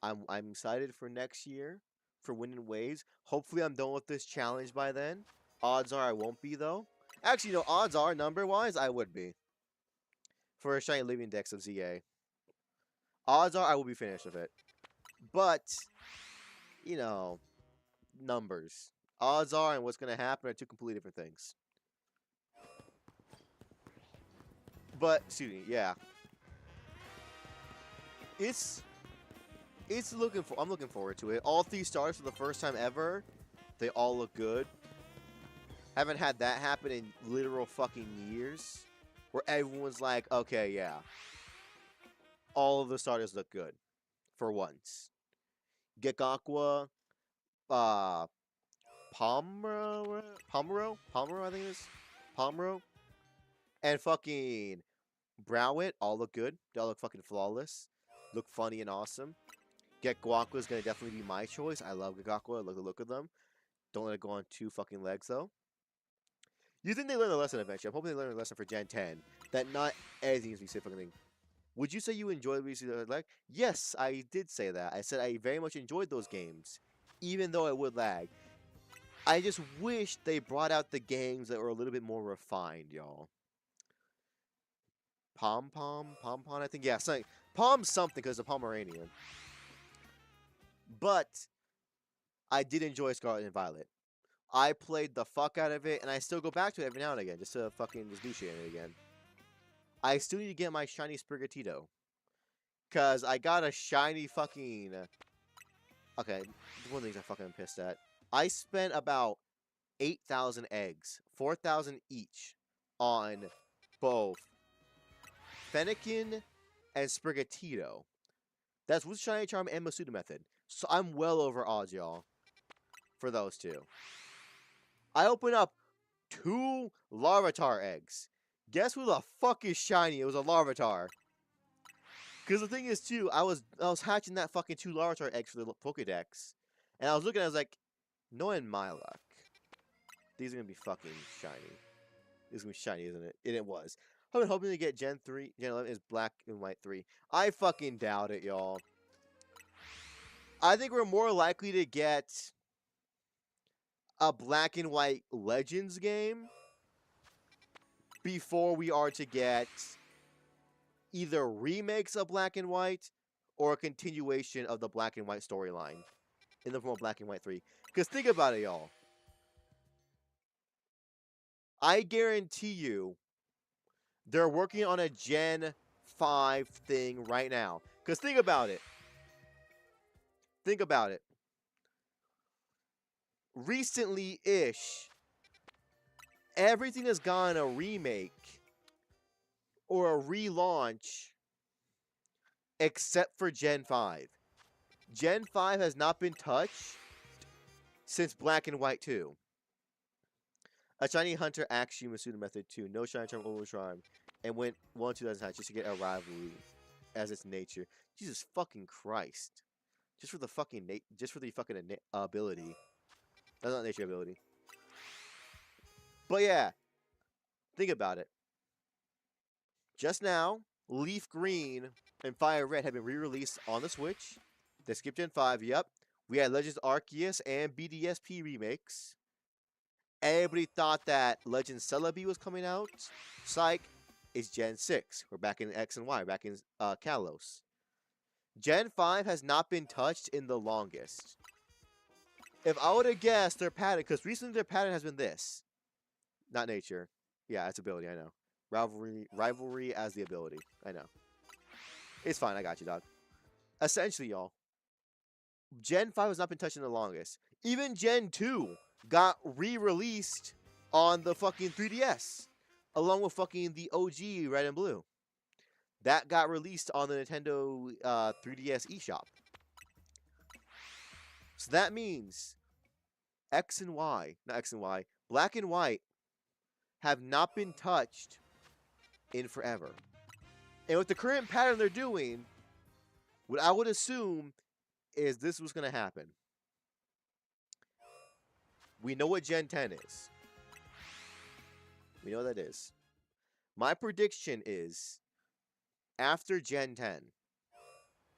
I'm excited for next year for winning waves. Hopefully, I'm done with this challenge by then. Odds are I won't be though. Actually, no. Odds are number wise I would be for a shiny living dex of ZA. Odds are I will be finished with it, but you know, numbers. Odds are and what's gonna happen are two completely different things. But excuse me, yeah. It's looking for. I'm looking forward to it. All 3 stars for the first time ever. They all look good. Haven't had that happen in literal fucking years, where everyone's like, okay, yeah, all of the starters look good for once. Gekakwa, uh, Pomero, I think it is, Pomero, and fucking Browit all look good. They all look fucking flawless. Look funny and awesome. Gekakwa is gonna definitely be my choice. I love Gekakwa. I love the look of them. Don't let it go on 2 fucking legs though. You think they learned a lesson eventually? I'm hoping they learned a lesson for Gen 10 that not everything is to be safe fucking thing. Would you say you enjoyed the lag? Yes, I did say that. I said I very much enjoyed those games, even though it would lag. I just wish they brought out the games that were a little bit more refined, y'all. Pom, I think, yeah, something. Palm something because of Pomeranian. But I did enjoy Scarlet and Violet. I played the fuck out of it, and I still go back to it every now and again just to fucking just do shit in it again. I still need to get my shiny Sprigatito. Because I got a shiny fucking... Okay, one of the things I'm fucking pissed at. I spent about 8,000 eggs, 4,000 each, on both Fennekin and Sprigatito. That's with Shiny Charm and Masuda Method. So I'm well over odds, y'all, for those 2. I opened up 2 Larvitar eggs. Guess who the fuck is shiny? It was a Larvitar. Because the thing is, too, I was hatching that fucking 2 Larvitar eggs for the Pokedex. And I was looking, I was like, no in my luck. These are going to be fucking shiny. This is going to be shiny, isn't it? And it was. I've been hoping to get Gen 11 is Black and White 3. I fucking doubt it, y'all. I think we're more likely to get a Black and White Legends game before we are to get either remakes of Black and White or a continuation of the Black and White storyline in the form of Black and White 3. Because think about it, y'all. I guarantee you they're working on a Gen 5 thing right now. Because think about it. Think about it. Recently-ish, everything has gone a remake or a relaunch except for Gen 5. Gen 5 has not been touched since Black and White 2. A Shiny Hunter actually Masuda Method 2, no Shiny Charm Over Charm, and went 1-2 just to get a rivalry as its nature. Jesus fucking Christ. Just for the fucking ability. That's not nature ability. But yeah, think about it. Just now, Leaf Green and Fire Red have been re-released on the Switch. They skipped Gen 5, yep. We had Legends Arceus and BDSP remakes. Everybody thought that Legends Celebi was coming out. Psych, it's Gen 6. We're back in X and Y, back in Kalos. Gen 5 has not been touched in the longest. If I would have guessed their pattern, because recently their pattern has been this. Not nature. Yeah, it's ability, I know. Rivalry as the ability. I know. It's fine, I got you, dog. Essentially, y'all, Gen 5 has not been touched in the longest. Even Gen 2 got re-released on the fucking 3DS. Along with fucking the OG Red and Blue. That got released on the Nintendo 3DS eShop. So that means X and Y, not X and Y, Black and White have not been touched in forever. And with the current pattern they're doing, what I would assume is this was going to happen. We know what Gen 10 is. We know what that is. My prediction is, after Gen 10,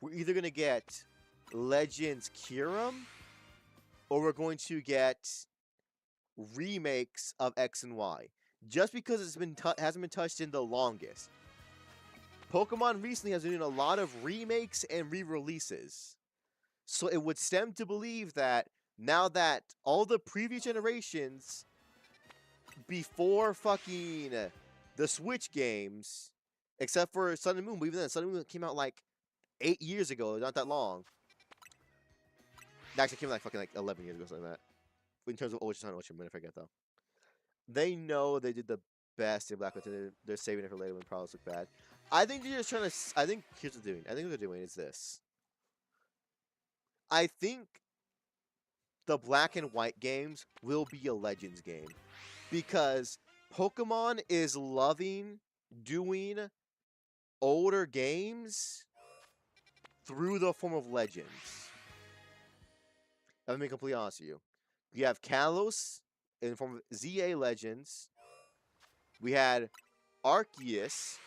we're either going to get Legends Kyurem, or we're going to get remakes of X and Y. Just because hasn't been touched in the longest. Pokemon recently has been doing a lot of remakes and re-releases. So it would stem to believe that now that all the previous generations before fucking the Switch games, except for Sun and Moon, but even then, Sun and Moon came out like 8 years ago, not that long. It actually came out like fucking 11 years ago, something like that. In terms of Ultra Sun and Ultra Moon, I forget though. They know they did the best in Black Mountain. They're saving it for later when products look bad. I think they're just trying to. I think here's what they're doing. I think what they're doing is this. I think the Black and White games will be a Legends game because Pokemon is loving doing older games through the form of Legends. Let me be completely honest with you. You have Kalos in the form of ZA Legends. We had Arceus.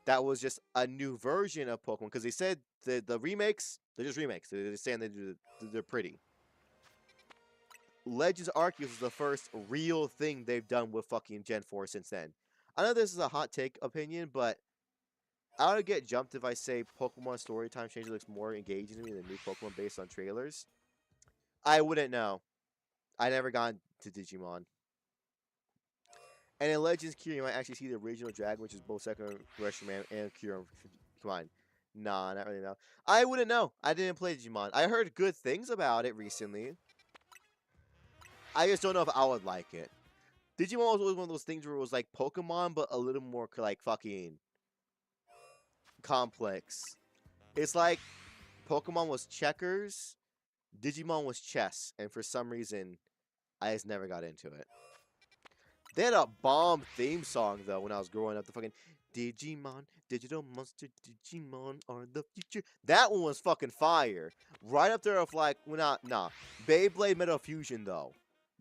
That was just a new version of Pokemon. Because they said the remakes, they're just remakes. They're just saying they're pretty. Legends Arceus is the first real thing they've done with fucking Gen 4 since then. I know this is a hot take opinion, but I would get jumped if I say Pokemon Storytime Change looks more engaging to me than new Pokemon based on trailers. I wouldn't know. I never got to Digimon. And in Legends Kyurem, you might actually see the original dragon, which is both Second Rescue and Kyurem. Come on. Nah, not really, no. I wouldn't know. I didn't play Digimon. I heard good things about it recently. I just don't know if I would like it. Digimon was always one of those things where it was like Pokemon, but a little more like fucking complex. It's like Pokemon was checkers, Digimon was chess, and for some reason, I just never got into it. They had a bomb theme song though when I was growing up. The fucking Digimon, Digital Monster, Digimon are the future. That one was fucking fire. Right up there with like, well, nah. Beyblade Metal Fusion though.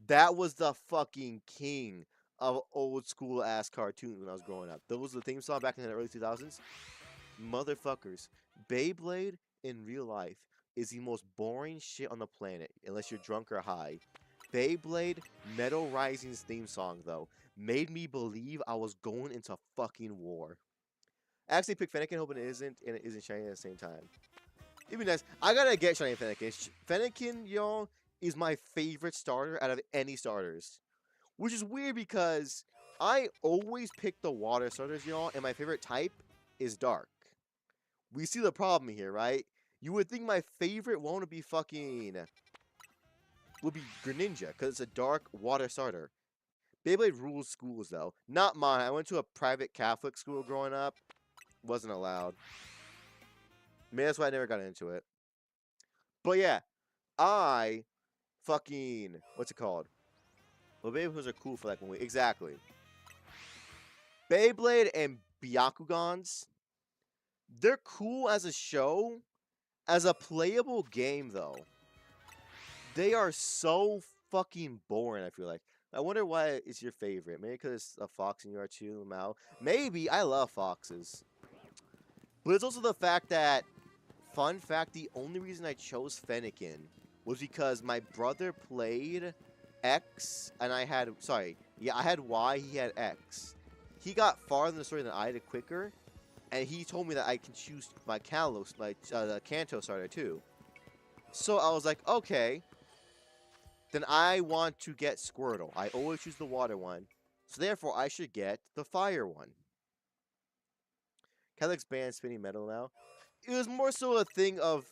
That was the fucking king of old school ass cartoons when I was growing up. That was the theme song back in the early 2000s. Motherfuckers. Beyblade in real life is the most boring shit on the planet unless you're drunk or high. Beyblade Metal Rising's theme song, though, made me believe I was going into fucking war. I actually picked Fennekin, hoping it isn't, and it isn't shiny at the same time. It'd be nice. I gotta get shiny Fennekin. Fennekin, y'all, is my favorite starter out of any starters. Which is weird because I always pick the water starters, y'all, and my favorite type is dark. We see the problem here, right? You would think my favorite one would be fucking... would be Greninja, because it's a dark water starter. Beyblade rules schools, though. Not mine. I went to a private Catholic school growing up. Wasn't allowed. Maybe that's why I never got into it. But yeah, I fucking... what's it called? Well, Beyblades are cool for like 1 week. Exactly. Beyblade and Byakugans, they're cool as a show. As a playable game, though, they are so fucking boring, I feel like. I wonder why it's your favorite. Maybe because it's a fox and you are too, Mao. Maybe. I love foxes. But it's also the fact that, fun fact, the only reason I chose Fennekin was because my brother played X, and I had, I had Y, he had X. He got farther in the story than I did quicker, and he told me that I can choose my Kalos, my Kanto starter too. So I was like, okay, then I want to get Squirtle. I always choose the water one, so therefore I should get the fire one. Catholics ban spinning metal now. It was more so a thing of,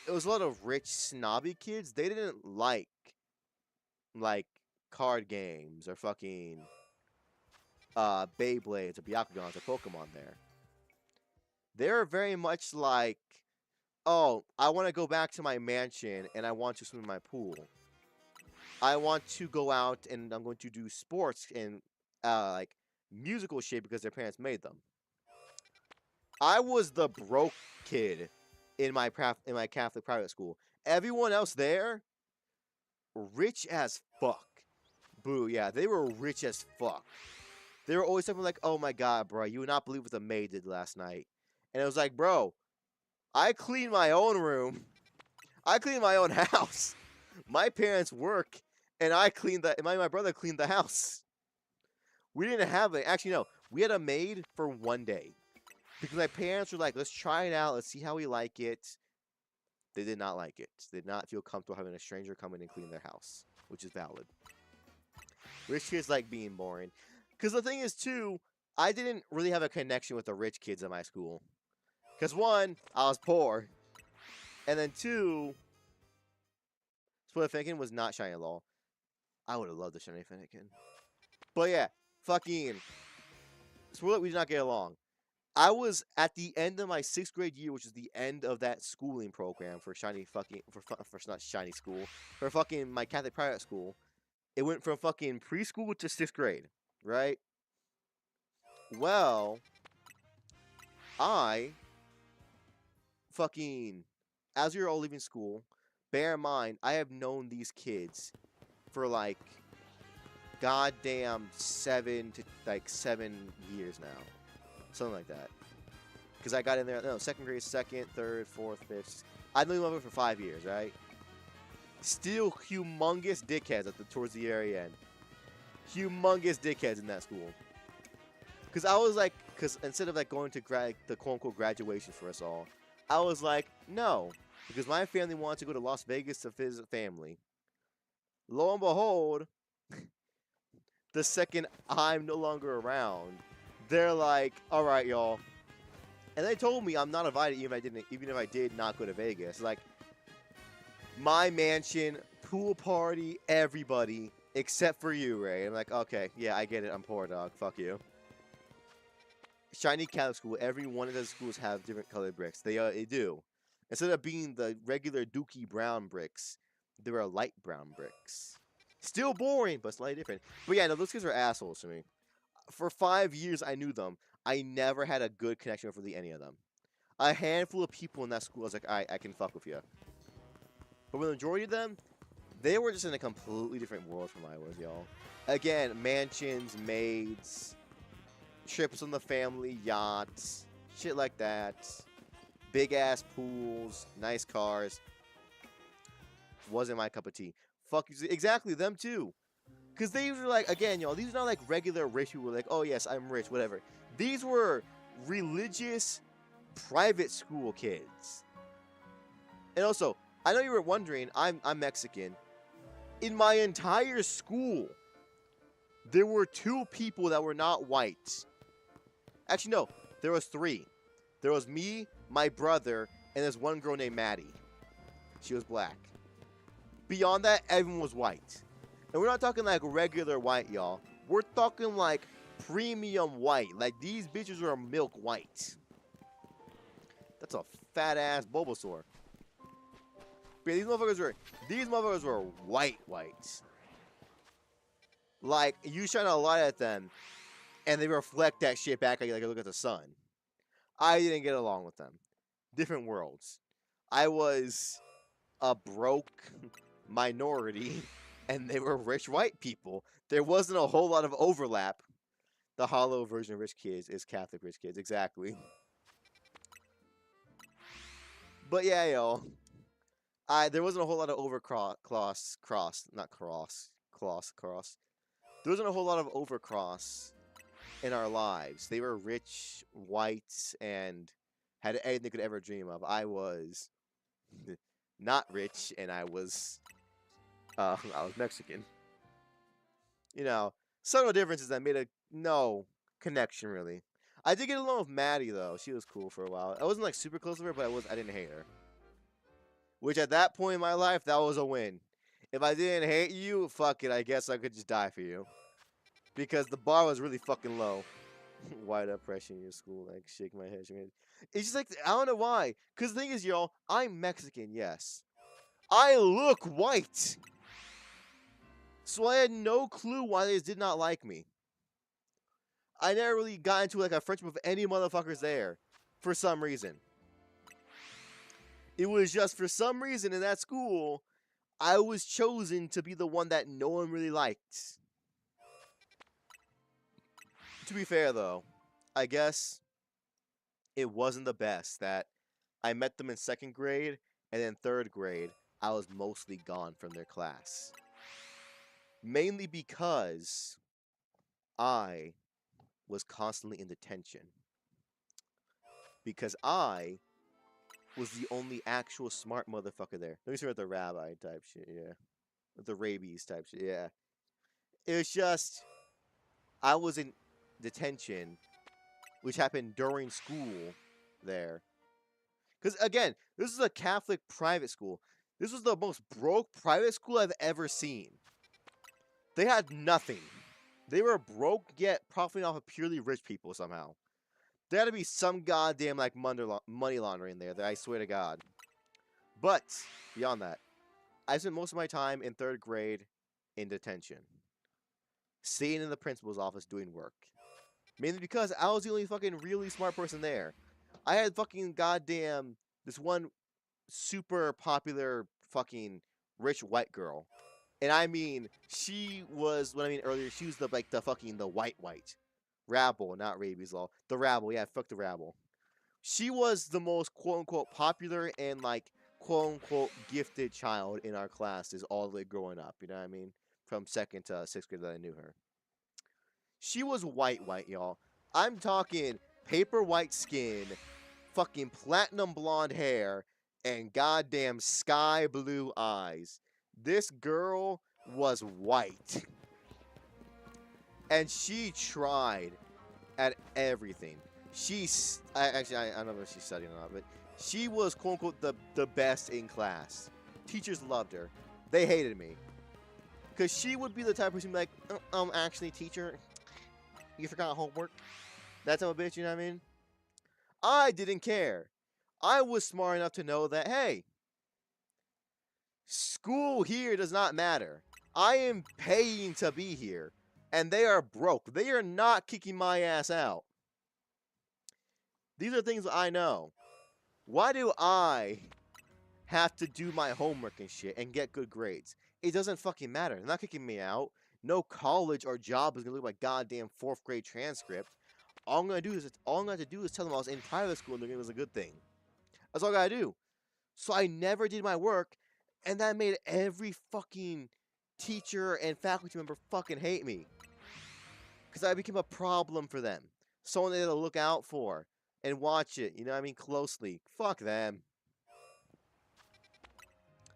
it was a lot of rich, snobby kids. They didn't like card games or fucking Beyblades or Byakugans or Pokemon there. They're very much like, oh, I want to go back to my mansion and I want to swim in my pool. I want to go out and I'm going to do sports and like musical shit because their parents made them. I was the broke kid in my Catholic private school. Everyone else there, rich as fuck. Boo, yeah, they were rich as fuck. They were always talking like, oh my god, bro, you would not believe what the maid did last night. And it was like, bro, I clean my own room. I clean my own house. My parents work, and I clean the. My brother cleaned the house. We didn't have it. Actually, no. We had a maid for one day because my parents were like, "Let's try it out. Let's see how we like it." They did not like it. They did not feel comfortable having a stranger come in and clean their house, which is valid. Rich kids like being boring. Because the thing is, too, I didn't really have a connection with the rich kids in my school. Because, one, I was poor. And then, two, Split Finnegan was not Shiny Law. I would have loved the Shiny Finnegan. But, yeah, fucking... Spoiler, we did not get along. I was at the end of my 6th grade year, which is the end of that schooling program for Shiny fucking... For not Shiny school. For fucking my Catholic private school. It went from fucking preschool to 6th grade, right? Well, I fucking, as we were all leaving school, bear in mind, I have known these kids for like goddamn 7 years now. Something like that. Because I got in there, no, 2nd grade, 2nd, 3rd, 4th, 5th. I've known them for 5 years, right? Still humongous dickheads towards the very end. Humongous dickheads in that school. Because I was like, because instead of like going to the quote-unquote graduation for us all, I was like, no. Because my family wanted to go to Las Vegas to visit family. Lo and behold, the second I'm no longer around, they're like, all right, y'all. And they told me I'm not invited even if I did not go to Vegas. Like, my mansion, pool party, everybody, except for you, Ray. I'm like, okay, yeah, I get it. I'm poor, dog. Fuck you. Shiny Catholic school, every one of those schools have different colored bricks. They do. Instead of being the regular dookie brown bricks, there are light brown bricks. Still boring, but slightly different. But yeah, no, those kids are assholes to me. For 5 years, I knew them. I never had a good connection with really any of them. A handful of people in that school, I was like, I can fuck with you. But with the majority of them, they were just in a completely different world from I was, y'all. Again, mansions, maids, trips on the family yachts, shit like that. Big ass pools, nice cars. Wasn't my cup of tea. Fuck, exactly, them too. Because they were like, again, y'all, these are not like regular rich people like, oh yes, I'm rich, whatever. These were religious private school kids. And also, I know you were wondering, I'm Mexican. In my entire school, there were 2 people that were not white. Actually, no, there was 3. There was me, my brother, and there's one girl named Maddie. She was black. Beyond that, everyone was white. And we're not talking like regular white, y'all. We're talking like premium white. Like, these bitches are milk white. That's a fat-ass Bulbasaur. But these motherfuckers were white. Like, you shine a light at them, and they reflect that shit back at you like a look at the sun. I didn't get along with them. Different worlds. I was a broke minority, and they were rich white people. There wasn't a whole lot of overlap. The hollow version of rich kids is Catholic rich kids, exactly. But yeah, yo. There wasn't a whole lot of There wasn't a whole lot of overcross in our lives. They were rich, white, and had everything they could ever dream of. I was not rich, and I was Mexican. You know, subtle differences that made no connection, really. I did get along with Maddie, though. She was cool for a while. I wasn't, like, super close to her, but I didn't hate her. Which, at that point in my life, that was a win. If I didn't hate you, fuck it, I guess I could just die for you. Because the bar was really fucking low. White oppression in your school, like, shake my head. It's just like, I don't know why. Because the thing is, y'all, I'm Mexican, yes. I look white. So I had no clue why they did not like me. I never really got into, like, a friendship with any motherfuckers there. For some reason. It was just for some reason in that school, I was chosen to be the one that no one really liked. To be fair, though, I guess it wasn't the best that I met them in 2nd grade, and then 3rd grade, I was mostly gone from their class. Mainly because I was constantly in detention. Because I was the only actual smart motherfucker there. Let me start with the rabbi type shit, yeah. With the rabies type shit, yeah. It was just, I was in detention, which happened during school there. Because, again, this is a Catholic private school. This was the most broke private school I've ever seen. They had nothing. They were broke, yet profiting off of purely rich people somehow. There had to be some goddamn, like, money laundering there, I swear to God. But, beyond that, I spent most of my time in 3rd grade in detention. Sitting in the principal's office doing work. Mainly because I was the only fucking really smart person there. I had fucking goddamn this one super popular fucking rich white girl. And I mean, she was, what I mean earlier, she was the, like, the fucking, the white. Rabble, not rabies law. The rabble, yeah, fuck the rabble. She was the most quote-unquote popular and, like, quote-unquote gifted child in our classes all the way growing up, you know what I mean? From 2nd to 6th grade that I knew her. She was white, y'all. I'm talking paper white skin, fucking platinum blonde hair, and goddamn sky blue eyes. This girl was white. And she tried at everything. I don't know if she's studying or not, but she was quote-unquote the best in class. Teachers loved her. They hated me. Because she would be the type of person to be like, actually, teacher, you forgot homework? That type of bitch, you know what I mean? I didn't care. I was smart enough to know that, hey, school here does not matter. I am paying to be here. And they are broke. They are not kicking my ass out. These are things I know. Why do I have to do my homework and shit and get good grades? It doesn't fucking matter. They're not kicking me out. No college or job is gonna look at my goddamn 4th grade transcript. All I'm gonna do is tell them I was in private school and it was a good thing. That's all I gotta do. So I never did my work, and that made every fucking teacher and faculty member fucking hate me. Because I became a problem for them. Someone they had to look out for and watch it, you know what I mean, closely. Fuck them.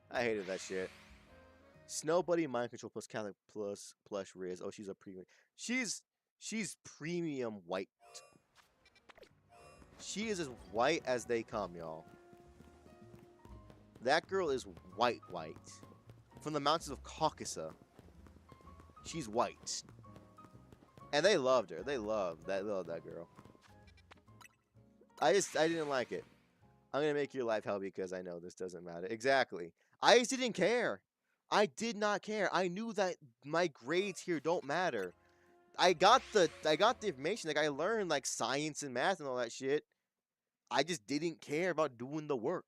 I hated that shit. Snow Buddy Mind Control plus Catholic plus Plush Riz. Oh, she's a premium. She's premium white. She is as white as they come, y'all. That girl is white. From the mountains of Caucasus. She's white. And they loved her. They loved that girl. I didn't like it. I'm gonna make your life hell because I know this doesn't matter. Exactly. I just didn't care. I did not care. I knew that my grades here don't matter. I got the information. Like, I learned, like, science and math and all that shit. I just didn't care about doing the work.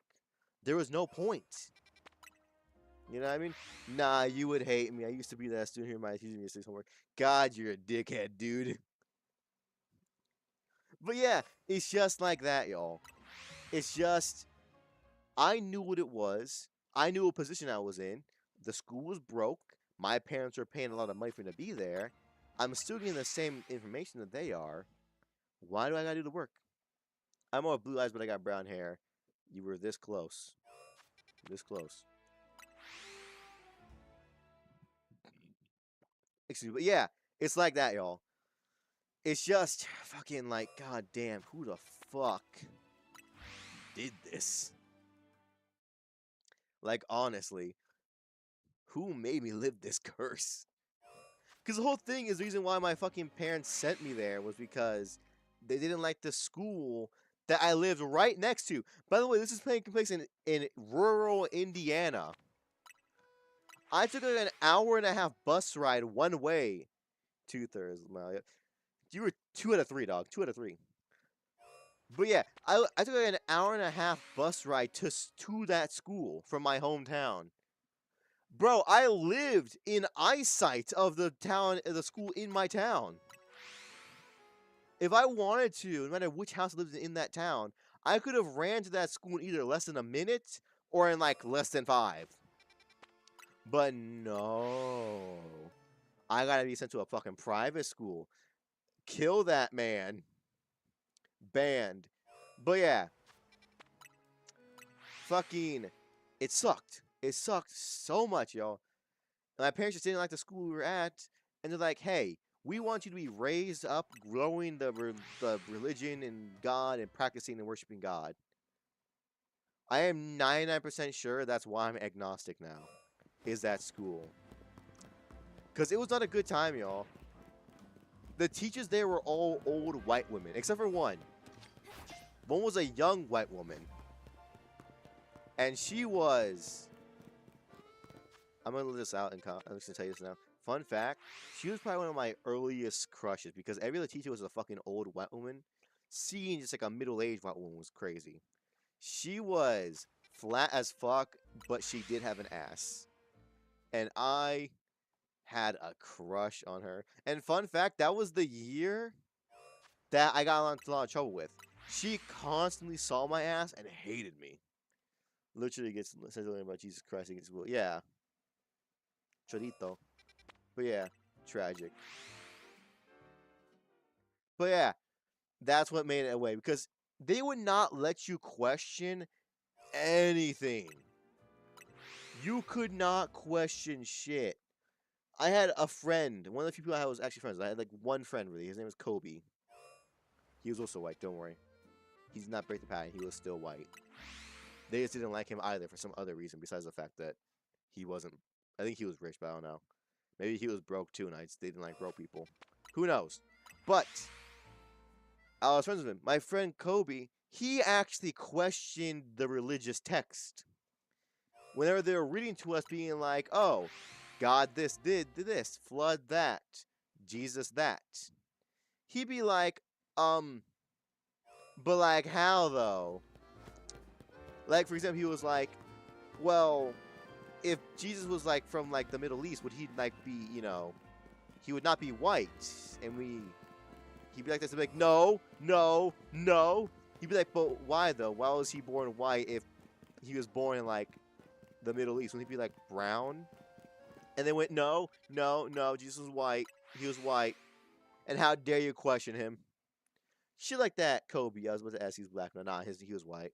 There was no point. You know what I mean? Nah, you would hate me. I used to be that student who might teach me this homework. God, you're a dickhead, dude. But yeah, it's just like that, y'all. It's just, I knew what it was. I knew what position I was in. The school was broke. My parents were paying a lot of money for me to be there. I'm still getting the same information that they are. Why do I gotta do the work? I'm all blue eyes, but I got brown hair. You were this close. This close. Excuse me, but yeah, it's like that, y'all. It's just fucking like, god damn, who the fuck did this? Like, honestly, who made me live this curse? Because the whole thing is the reason why my fucking parents sent me there was because they didn't like the school that I lived right next to. By the way, this is taking place in rural Indiana. I took an hour-and-a-half bus ride one way. 2/3 mile. You were 2 out of 3, dog. 2 out of 3. But yeah, I took an hour-and-a-half bus ride to that school from my hometown. Bro, I lived in eyesight of the school in my town. If I wanted to, no matter which house lived in that town, I could have ran to that school in either less than a minute or in like less than 5. But no. I gotta be sent to a fucking private school. Kill that man. Banned. But yeah. Fucking. It sucked. It sucked so much, y'all. My parents just didn't like the school we were at. And they're like, hey, we want you to be raised up, growing the religion and God and practicing and worshiping God. I am 99% sure that's why I'm agnostic now. Is that school. Because it was not a good time, y'all. The teachers there were all old white women, except for one. One was a young white woman. And she was... I'm going to leave this out and I'm just going to tell you this now. Fun fact, she was probably one of my earliest crushes because every other teacher was a fucking old white woman. Seeing just like a middle-aged white woman was crazy. She was flat as fuck, but she did have an ass. And I had a crush on her. And fun fact, that was the year that I got into a lot of trouble with. She constantly saw my ass and hated me. Literally gets says something about Jesus Christ against will. Yeah. Chorito. But yeah, tragic. But yeah, that's what made it away. Because they would not let you question anything. You could not question shit. I had a friend. One of the few people I was actually friends with. I had like one friend really. His name was Kobe. He was also white, don't worry. He did not break the pattern. He was still white. They just didn't like him either for some other reason besides the fact that he wasn't... I think he was rich, but I don't know. Maybe he was broke too and they didn't like broke people. Who knows? But I was friends with him. My friend Kobe, he actually questioned the religious text. Whenever they were reading to us being like, oh, God this did this, flood that, Jesus that. He'd be like, but like how though? Like for example, he was like, well, if Jesus was like from like the Middle East, would he like be, you know, he would not be white? And he'd be like this, and be like, no, no, no. He'd be like, but why though? Why was he born white if he was born in like the Middle East? Wouldn't he be like brown? And they went, no, no, no, Jesus was white. He was white. And how dare you question him? Shit like that, Kobe. I was about to ask, he's black. No, nah, he was white.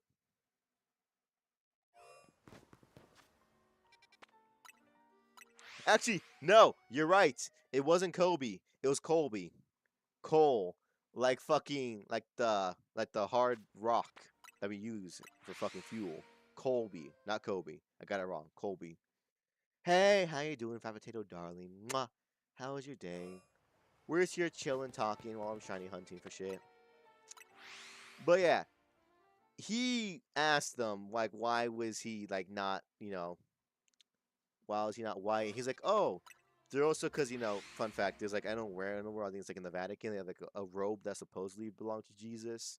Actually, no, you're right. It wasn't Kobe. It was Colby. Coal. Like fucking, like the hard rock that we use for fucking fuel. Colby, not Kobe. I got it wrong. Colby. Hey, how you doing, Fat Potato Darling? Mwah. How was your day? We're just here chilling, talking while I'm shiny hunting for shit. But yeah, he asked them, like, why was he, like, not, you know, why was he not white? He's like, oh, they're also, because, you know, fun fact, there's, like, I don't know where in the world, I think it's, like, in the Vatican, they have, like, a robe that supposedly belonged to Jesus.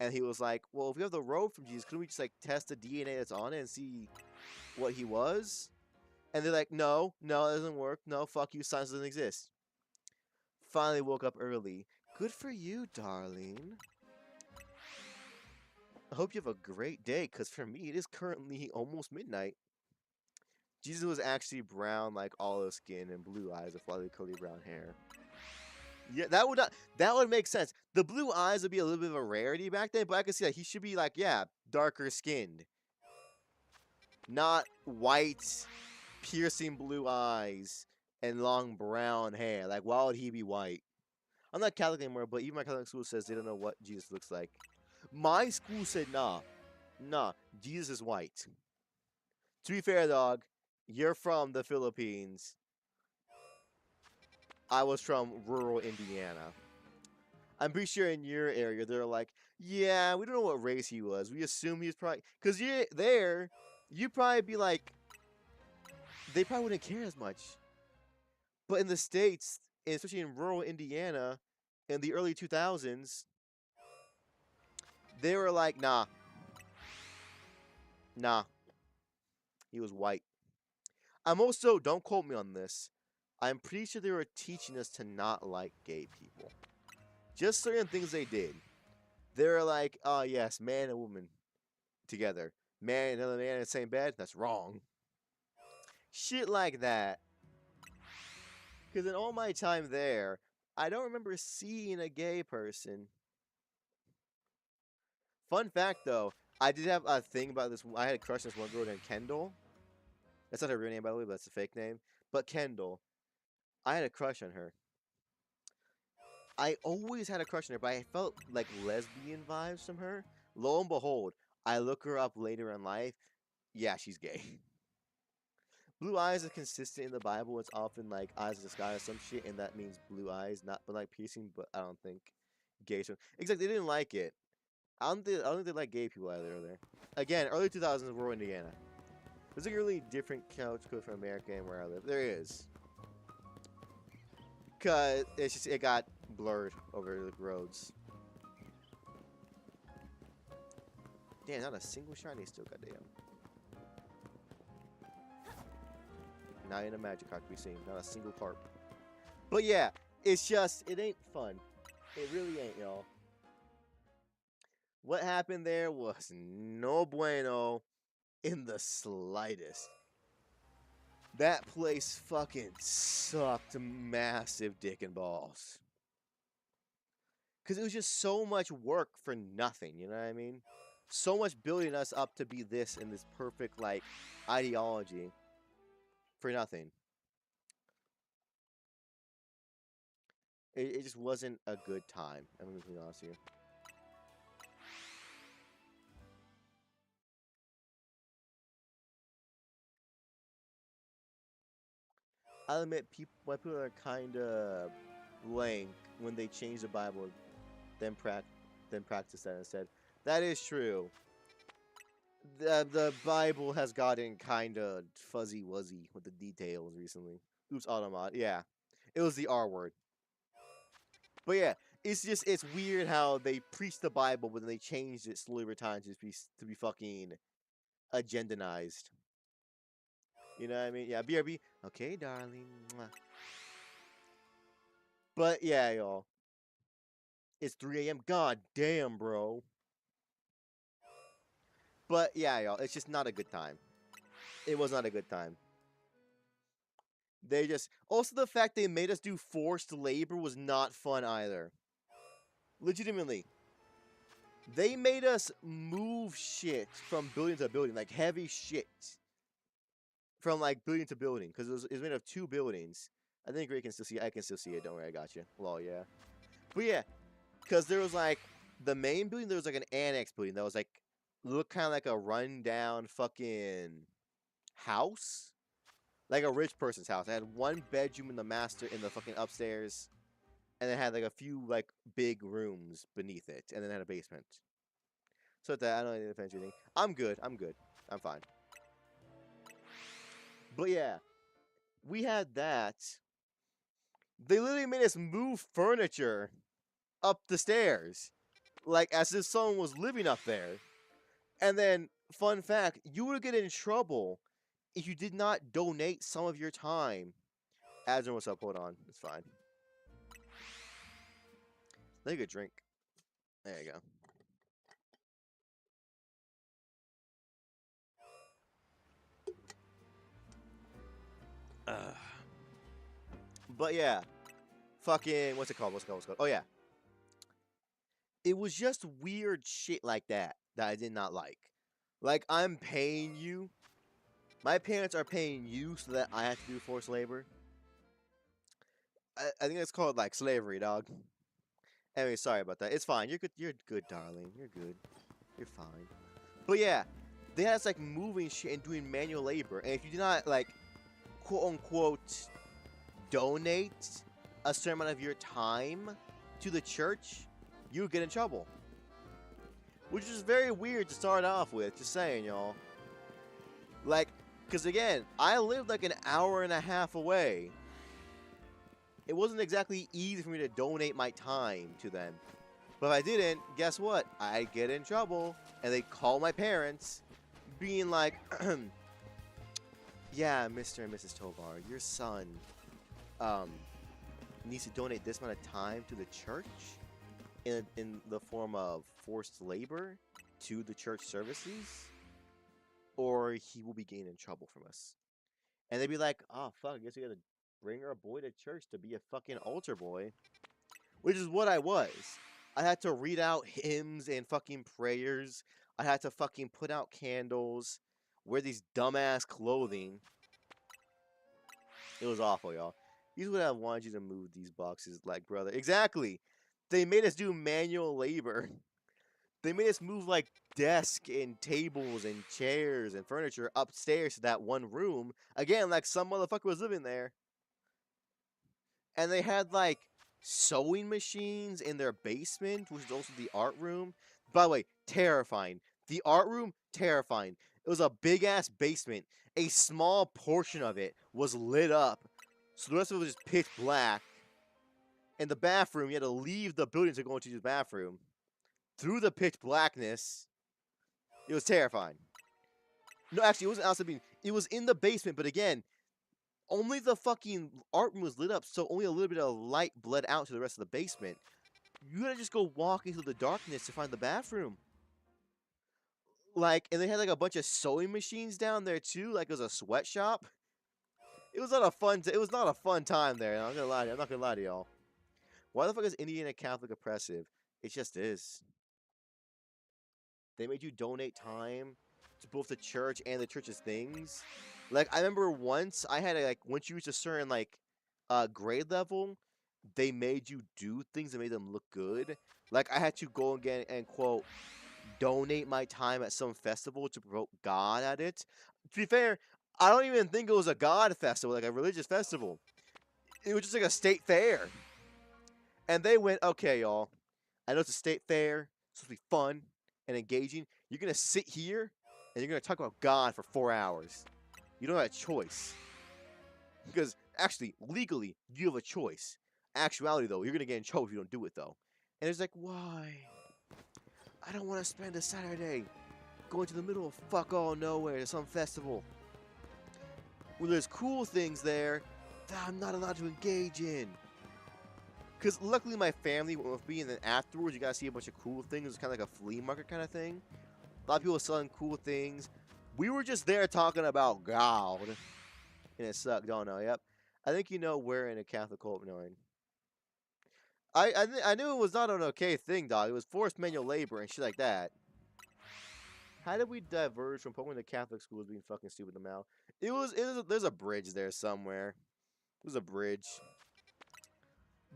And he was like, well, if we have the robe from Jesus, couldn't we just, like, test the DNA that's on it and see what he was? And they're like, no, no, it doesn't work. No, fuck you, science doesn't exist. Finally woke up early. Good for you, darling. I hope you have a great day, because for me, it is currently almost midnight. Jesus was actually brown, like olive skin and blue eyes with lightly curly brown hair. Yeah, that would make sense. The blue eyes would be a little bit of a rarity back then, but I could see that he should be like, yeah, darker skinned. Not white, piercing blue eyes, and long brown hair. Like, why would he be white? I'm not Catholic anymore, but even my Catholic school says they don't know what Jesus looks like. My school said, nah, Jesus is white. To be fair, dog, you're from the Philippines. I was from rural Indiana. I'm pretty sure in your area, they're like, yeah, we don't know what race he was. We assume he was probably... Because you're there, you'd probably be like... They probably wouldn't care as much. But in the States, especially in rural Indiana, in the early 2000s, they were like, nah. Nah. He was white. I'm also, don't quote me on this, I'm pretty sure they were teaching us to not like gay people. Just certain things they did. They're like, oh yes, man and woman together. Man and another man in the same bed? That's wrong. Shit like that. Because in all my time there, I don't remember seeing a gay person. Fun fact though, I did have a thing about this. I had a crush on this one girl named Kendall. That's not her real name, by the way, but that's a fake name. But Kendall, I had a crush on her. I always had a crush on her, but I felt like lesbian vibes from her. Lo and behold, I look her up later in life. Yeah, she's gay. Blue eyes is consistent in the Bible. It's often like eyes of the sky or some shit, and that means blue eyes, not but like piercing. But I don't think gay. Except they didn't like it. I don't think they like gay people either over there. Again, early 2000s, rural Indiana. There's like a really different culture code from America and where I live. There is. Cause it's just it got blurred over the roads. Damn, not a single shiny still, goddamn. Not in a magic card to be seen. Not a single carp. But yeah, it's just, it ain't fun. It really ain't, y'all. What happened there was no bueno in the slightest. That place fucking sucked massive dick and balls. Because it was just so much work for nothing, you know what I mean? So much building us up to be this and this perfect, like, ideology for nothing. It just wasn't a good time. I'm going to be honest here. I'll admit, people are kind of blank when they change the Bible, then practice that instead. That is true. The Bible has gotten kind of fuzzy-wuzzy with the details recently. Oops, automat. Yeah, it was the R word. But yeah, it's weird how they preach the Bible, but then they changed it slowly over time to be fucking agendanized. You know what I mean? Yeah, BRB. Okay, darling. Mwah. But yeah, y'all. It's 3 a.m. God damn, bro. But yeah, y'all. It's just not a good time. It was not a good time. They just... Also, the fact they made us do forced labor was not fun either. Legitimately. They made us move shit from building to building. Like, heavy shit. From, like, building to building. Because it was made of 2 buildings. I think Ray can still see it. I can still see it. Don't worry, I got you. Well, yeah. But yeah. Because there was, like... The main building, there was, like, an annex building that was, like... Looked kind of like a rundown fucking... house? Like a rich person's house. It had 1 bedroom in the master in the fucking upstairs. And it had like a few like big rooms beneath it. And then it had a basement. So that I don't need to defend anything. I'm good. I'm good. I'm fine. But yeah. We had that. They literally made us move furniture up the stairs. Like as if someone was living up there. And then, fun fact, you would get in trouble if you did not donate some of your time. Adrian, what's up? Hold on. It's fine. Take a drink. There you go. But yeah. Fucking, what's it called? Oh yeah. It was just weird shit like that I did not like. Like, I'm paying you. My parents are paying you so that I have to do forced labor. I think that's called, like, slavery, dog. Anyway, sorry about that. It's fine. You're good, darling. You're good. You're fine. But yeah, they had us, like, moving shit and doing manual labor. And if you do not, like, quote-unquote, donate a certain amount of your time to the church, you would get in trouble. Which is very weird to start off with, just saying, y'all. Like, because again, I lived like an hour and a half away. It wasn't exactly easy for me to donate my time to them. But if I didn't, guess what? I'd get in trouble. And they'd call my parents, being like, yeah, Mr. and Mrs. Tovar, your son needs to donate this amount of time to the church. in the form of forced labor to the church services, or he will be getting in trouble from us. And they'd be like, oh, fuck, I guess we gotta bring our boy to church to be a fucking altar boy. Which is what I was. I had to read out hymns and fucking prayers. I had to fucking put out candles, wear these dumbass clothing. It was awful, y'all. Here's what I wanted you to move these boxes like, brother. Exactly. They made us do manual labor. They made us move like desks and tables and chairs and furniture upstairs to that one room. Again, like some motherfucker was living there. And they had like sewing machines in their basement, which is also the art room. By the way, terrifying. The art room, terrifying. It was a big ass basement. A small portion of it was lit up, so the rest of it was just pitch black. In the bathroom, you had to leave the building to go into the bathroom. Through the pitch blackness, it was terrifying. No, actually, it wasn't outside. It was in the basement, but again, only the fucking art room was lit up, so only a little bit of light bled out to the rest of the basement. You gotta just go walk into the darkness to find the bathroom. Like, and they had like a bunch of sewing machines down there too, like it was a sweatshop. It was not a fun. It was not a fun time there. I'm gonna lie to you. I'm not gonna lie to y'all. Why the fuck is Indiana Catholic oppressive? It just is. They made you donate time to both the church and the church's things. Like, I remember once I had to, like, once you reached a certain like grade level, they made you do things that made them look good. Like, I had to go again and quote donate my time at some festival to promote God at it. To be fair, I don't even think it was a God festival, like a religious festival. It was just like a state fair. And they went, okay, y'all, I know it's a state fair, it's supposed to be fun and engaging. You're gonna sit here and you're gonna talk about God for 4 hours. You don't have a choice. Because actually, legally, you have a choice. Actuality, though, you're gonna get in trouble if you don't do it, though. And it's like, why? I don't want to spend a Saturday going to the middle of fuck all nowhere to some festival where there's cool things there that I'm not allowed to engage in. Because luckily my family went with me, and then afterwards you gotta see a bunch of cool things. It's kind of like a flea market kind of thing. A lot of people selling cool things. We were just there talking about God. And it sucked. Don't know. Yep. I think you know we're in a Catholic cult. Knowing. I knew it was not an okay thing, dog. It was forced manual labor and shit like that. How did we diverge from Pokemon to Catholic schools being fucking stupid now? There's a bridge there somewhere. There's a bridge.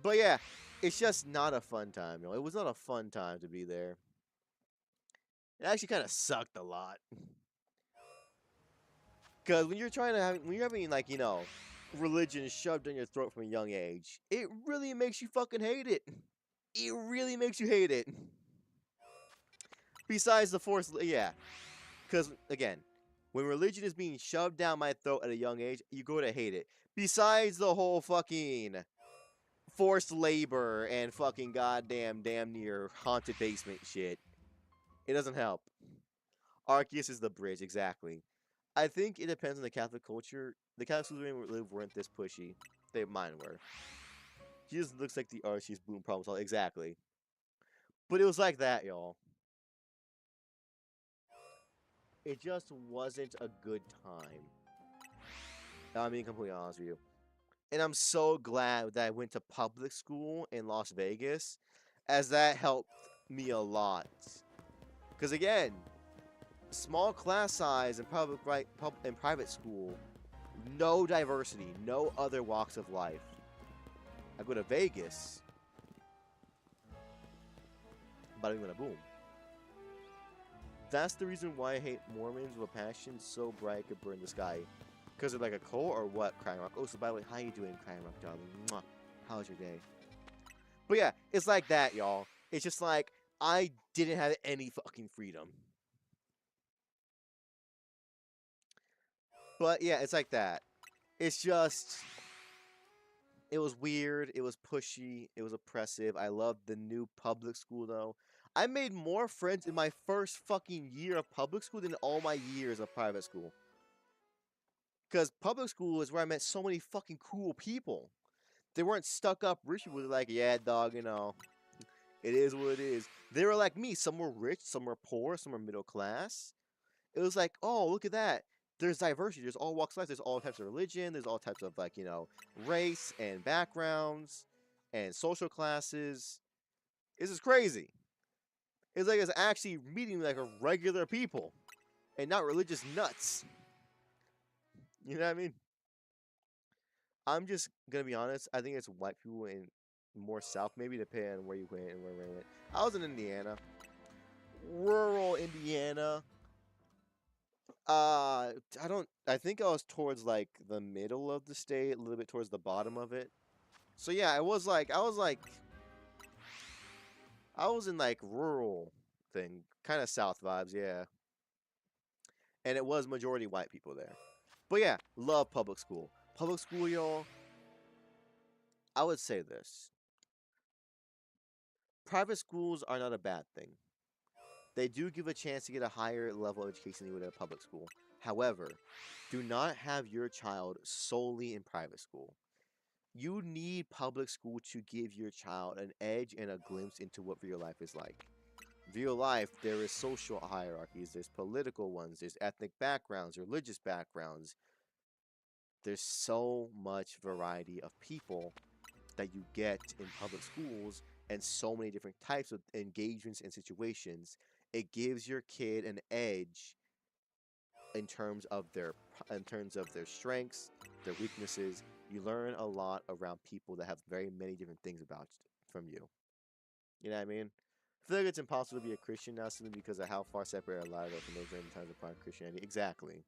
But yeah, it's just not a fun time, It was not a fun time to be there. It actually kind of sucked a lot. Because when you're having like, religion shoved down your throat from a young age, it really makes you fucking hate it. It really makes you hate it. Besides the force, yeah. Because, again, when religion is being shoved down my throat at a young age, you go to hate it. Besides the whole fucking forced labor and fucking goddamn damn near haunted basement shit. It doesn't help. Arceus is the bridge, exactly. I think it depends on the Catholic culture. The Catholic schools we live weren't this pushy. Mine were. He just looks like the Arceus boom problem solver. Exactly. But it was like that, y'all. It just wasn't a good time. I'm being completely honest with you. And I'm so glad that I went to public school in Las Vegas, as that helped me a lot. Because again, small class size in private school, no diversity, no other walks of life. I go to Vegas, bada bing bada boom. That's the reason why I hate Mormons with a passion so bright it could burn the sky. Because they're like a cult or what, Crying Rock? Oh, so by the way, how you doing, Crying Rock, darling? Mwah. How's your day? But yeah, it's like that, y'all. It's just like, I didn't have any fucking freedom. But yeah, it's like that. It's just, it was weird, it was pushy, it was oppressive. I loved the new public school, though. I made more friends in my first fucking year of public school than all my years of private school. Because public school is where I met so many fucking cool people. They weren't stuck up rich people. They're like, yeah, dog, It is what it is. They were like me. Some were rich, some were poor, some were middle class. It was like, oh, look at that. There's diversity. There's all walks of life. There's all types of religion. There's all types of, like, race and backgrounds and social classes. This is crazy. It's like it's actually meeting like a regular people and not religious nuts. You know what I mean? I'm just gonna be honest. I think it's white people in more south, maybe depending on where you went and where we went. I was in Indiana, rural Indiana. I don't. I think I was towards like the middle of the state, a little bit towards the bottom of it. So yeah, it was like I was in like rural thing, kind of south vibes, yeah. And it was majority white people there. But yeah, love public school. Public school, y'all. I would say this: private schools are not a bad thing. They do give a chance to get a higher level of education than you would at a public school. However, do not have your child solely in private school. You need public school to give your child an edge and a glimpse into what real life is like. Real life, there is social hierarchies, there's political ones, there's ethnic backgrounds, religious backgrounds. There's so much variety of people that you get in public schools and so many different types of engagements and situations. It gives your kid an edge in terms of their strengths, their weaknesses. You learn a lot around people that have very many different things about from you. You know what I mean? I feel like it's impossible to be a Christian now simply because of how far separated a lot of us from those random times of prime Christianity. Exactly.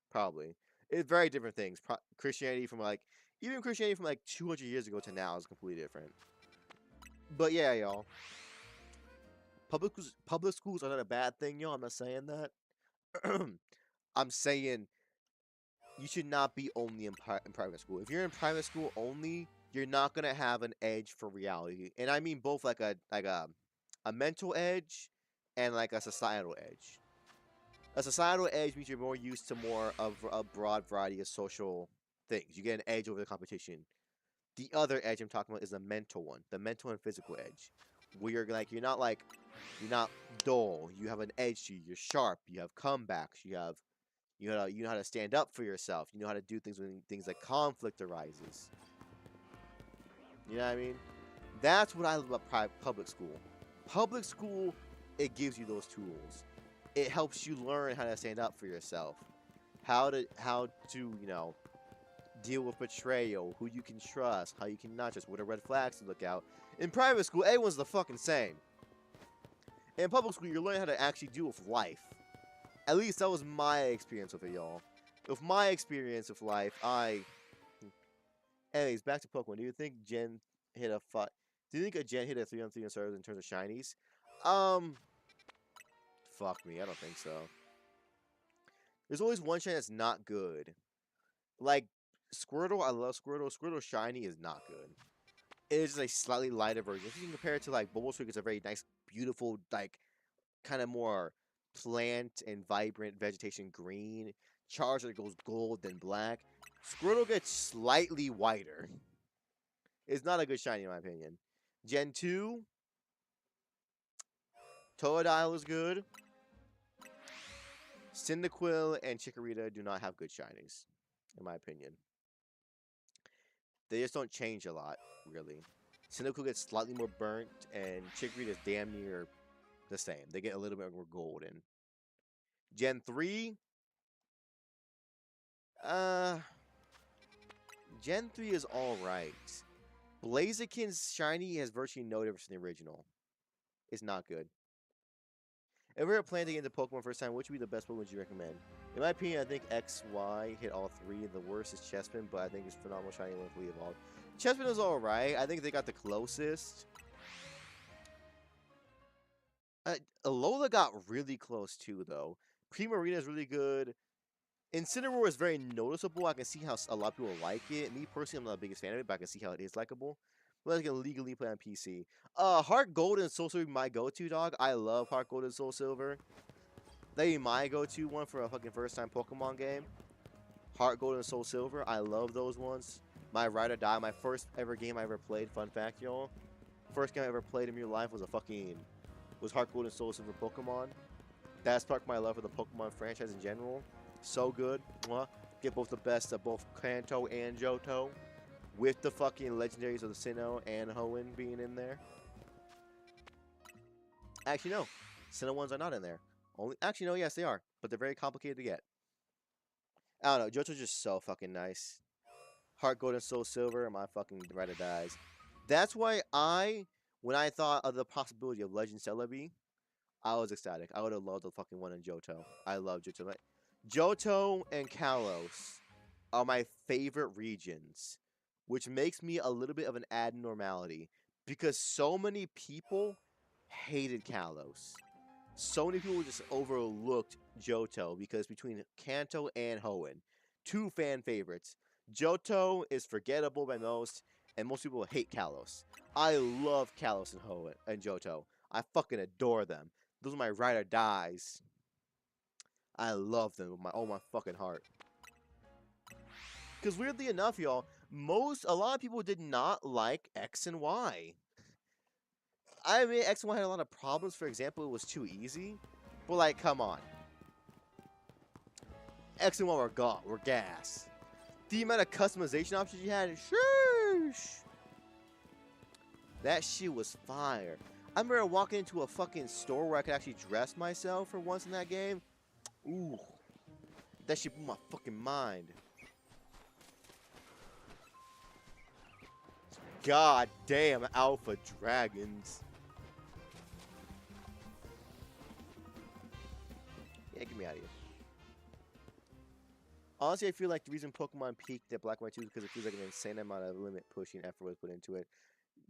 Probably. It's very different things. Christianity from like even Christianity from like 200 years ago to now is completely different. But yeah, y'all. Public schools are not a bad thing, y'all. I'm not saying that. I'm saying you should not be only in private school. If you're in private school only, you're not gonna have an edge for reality, and I mean both like a mental edge and like a societal edge. A societal edge means you're more used to more of a broad variety of social things. You get an edge over the competition. The other edge I'm talking about is the mental one, the mental and physical edge, where you're not dull. You have an edge to you. You're sharp. You have comebacks. You know how to stand up for yourself. You know how to do things when things like conflict arises. You know what I mean? That's what I love about public school. Public school, it gives you those tools. It helps you learn how to stand up for yourself, how to deal with betrayal, who you can trust, how you can not trust, what are red flags to look out. In private school, everyone's the fucking same. In public school, you're learning how to actually deal with life. At least that was my experience with it, y'all. With my experience with life, Anyways, back to Pokemon. Do you think Gen hit a five? Do you think a Gen hit a 3-on-3 on servers in terms of shinies? Fuck me. I don't think so. There's always one shiny that's not good. Like Squirtle, I love Squirtle. Squirtle shiny is not good. It is just a slightly lighter version. If you can compare it to like Bulbasaur, it's a very nice, beautiful, like kind of more plant and vibrant vegetation green. Charizard goes gold then black. Squirtle gets slightly whiter. It's not a good shiny in my opinion. Gen 2, Totodile is good. Cyndaquil and Chikorita do not have good shinies, in my opinion. They just don't change a lot, really. Cyndaquil gets slightly more burnt, and Chikorita is damn near the same. They get a little bit more golden. Gen 3, Gen 3 is alright. Blaziken's shiny has virtually no difference from the original. It's not good. If we were planning to get into Pokemon first time, which would be the best Pokemon you recommend? In my opinion, I think XY hit all three. The worst is Chespin, but I think it's phenomenal shiny when fully evolved. Chespin is alright. I think they got the closest. Alola got really close too, though. Primarina is really good. Incineroar is very noticeable. I can see how a lot of people like it. Me personally, I'm not the biggest fan of it, but I can see how it is likable. But I can legally play on PC. Heart Gold and Soul Silver my go-to, dog. I love Heart Gold and Soul Silver. That'd be my go-to one for a fucking first-time Pokemon game. Heart Gold and Soul Silver. I love those ones. My ride or die, my first ever game I ever played. Fun fact, y'all. First game I ever played in real life was Heart Gold and Soul Silver Pokemon. That sparked my love for the Pokemon franchise in general. So good. Mwah. Get both the best of both Kanto and Johto. With the fucking legendaries of the Sinnoh and Hoenn being in there. Actually, no. Sinnoh ones are not in there. Actually, no, yes, they are. But they're very complicated to get. I don't know. Johto's just so fucking nice. Heart Gold and Soul Silver, my fucking ride or dies. That's why when I thought of the possibility of Legend Celebi, I was ecstatic. I would have loved the fucking one in Johto. I love Johto. Like, Johto and Kalos are my favorite regions, which makes me a little bit of an abnormality because so many people hated Kalos. So many people just overlooked Johto because between Kanto and Hoenn, two fan favorites, Johto is forgettable by most, and most people hate Kalos. I love Kalos and Hoenn and Johto. I fucking adore them. Those are my ride or dies. I love them with all my fucking heart. Because weirdly enough, y'all, a lot of people did not like X and Y. I mean, X and Y had a lot of problems. For example, it was too easy. But like, come on. X and Y were gas. The amount of customization options you had, sheesh. That shit was fire. I remember walking into a fucking store where I could actually dress myself for once in that game. Ooh. That shit blew my fucking mind. God damn alpha dragons. Yeah, get me out of here. Honestly, I feel like the reason Pokemon peaked at Black and White 2 is because it feels like an insane amount of limit pushing effort was put into it.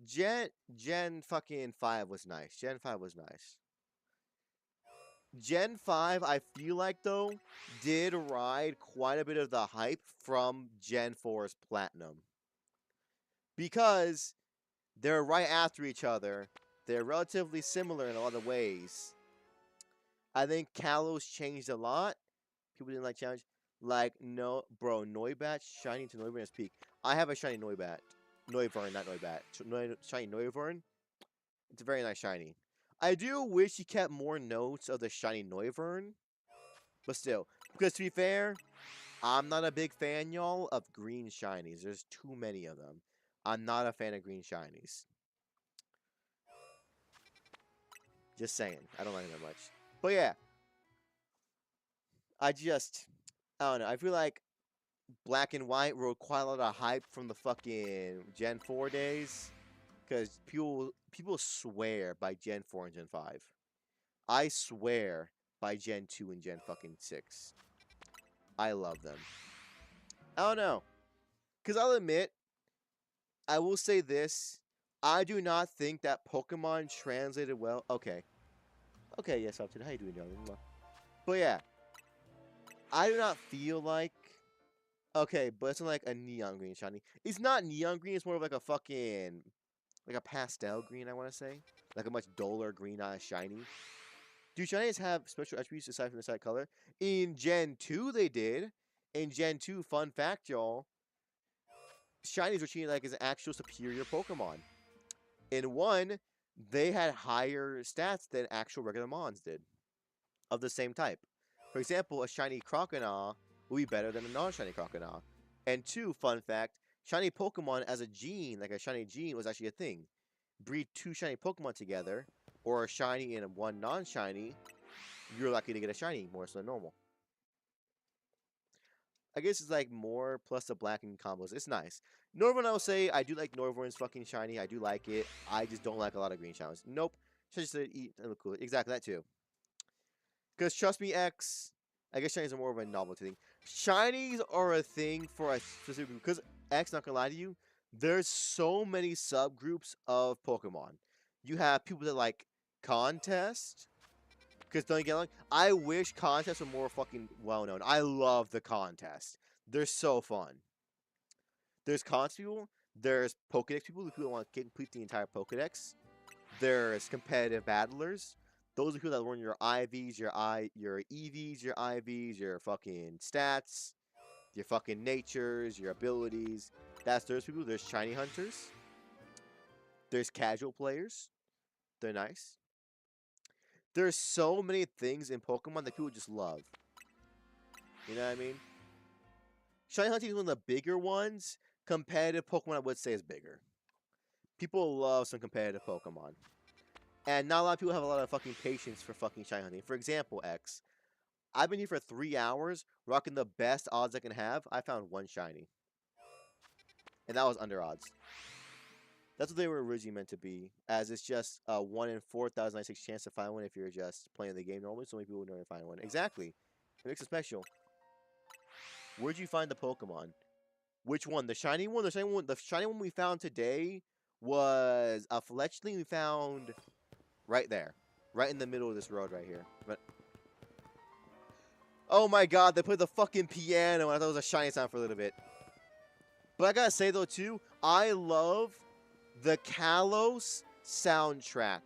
Gen fucking 5 was nice. Gen 5 was nice. Gen 5, I feel like, though, did ride quite a bit of the hype from Gen 4's Platinum. Because they're right after each other. They're relatively similar in a lot of ways. I think Kalos changed a lot. People didn't like challenge. Like, no, bro, Noibat, shiny to Noivern is peak. I have a shiny Noibat. Noivern, not Noibat. Shiny Noivern. It's a very nice shiny. I do wish he kept more notes of the shiny Noivern. But still, because to be fair, I'm not a big fan, y'all, of green shinies. There's too many of them. I'm not a fan of green shinies. Just saying. I don't like them that much. But yeah. I don't know. I feel like Black and White wrote quite a lot of hype from the fucking Gen 4 days. Because people swear by Gen 4 and Gen 5. I swear by Gen 2 and Gen fucking 6. I love them. I don't know. Because I'll admit, I will say this. I do not think that Pokemon translated well. Okay. Okay, yes, Upton. How you doing, darling? But yeah. I do not feel like... Okay, but it's not like a neon green shiny. It's not neon green. It's more of like a fucking... Like a pastel green, I want to say. Like a much duller green eye shiny. Do shinies have special attributes aside from the side color? In Gen 2, they did. In Gen 2, fun fact, y'all. Shinies were treated like as an actual superior Pokemon. In 1, they had higher stats than actual regular Mons did. Of the same type. For example, a shiny Croconaw will be better than a non-shiny Croconaw. And 2, fun fact, shiny Pokemon as a gene, like a shiny gene, was actually a thing. Breed 2 shiny Pokemon together, or a shiny and 1 non-shiny, you're likely to get a shiny more so than normal. I guess it's like more plus the black and combos. It's nice. Norvern, I will say, I do like Norvern's fucking shiny. I do like it. I just don't like a lot of green shinies. Nope. Should just eat and look cool. Exactly that too. Because trust me, X, I guess shinies are more of a novelty thing. Shinies are a thing for a specific group. Because X, not gonna lie to you, there's so many subgroups of Pokemon. You have people that like contest. Because don't get along. I wish contests were more fucking well known. I love the contest. They're so fun. There's contest people. There's Pokedex people who want to complete the entire Pokedex. There's competitive battlers. Those are people that learn your IVs, your EVs, your IVs, your fucking stats, your fucking natures, your abilities. That's those people. There's shiny hunters. There's casual players. They're nice. There's so many things in Pokemon that people just love. You know what I mean? Shiny hunting is one of the bigger ones. Competitive Pokemon, I would say, is bigger. People love some competitive Pokemon. And not a lot of people have a lot of fucking patience for fucking shiny hunting. For example, X. I've been here for 3 hours, rocking the best odds I can have. I found one shiny. And that was under odds. That's what they were originally meant to be, as it's just a 1 in 4,096 chance to find one if you're just playing the game normally. So many people would never find one. Exactly. It makes it special. Where'd you find the Pokemon? Which one? The shiny one? The shiny one? The shiny one we found today was a fletchling we found right there. Right in the middle of this road right here. But oh my god, they put the fucking piano. I thought it was a shiny sound for a little bit. But I gotta say though too, I love the Kalos soundtrack.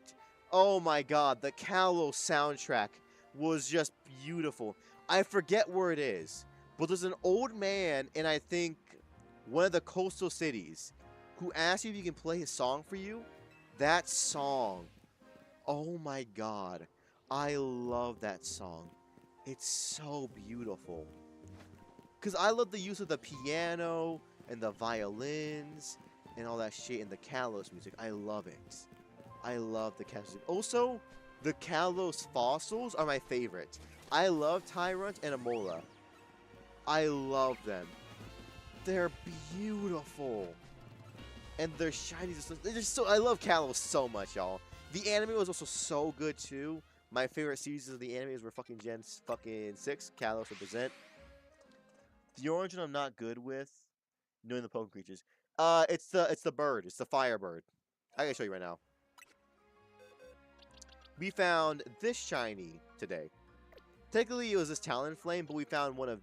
Oh my god, the Kalos soundtrack was just beautiful. I forget where it is, but there's an old man in, I think, one of the coastal cities who asks you if you can play his song for you. That song, oh my god, I love that song. It's so beautiful. Because I love the use of the piano and the violins and all that shit in the Kalos music. I love it. I love the Kalos music. Also, the Kalos fossils are my favorite. I love Tyrant and Amola. I love them. They're beautiful. And their shinies are so, I love Kalos so much, y'all. The anime was also so good too. My favorite seasons of the animes were fucking Gen 6, Kalos represent. The origin I'm not good with knowing the Pokemon creatures. It's the bird. It's the fire bird. I gotta show you right now. We found this shiny today. Technically, it was this Talonflame, but we found one of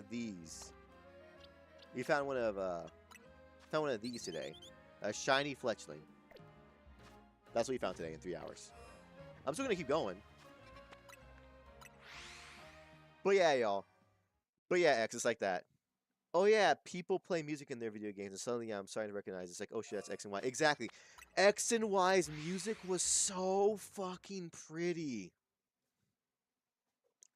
these. We found one of these today. A shiny Fletchling. That's what we found today in 3 hours. I'm still gonna keep going. But yeah, y'all. But yeah, X, it's like that. Oh yeah, people play music in their video games, and suddenly I'm starting to recognize it's like, oh shit, that's X and Y. Exactly. X and Y's music was so fucking pretty.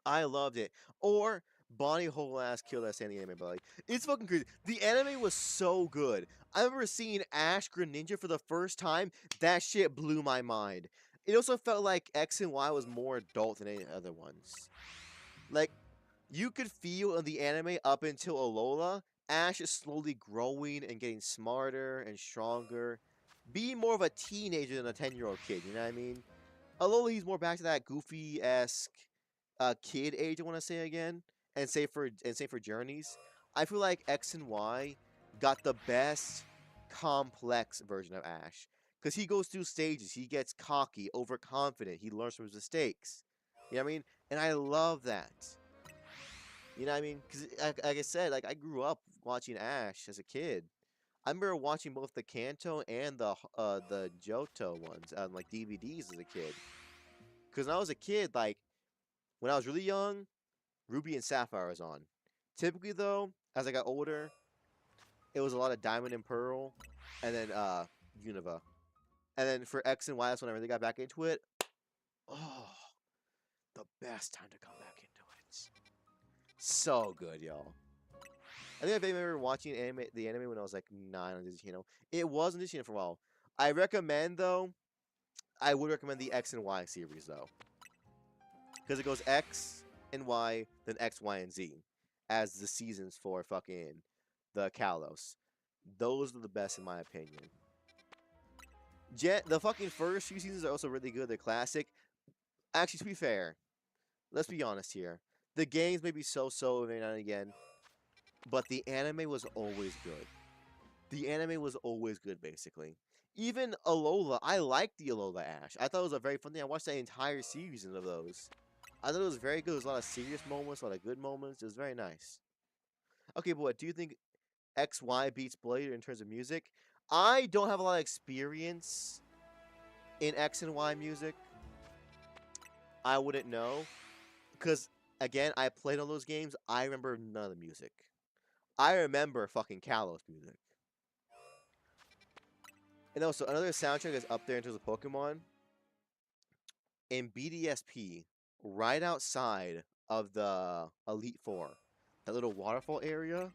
I loved it. Or Bonnie whole ass killed that Sandy anime, but like, it's fucking crazy. The anime was so good. I remember seeing Ash Greninja for the first time. That shit blew my mind. It also felt like X and Y was more adult than any other ones. Like, you could feel in the anime up until Alola, Ash is slowly growing and getting smarter and stronger. Being more of a teenager than a 10-year-old kid, you know what I mean? Alola, he's more back to that goofy-esque kid age, I want to say again. And say for Journeys. I feel like X and Y got the best complex version of Ash. Because he goes through stages. He gets cocky, overconfident. He learns from his mistakes. You know what I mean? And I love that. You know what I mean? Because, like I said, like I grew up watching Ash as a kid. I remember watching both the Kanto and the Johto ones on like DVDs as a kid. Because when I was a kid, like when I was really young, Ruby and Sapphire was on. Typically, though, as I got older, it was a lot of Diamond and Pearl, and then Unova. And then for X and Y, that's when I really got back into it. Oh, the best time to come back into it. So good, y'all. I think I remember watching the anime when I was like 9 on Disney Channel. It was on Disney Channel for a while. I recommend, though, I would recommend the X and Y series, though. Because it goes X and Y, then X, Y, and Z as the seasons for fucking the Kalos. Those are the best in my opinion. The fucking first few seasons are also really good. They're classic. Actually, to be fair, let's be honest here. The games may be so-so every now and again, but the anime was always good. The anime was always good, basically. Even Alola, I liked the Alola Ash. I thought it was a very fun thing. I watched that entire season of those. I thought it was very good. There was a lot of serious moments, a lot of good moments. It was very nice. Okay, but what, do you think XY beats Blade in terms of music? I don't have a lot of experience in X and Y music. I wouldn't know. Because, again, I played all those games. I remember none of the music. I remember fucking Kalos music. And also, another soundtrack that's up there in terms of Pokemon, in BDSP, right outside of the Elite Four, that little waterfall area,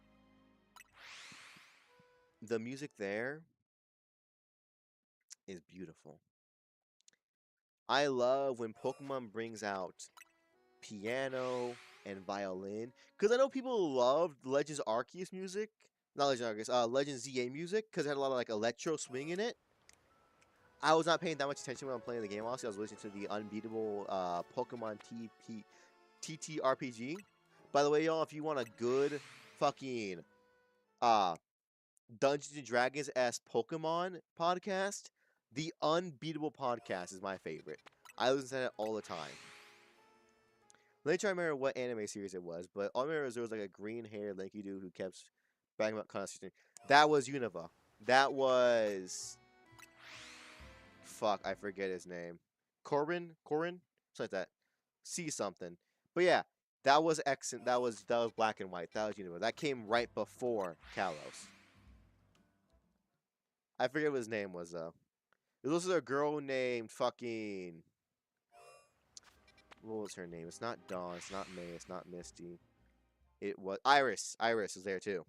the music there is beautiful. I love when Pokemon brings out piano and violin, because I know people loved Legends Arceus music, not Legends Arceus, Legends ZA music, because it had a lot of like electro swing in it. I was not paying that much attention when I'm playing the game. Honestly, I was listening to the unbeatable Pokemon TTRPG. By the way, y'all, if you want a good fucking uh Dungeons and Dragons s Pokemon podcast, the Unbeatable podcast is my favorite. I listen to it all the time. Let me try to remember what anime series it was, but all I remember is there was like a green-haired lanky dude who kept bragging about constitution. That was Unova. That was fuck, I forget his name. Corin, something like that. See something. But yeah, that was excellent. That was Black and White. That was Unova. That came right before Kalos. I forget what his name was though. It was also a girl named fucking. What was her name? It's not Dawn. It's not May. It's not Misty. It was Iris. Iris is there too.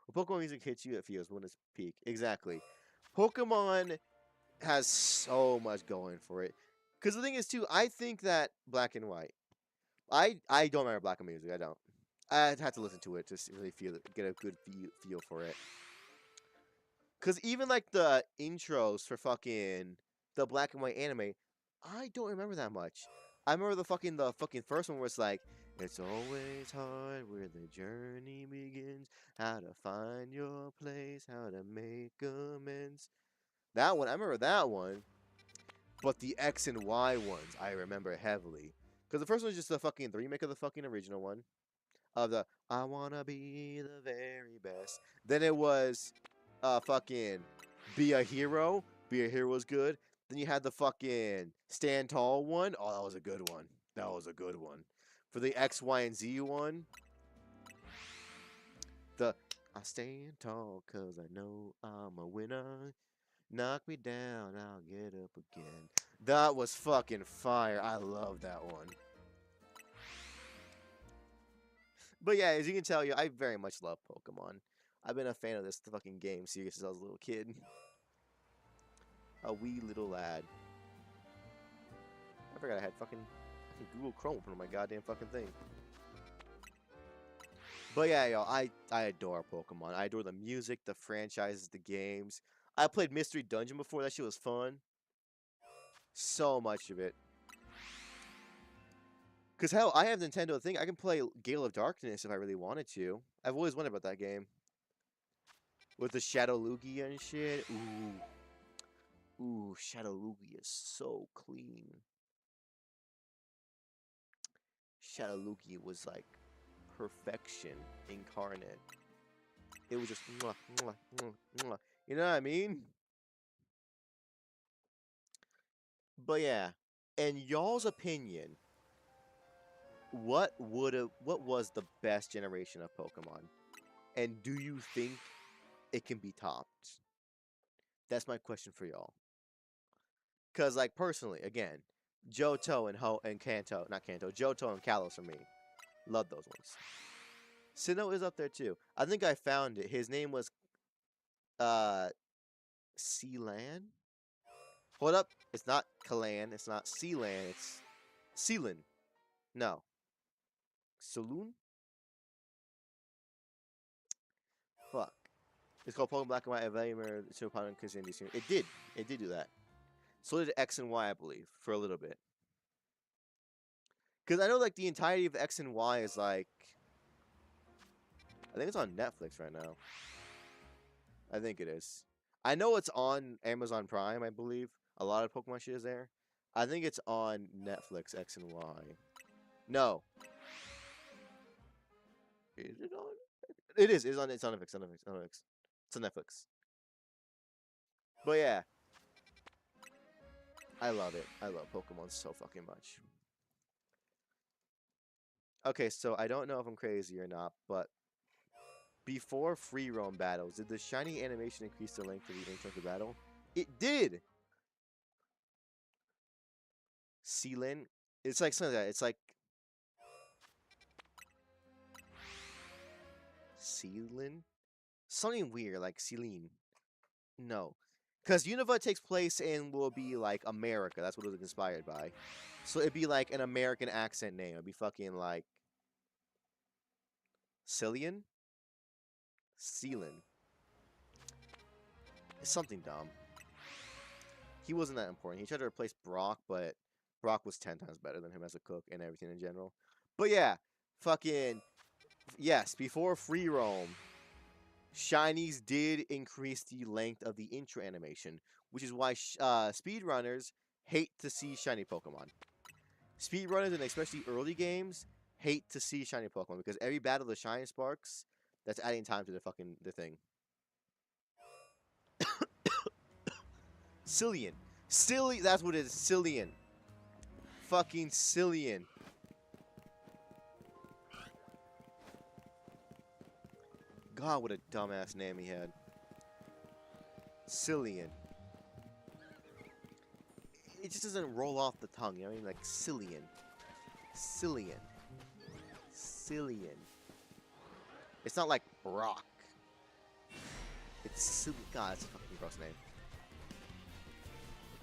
When Pokemon music hits you, it feels when it's peak. Exactly. Pokemon has so much going for it. Because the thing is too, I think that Black and White. I don't remember Black and White music. I don't. I'd have to listen to it to really get a good feel for it. Because even like the intros for fucking the Black and White anime, I don't remember that much. I remember the fucking first one where it's like, it's always hard where the journey begins, how to find your place, how to make amends. That one, I remember that one. But the X and Y ones, I remember heavily. Because the first one was just the remake of the fucking original one. Of the, I wanna be the very best. Then it was, fucking, Be a Hero. Be a Hero was good. Then you had the fucking Stand Tall one. Oh, that was a good one. That was a good one. For the X, Y, and Z one, the I stand tall cause I know I'm a winner. Knock me down, I'll get up again. That was fucking fire. I love that one. But yeah, as you can tell, I very much love Pokemon. I've been a fan of this fucking game series since I was a little kid. A wee little lad. I forgot I had fucking Google Chrome open on my goddamn fucking thing. But yeah, y'all, I adore Pokemon. I adore the music, the franchises, the games. I played Mystery Dungeon before. That shit was fun. So much of it. Because hell, I have Nintendo thing. I can play Gale of Darkness if I really wanted to. I've always wondered about that game. With the Shadow Lugia and shit. Ooh. Ooh, Shadow Lugia is so clean. Shadow Lugia was like perfection incarnate. It was just mwah, mwah, mwah, mwah. You know what I mean? But yeah, in y'all's opinion, what was the best generation of Pokemon? And do you think it can be topped? That's my question for y'all. Cause like personally, again, Johto and Kanto, not Kanto, Johto and Kalos for me. Love those ones. Sinnoh is up there too. I think I found it. His name was Sealan? Hold up. It's not Kalan, it's not Sealan, it's Sealan. No. Saloon? Fuck. It's called Pokemon Black and White Evaluator to Pokemon Kazindi. It did. It did do that. So did X and Y, I believe, for a little bit. Because I know like the entirety of X and Y is like, I think it's on Netflix right now. I think it is. I know it's on Amazon Prime, I believe. A lot of Pokemon shit is there. I think it's on Netflix, X and Y. No. Is it on? It is. It's on Netflix. It's on Netflix. It's on Netflix. But yeah. I love it. I love Pokemon so fucking much. Okay, so I don't know if I'm crazy or not, but Before free roam battles, did the shiny animation increase the length of the intro to battle? It did! Sealin. It's like something like that. It's like Sealin? Something weird, like Celine. No. Because Unova takes place in will be like America. That's what it was inspired by. So it'd be like an American accent name. It'd be fucking like Cillian? Sealin. It's something dumb. He wasn't that important. He tried to replace Brock, but Brock was 10 times better than him as a cook and everything in general. But yeah, fucking yes, before free roam, shinies did increase the length of the intro animation, which is why speedrunners hate to see shiny Pokemon. Speedrunners, and especially early games, hate to see shiny Pokemon because every battle the shiny sparks, that's adding time to the thing. Cillian. That's what it is. Cillian. Fucking Cillian. God, what a dumbass name he had. Cillian. It just doesn't roll off the tongue, you know what I mean? Like, Cillian. Cillian. Cillian. It's not like Brock. It's Cillian. God, that's a fucking gross name.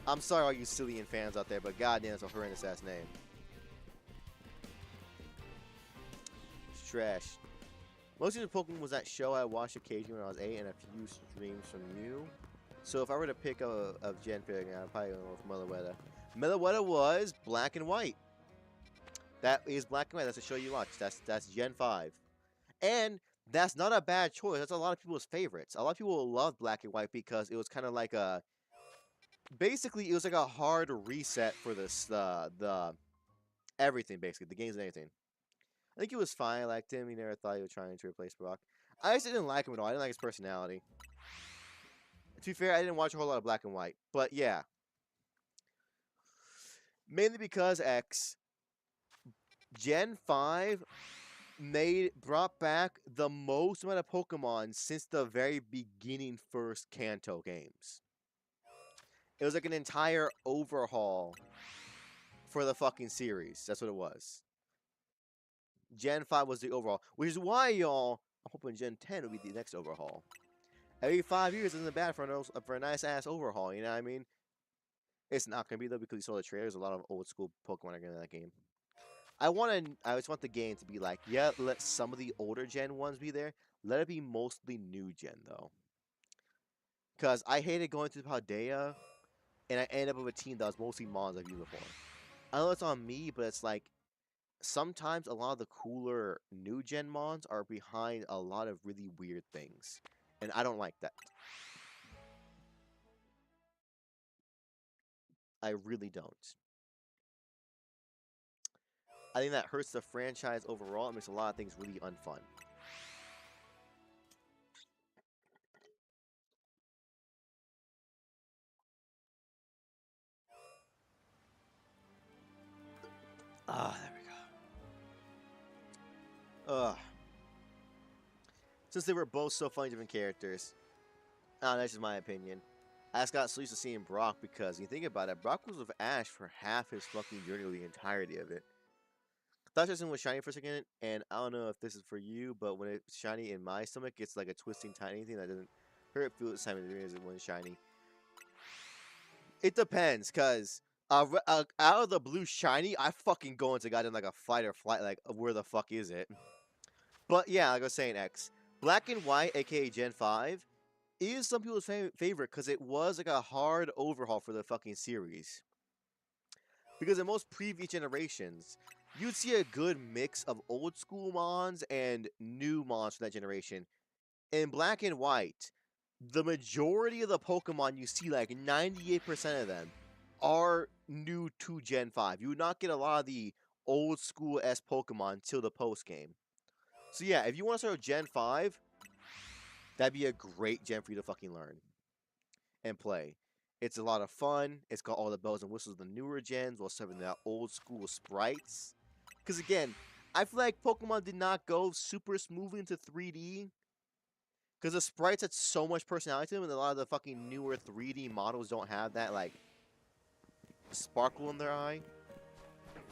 I'm sorry all you Cillian fans out there, but goddamn, it's a horrendous ass name. It's trash. Most of the Pokemon was that show I watched occasionally when I was 8 and a few streams from you. So if I were to pick a Gen pick, I'd probably go with Meloetta. Meloetta was Black and White. That is Black and White. That's the show you watch. That's Gen 5. And that's not a bad choice. That's a lot of people's favorites. A lot of people love Black and White because it was kind of like a... Basically, it was like a hard reset for this, the everything, basically. The games and everything. I think he was fine. I liked him. He never thought he was trying to replace Brock. I just didn't like him at all. I didn't like his personality. To be fair, I didn't watch a whole lot of Black and White. But yeah. Mainly because X, Gen 5 brought back the most amount of Pokemon since the very beginning first Kanto games. It was like an entire overhaul for the fucking series. That's what it was. Gen 5 was the overhaul. Which is why, y'all, I'm hoping Gen 10 will be the next overhaul. Every 5 years isn't bad for a nice-ass overhaul, you know what I mean? It's not going to be, though, because you saw the trailers. A lot of old-school Pokemon are going to in that game. I just want the game to be like, yeah, let some of the older Gen ones be there. Let it be mostly new Gen, though. Because I hated going through Paldea, and I ended up with a team that was mostly Mons I've used before. I know it's on me, but it's like, sometimes a lot of the cooler new Gen Mons are behind a lot of really weird things. And I don't like that. I really don't. I think that hurts the franchise overall. It makes a lot of things really unfun. Ah, there we go. Ugh. Since they were both so funny different characters. That's just my opinion. I just got so used to seeing Brock because you think about it, Brock was with Ash for half his fucking journey, the entirety of it. I thought Justin was shiny for a second, and I don't know if this is for you, but when it's shiny in my stomach, it's like a twisting tiny thing that doesn't hurt, feel the same as it when it's shiny. It depends, cause out of the blue shiny, I fucking go into goddamn like a fight or flight, like where the fuck is it? But yeah, like I was saying, X, Black and White, aka Gen 5, is some people's favorite because it was like a hard overhaul for the fucking series. Because in most previous generations, you'd see a good mix of old school Mons and new Mons from that generation. In Black and White, the majority of the Pokemon you see, like 98% of them, are new to Gen 5. You would not get a lot of the old school S Pokemon till the post game. So yeah, if you want to start with Gen 5, that'd be a great gen for you to fucking learn and play. It's a lot of fun. It's got all the bells and whistles of the newer gens while serving that old school sprites. Because again, I feel like Pokemon did not go super smoothly into 3D Because the sprites had so much personality to them, and a lot of the fucking newer 3D models don't have that, like, sparkle in their eye.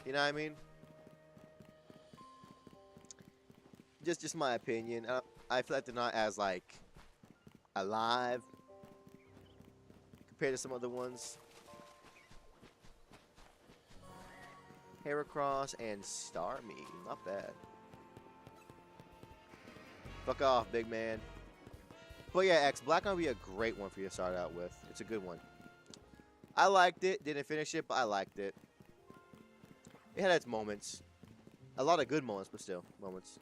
You know what I mean? Just my opinion. I feel like they're not as, like, alive compared to some other ones. Heracross and Starmie. Not bad. Fuck off, big man. But yeah, X, Black Knight would be a great one for you to start out with. It's a good one. I liked it. Didn't finish it, but I liked it. It had its moments. A lot of good moments, but still, moments.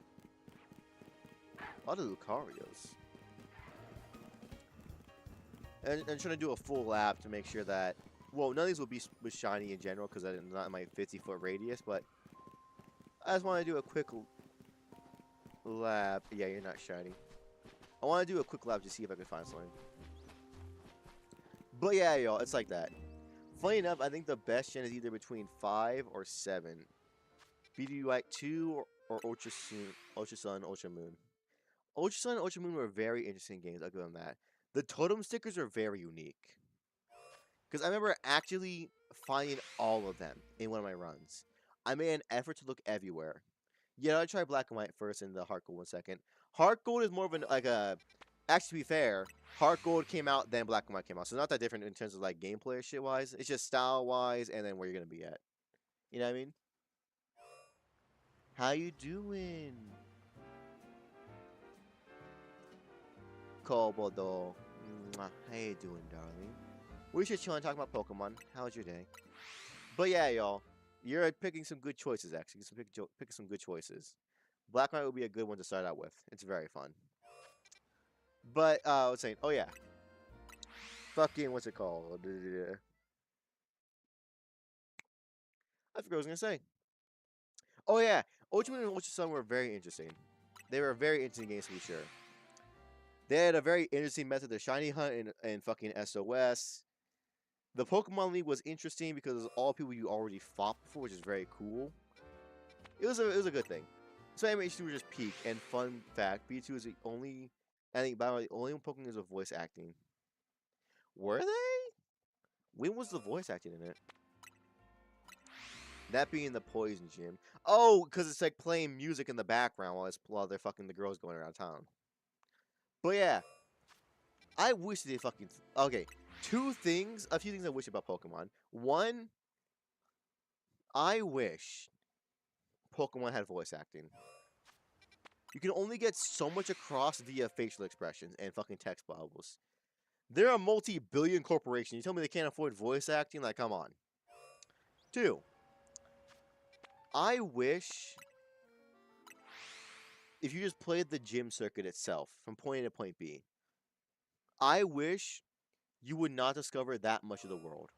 A lot of Lucarios. And I'm trying to do a full lap to make sure that... Well, none of these will be shiny in general, because I'm not in my 50-foot radius, but... I just want to do a quick lap. Yeah, you're not shiny. I want to do a quick lap to see if I can find something. But yeah, y'all, it's like that. Funny enough, I think the best gen is either between 5 or 7. BD like 2 or Ultra Sun, Ultra Moon. Ultra Sun and Ultra Moon were very interesting games, I'll give them that. The totem stickers are very unique. Because I remember actually finding all of them in one of my runs. I made an effort to look everywhere. Yeah, I'll try Black and White first and the Heart Gold in a second. Heart Gold is more of an, like a... Actually, to be fair, Heart Gold came out, then Black and White came out. So not that different in terms of, like, gameplay or shit-wise. It's just style-wise and then where you're going to be at. You know what I mean? How you doing? Kobodo. How you doing, darling? We should chill and talk about Pokemon. How's your day? But yeah, y'all. You're picking some good choices, actually. Picking some good choices. Black Knight would be a good one to start out with. It's very fun. But, I was saying, oh yeah. Fucking, what's it called? I forgot what I was going to say. Oh yeah. Ultra Moon and Ultra Sun were very interesting. They were very interesting games to be sure. They had a very interesting method of shiny hunt and fucking SOS. The Pokemon League was interesting because it was all people you already fought before, which is very cool. It was a good thing. So anyway, H2 were just peak. And fun fact, B2 is the only, I think, by the way, the only Pokemon is with voice acting. Were they? When was the voice acting in it? That being the Poison Gym. Oh, because it's like playing music in the background while they're fucking the girls going around town. But yeah, I wish they fucking... Okay, a few things I wish about Pokemon. One, I wish Pokemon had voice acting. You can only get so much across via facial expressions and fucking text bubbles. They're a multi-billion corporation. You tell me they can't afford voice acting? Like, come on. Two, I wish if you just played the gym circuit itself from point A to point B, I wish you would not discover that much of the world.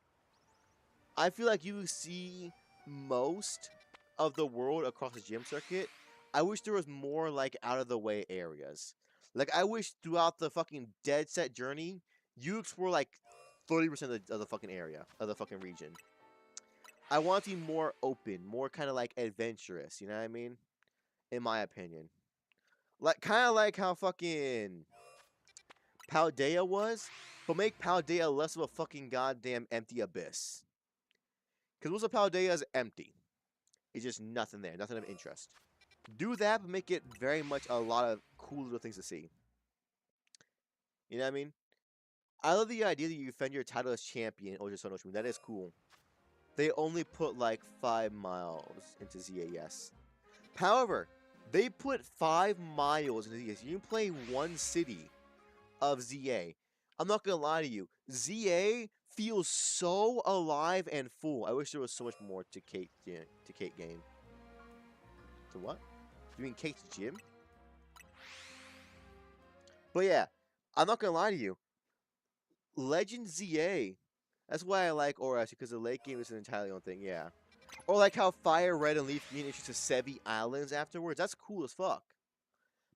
I feel like you see most of the world across the gym circuit. I wish there was more, like, out-of-the-way areas. Like, I wish throughout the fucking dead set journey, you explore, like, 30% of the fucking area, of the fucking region. I want to be more open, more kind of, like, adventurous, you know what I mean? In my opinion. Like, kind of like how fucking Paldea was, but make Paldea less of a fucking goddamn empty abyss. Because most of Paldea is empty. It's just nothing there, nothing of interest. Do that, but make it very much a lot of cool little things to see. You know what I mean? I love the idea that you defend your title as champion in Ultra Sun Ultra Moon. That is cool. They only put like 5 miles into ZAS. However, they put 5 miles into ZAS. You can play one city of ZA. I'm not gonna lie to you. ZA feels so alive and full. I wish there was so much more to Kate game. To what? You mean Kate's gym? But yeah, I'm not gonna lie to you. Legend ZA. That's why I like Aura, because the late game is an entirely own thing, yeah. Or like how Fire Red and Leaf gain entry to Sevi Islands afterwards. That's cool as fuck.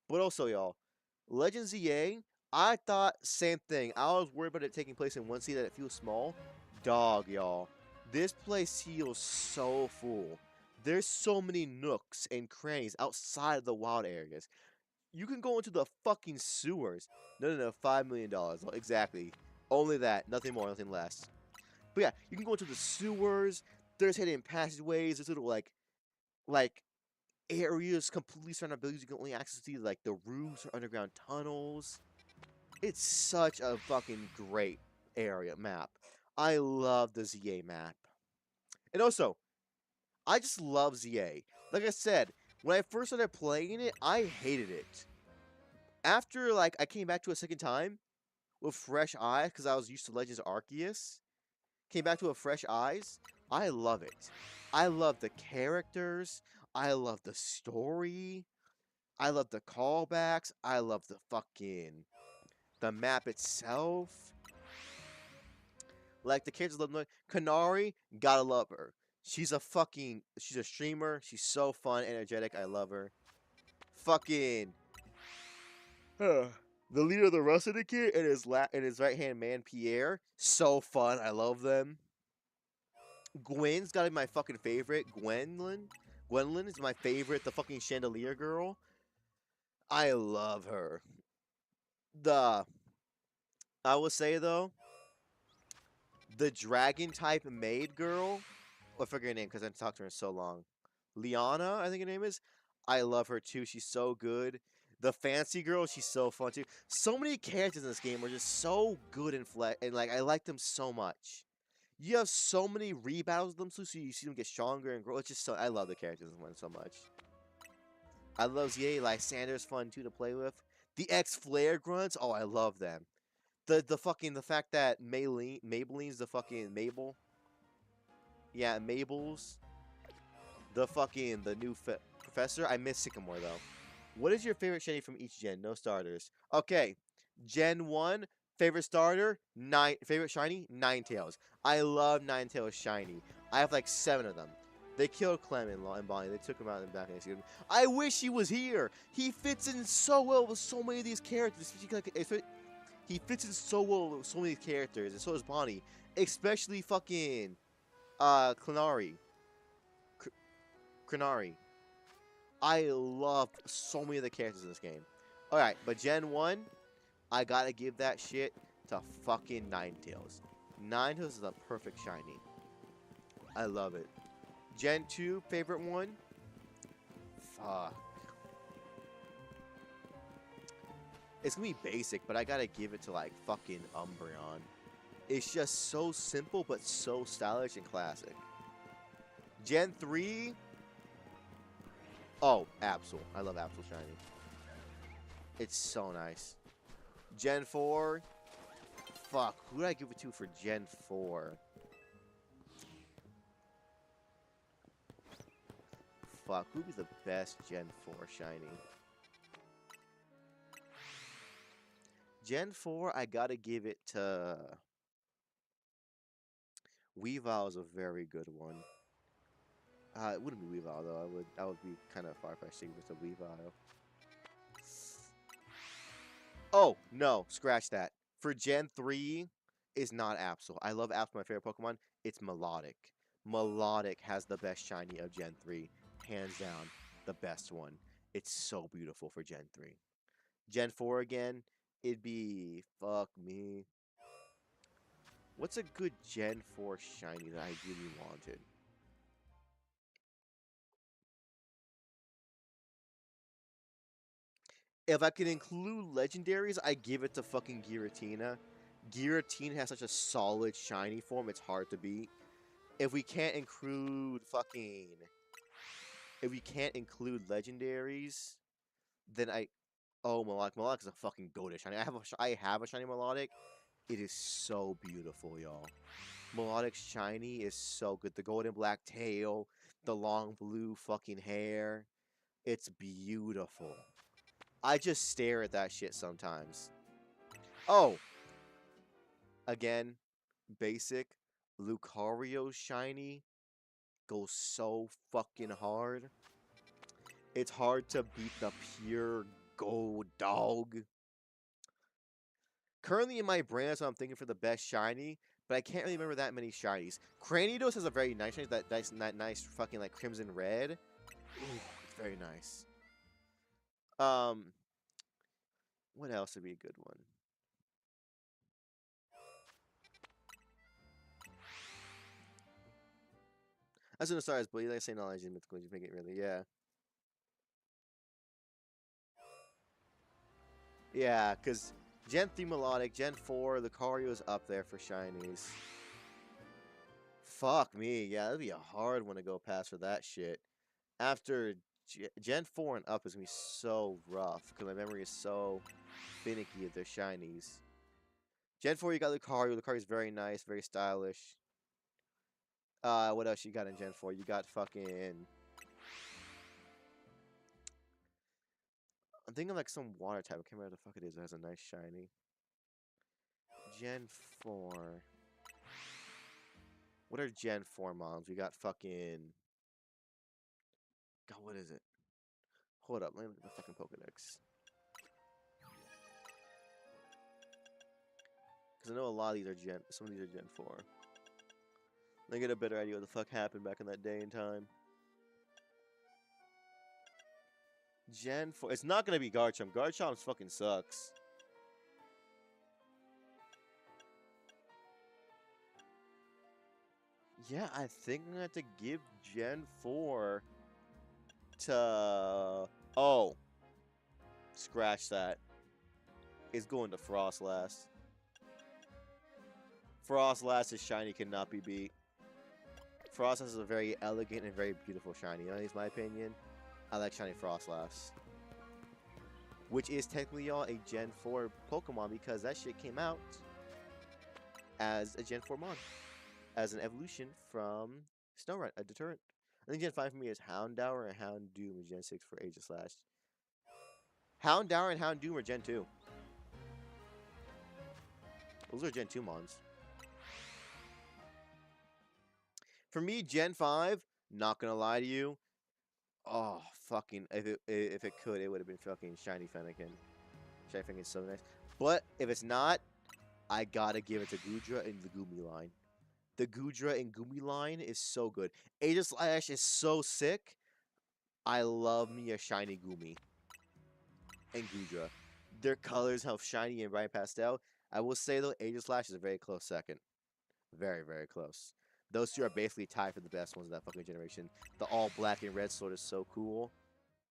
But also, y'all, Legend ZA, I thought same thing. I was worried about it taking place in one city that it feels small. Dog, y'all. This place feels so full. There's so many nooks and crannies outside of the wild areas. You can go into the fucking sewers. No, $5 million. Exactly. Only that. Nothing more, nothing less. But yeah, you can go into the sewers. There's hidden passageways. There's little like areas completely surrounded by buildings you can only access to like the roofs or underground tunnels. It's such a fucking great area map. I love the ZA map. And also, I just love ZA. Like I said, when I first started playing it, I hated it. After like I came back to a second time with fresh eyes because I was used to Legends Arceus, came back to a fresh eyes, I love it. I love the characters. I love the story. I love the callbacks. I love the map itself. Like the characters love Kanari, gotta love her. She's a streamer. She's so fun, energetic. I love her. Fucking the leader of the Rust Syndicate and his right hand man Pierre, so fun. I love them. Gwen's gotta be my fucking favorite. Gwendolyn is my favorite. The fucking chandelier girl. I love her. The I will say though, the dragon type maid girl. I forget her name because I haven't talked to her in so long. Liana, I think her name is. I love her too. She's so good. The fancy girl, she's so fun too. So many characters in this game are just so good and like I like them so much. You have so many rebattles with them too, so you see them get stronger and grow. It's just so I love the characters in this one so much. I love ZA. Lysander's fun too to play with. The X Flare grunts, oh I love them. The fact that Maybelline's the fucking Mabel. Yeah, Mabel's the new professor. I miss Sycamore though. What is your favorite shiny from each gen? No starters. Okay, Gen 1 favorite starter, favorite shiny, Ninetales. I love Ninetales shiny. I have like 7 of them. They killed Clem and Bonnie. They took him out in the back and they I wish he was here. He fits in so well with so many of these characters. He fits in so well with so many characters, and so does Bonnie. Especially fucking Clonari. Crenari. I love so many of the characters in this game. Alright, but Gen 1, I gotta give that shit to fucking Ninetales. Ninetales is a perfect shiny. I love it. Gen 2, favorite one? Fuck. It's gonna be basic, but I gotta give it to like fucking Umbreon. It's just so simple, but so stylish and classic. Gen 3. Oh, Absol. I love Absol shiny. It's so nice. Gen 4. Fuck, who did I give it to for Gen 4? Fuck, who would be the best Gen 4 shiny? Gen 4, I gotta give it to... Weavile is a very good one. It wouldn't be Weavile though. I would be kind of far-fetched to give it to Weavile. Oh no, scratch that. For Gen 3, is not Absol. I love Absol, my favorite Pokemon. It's Melodic. Melodic has the best shiny of Gen 3, hands down, the best one. It's so beautiful for Gen 3. Gen 4 again, it'd be fuck me. What's a good Gen 4 shiny that I really wanted? If I could include legendaries, I give it to fucking Giratina. Giratina has such a solid shiny form, it's hard to beat. If we can't include legendaries, then oh, Melodic. Melodic is a fucking goatish shiny. I have a shiny Melodic. It is so beautiful, y'all. Melodic shiny is so good. The golden black tail, the long blue fucking hair. It's beautiful. I just stare at that shit sometimes. Oh! Again, basic. Lucario shiny goes so fucking hard. It's hard to beat the pure gold dog. Currently in my brain, so I'm thinking for the best shiny, but I can't really remember that many shinies. Cranidos has a very nice shiny, that nice fucking like crimson red. Ooh, it's very nice. What else would be a good one? I was gonna start as but like saying knowledge and mythical, you make it really, yeah. Yeah, because Gen 3 melodic, Gen 4, Lucario's up there for shinies. Fuck me, yeah, that'd be a hard one to go past for that shit. After Gen 4 and up is gonna be so rough, because my memory is so finicky of their shinies. Gen 4, you got Lucario. Lucario's very nice, very stylish. What else you got in Gen 4? You got fucking... I'm thinking like some water type. I can't remember what the fuck it is that has a nice shiny. Gen 4. What are Gen 4 moms? We got fucking... God, what is it? Hold up, let me look at the fucking Pokedex. Because I know a lot of these are some of these are Gen 4. Let me get a better idea what the fuck happened back in that day and time. Gen 4. It's not going to be Garchomp. Garchomp fucking sucks. Yeah, I think I'm going to have to give Gen 4 to... Oh. Scratch that. It's going to Frostlass. Frostlass's shiny cannot be beat. Frostlass is a very elegant and very beautiful shiny. At least my opinion. I like shiny Frostlass. Which is technically y'all a Gen 4 Pokemon because that shit came out as a Gen 4 mon. As an evolution from Snorunt, a deterrent. I think Gen 5 for me is Houndour and Houndoom is Gen 6 for Aegislash. Houndour and Houndoom are Gen 2. Those are Gen 2 mons. For me, Gen 5, not gonna lie to you. Oh, fucking, if it could, it would have been fucking Shiny Fennekin. Shiny Fennekin's so nice. But if it's not, I gotta give it to Goodra and the Goomy line. The Goodra and Goomy line is so good. Aegislash is so sick. I love me a shiny Goomy and Goodra. Their colors have shiny and bright pastel. I will say though, Aegislash is a very close second. Very, very close. Those two are basically tied for the best ones of that fucking generation. The all black and red sword is so cool.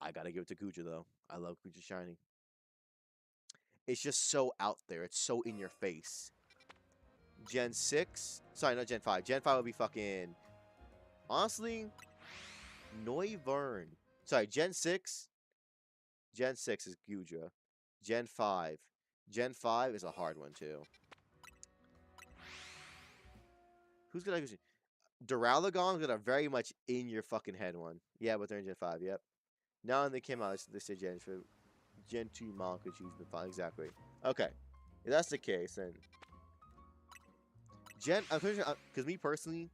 I gotta give it to Goodra though. I love Goodra shiny. It's just so out there. It's so in your face. Gen 6. Sorry, not Gen 5. Gen 5 would be fucking... Honestly, Noivern. Sorry, Gen 6. Gen 6 is Goodra. Gen 5. Gen 5 is a hard one, too. Who's gonna... Duralagon's got a very much in your fucking head one. Yeah, but they're in Gen 5, yep. Now when they came out, they said Gen 2 Mon could choose the 5. Exactly. Okay. If that's the case, then... I'm pretty sure, because me personally,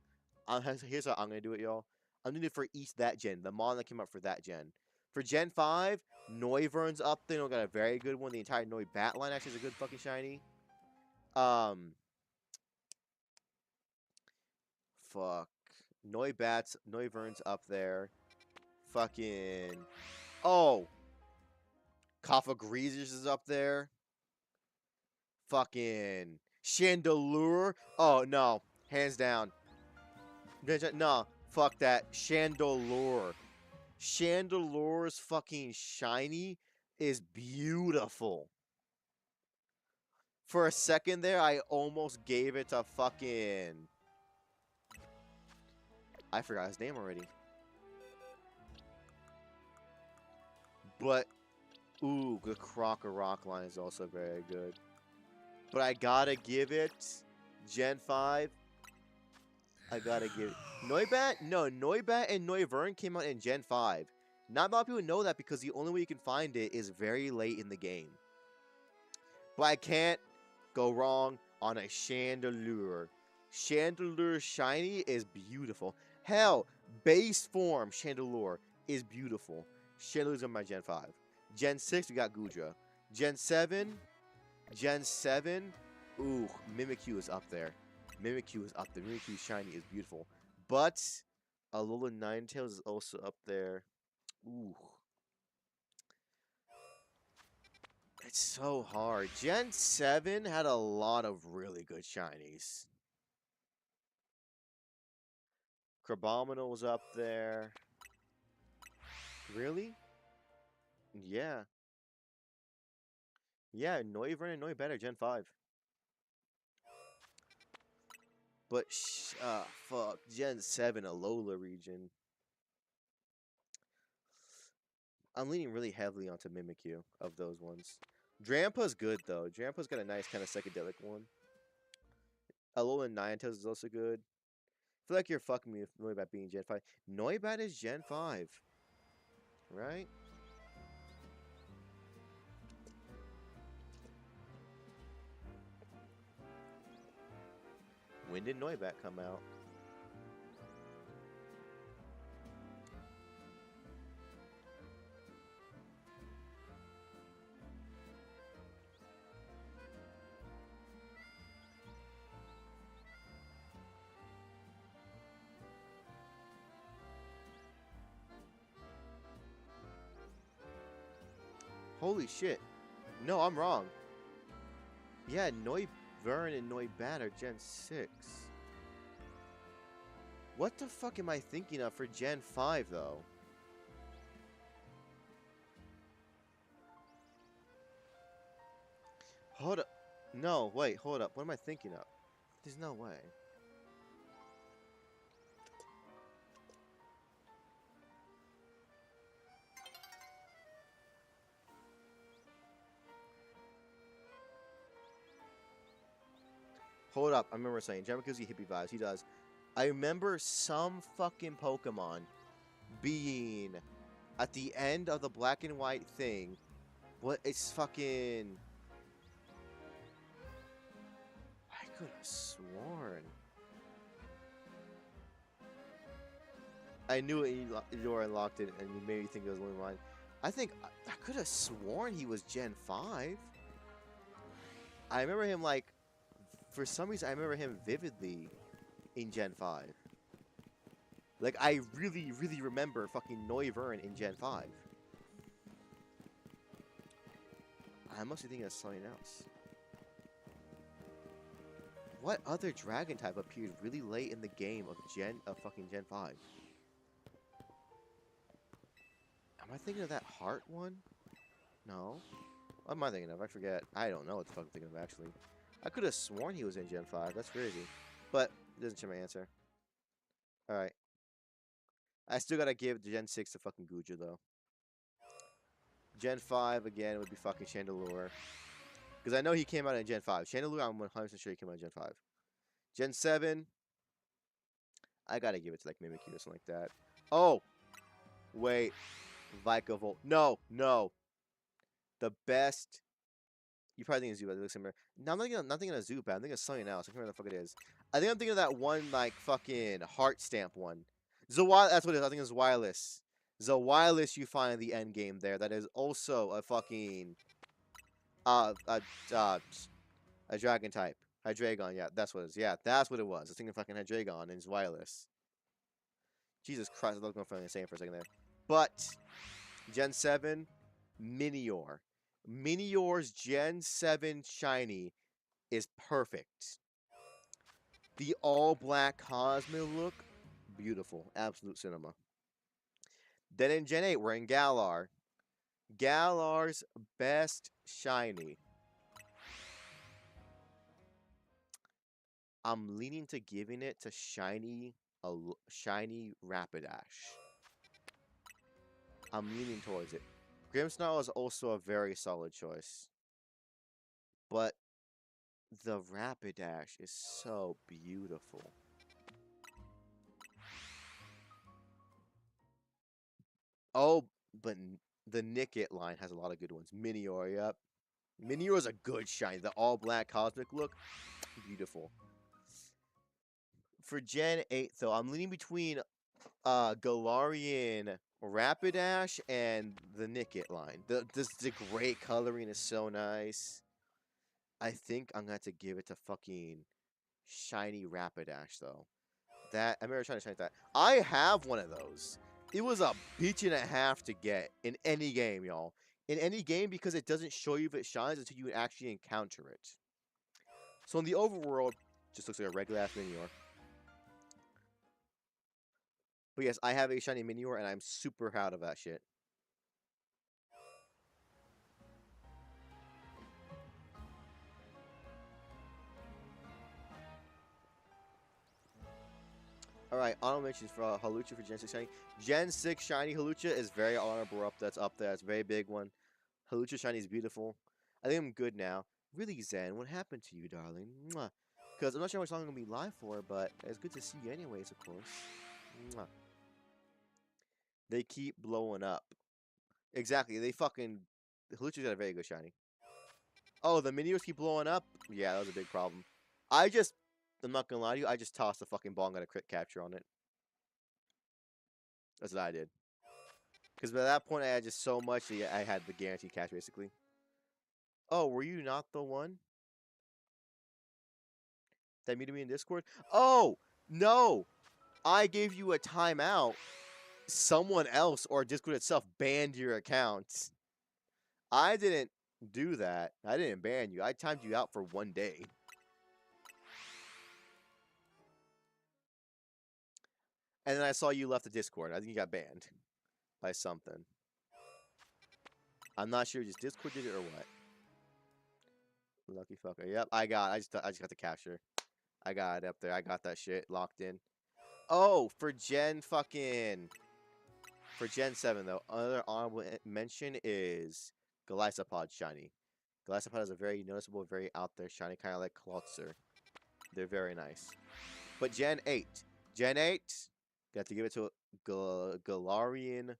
here's how I'm going to do it, y'all. I'm doing it for each that gen, the mon that came out for that gen. For Gen 5, Noivern's up there. Got a very good one. The entire Noibat line actually is a good fucking shiny. Fuck. Noivern's up there. Fucking... Oh! Cofagreasers is up there. Fucking... Chandelure. Oh, no. Hands down. No, fuck that. Chandelure. Chandelure's fucking shiny is beautiful. For a second there, I almost gave it to fucking... I forgot his name already. But, ooh, the Croc-a-Rock line is also very good. But I gotta give it Gen 5. I gotta give it. Noibat? No, Noibat and Noivern came out in Gen 5. Not a lot of people know that because the only way you can find it is very late in the game. But I can't go wrong on a Chandelure. Chandelure shiny is beautiful. Hell, base form Chandelure is beautiful. Chandelure's on my Gen 5. Gen 6, we got Goodra. Gen 7, ooh, Mimikyu is up there. Mimikyu is up there. Mimikyu shiny is beautiful. But Alola Ninetales is also up there. Ooh. It's so hard. Gen 7 had a lot of really good shinies. Crabominal was up there. Really? Yeah. Yeah, Noivern and Noibat Gen 5. But, fuck. Gen 7, Alola region. I'm leaning really heavily onto Mimikyu of those ones. Drampa's good, though. Drampa's got a nice kind of psychedelic one. Alolan Ninetales is also good. I feel like you're fucking me with Noibat being Gen 5. Noibat is Gen 5. Right? When did Noibat come out? Holy shit. No, I'm wrong. Yeah, Noivern and Noibat are Gen 6. What the fuck am I thinking of for Gen 5, though? Hold up. No, wait, hold up. What am I thinking of? There's no way. Hold up. I remember saying, Jamakuzi hippie vibes. He does. I remember some fucking Pokemon being at the end of the black and white thing. What? It's fucking... I could have sworn. I knew it, you were unlocked it, and you made me think it was one of mine. I think I could have sworn he was Gen 5. I remember him like, for some reason, I remember him vividly in Gen 5. Like, I really, really remember fucking Noivern in Gen 5. I must be thinking of something else. What other dragon type appeared really late in the game of fucking Gen 5? Am I thinking of that heart one? No. What am I thinking of? I forget. I don't know what the fuck I'm thinking of, actually. I could have sworn he was in Gen 5. That's crazy. But it doesn't change my answer. Alright. I still gotta give Gen 6 to fucking Guja, though. Gen 5, again, would be fucking Chandelure. Because I know he came out in Gen 5. Chandelure, I'm 100% sure he came out in Gen 5. Gen 7, I gotta give it to, like, Mimikyu or something like that. Oh! Wait. Vikavolt. No, no. The best... You probably think of Zubat. It looks similar. No, I'm not thinking of Zubat. I'm thinking of something else. I can't remember what the fuck it is. I think I'm thinking of that one, like, fucking heart stamp one. Zawile, that's what it is. I think it's Wireless. Zawilus you find in the end game there. That is also a fucking... a dragon type. Hydreigon, yeah, that's what it is. Yeah, that's what it was. I was thinking fucking Hydreigon and it's Wireless. Jesus Christ, I was going for insane for a second there. But, Gen 7, Minior. Minior's Gen 7 shiny is perfect. The all-black Cosmo look, beautiful. Absolute cinema. Then in Gen 8, we're in Galar. Galar's best shiny. I'm leaning to giving it to shiny Rapidash. I'm leaning towards it. Grimmsnarl is also a very solid choice. But the Rapidash is so beautiful. Oh, but the Nickit line has a lot of good ones. Minior, yep. Minior is a good shiny. The all-black cosmic look, beautiful. For Gen 8, though, I'm leaning between Galarian Rapidash and the Nickit line. The great coloring is so nice. I think I'm going to give it to fucking shiny Rapidash, though. I remember trying to shine that. I have one of those. It was a bitch and a half to get in any game, y'all. in any game because it doesn't show you if it shines until you actually encounter it. So in the overworld, just looks like a regular ass Minior. But yes, I have a shiny Minior and I'm super proud of that shit. Alright, honorable mentions for Halucha for Gen 6 Shiny. Gen 6 Shiny Halucha is very honorable that's up there. It's a very big one. Halucha Shiny is beautiful. I think I'm good now. Really, Zen, what happened to you, darling? Because I'm not sure how much longer I'm going to be live for, but it's good to see you anyways, of course. Mwah. They keep blowing up. Exactly, they fucking... Halucha's got a very good Shiny. Oh, the Miniors keep blowing up? Yeah, that was a big problem. I'm not gonna lie to you, I just tossed the fucking ball and got a crit capture on it. That's what I did. Because by that point, I had just so much that I had the guaranteed catch, basically. Oh, were you not the one that muted me in Discord? Oh, no! I gave you a timeout. Someone else or Discord itself banned your account. I didn't do that. I didn't ban you. I timed you out for 1 day. And then I saw you left the Discord. I think you got banned by something. I'm not sure just Discord did it or what. Lucky fucker. Yep, I just got the capture. I got it up there. I got that shit locked in. Oh, for Gen 7 though, another honorable mention is Golisopod Shiny. Golisopod is a very noticeable, very out there shiny, kind of like Klotzer. They're very nice. But Gen 8, got to give it to Galarian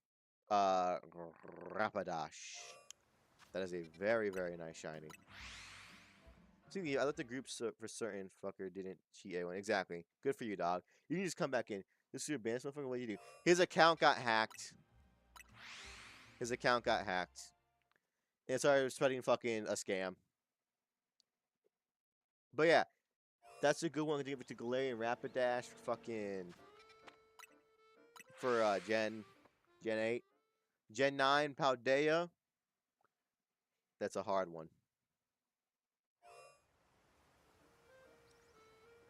Rapidash. That is a very, very nice shiny. See, I let the group for certain fucker didn't cheat A1. Exactly. Good for you, dog. You can just come back in. This is your band, motherfucker. What do you do? His account got hacked. And it started spreading fucking a scam. But yeah, that's a good one to give it to Galarian Rapidash for fucking... For Gen 8. Gen 9, Paldea. That's a hard one.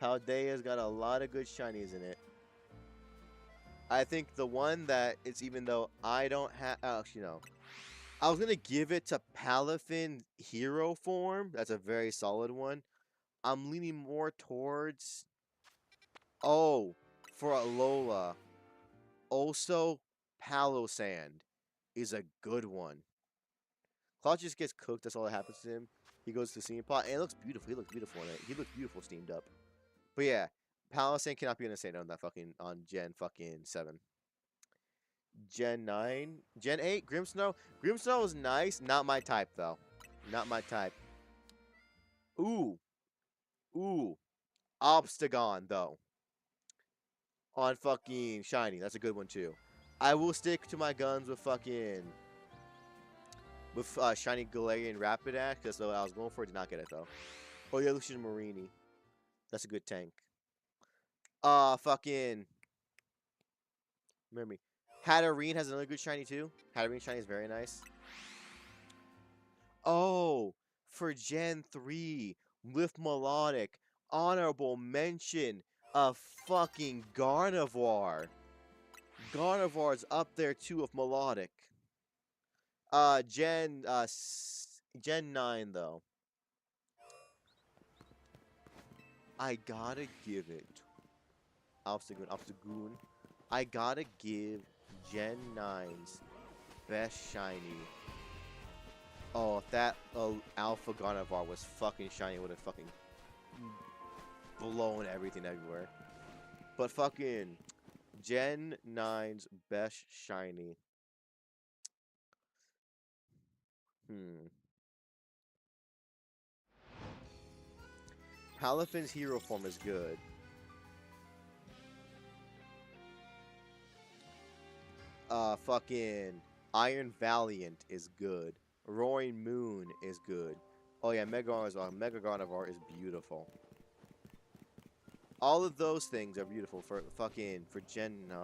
Paldea's got a lot of good shinies in it. I think the one that it's even though I don't have... actually, no. I was going to give it to Palafin Hero form. That's a very solid one. I'm leaning more towards... Oh, for Alola. Also, Palosand is a good one. Claude just gets cooked. That's all that happens to him. He goes to Steam Pot, and it looks beautiful. He looks beautiful in it. He looks beautiful steamed up. But yeah, Palosand cannot be insane on that fucking on Gen 7. Gen 9, Gen 8, Grimmsnow. Grimmsnow is nice. Not my type though. Not my type. Ooh, Obstagon though. On fucking Shiny. That's a good one too. I will stick to my guns with fucking... With Shiny Galarian Rapidash, because I was going for it, did not get it though. Oh yeah, Lucian Marini. That's a good tank. Fucking... Remember me. Hatterene has another good shiny too. Hatterene shiny is very nice. Oh, for Gen 3, with Melodic, honorable mention of fucking Gardevoir. Gardevoir's up there too with Melodic. Gen 9 though. I gotta give it Obstagoon. I gotta give Gen 9's best shiny. Oh, if that Alpha Gardevoir was fucking shiny, it would have fucking blown everything everywhere. But fucking Gen 9's best shiny. Palafin's hero form is good. Fucking Iron Valiant is good. Roaring Moon is good. Oh yeah, Mega Gardevoir is beautiful. All of those things are beautiful for Gen 9.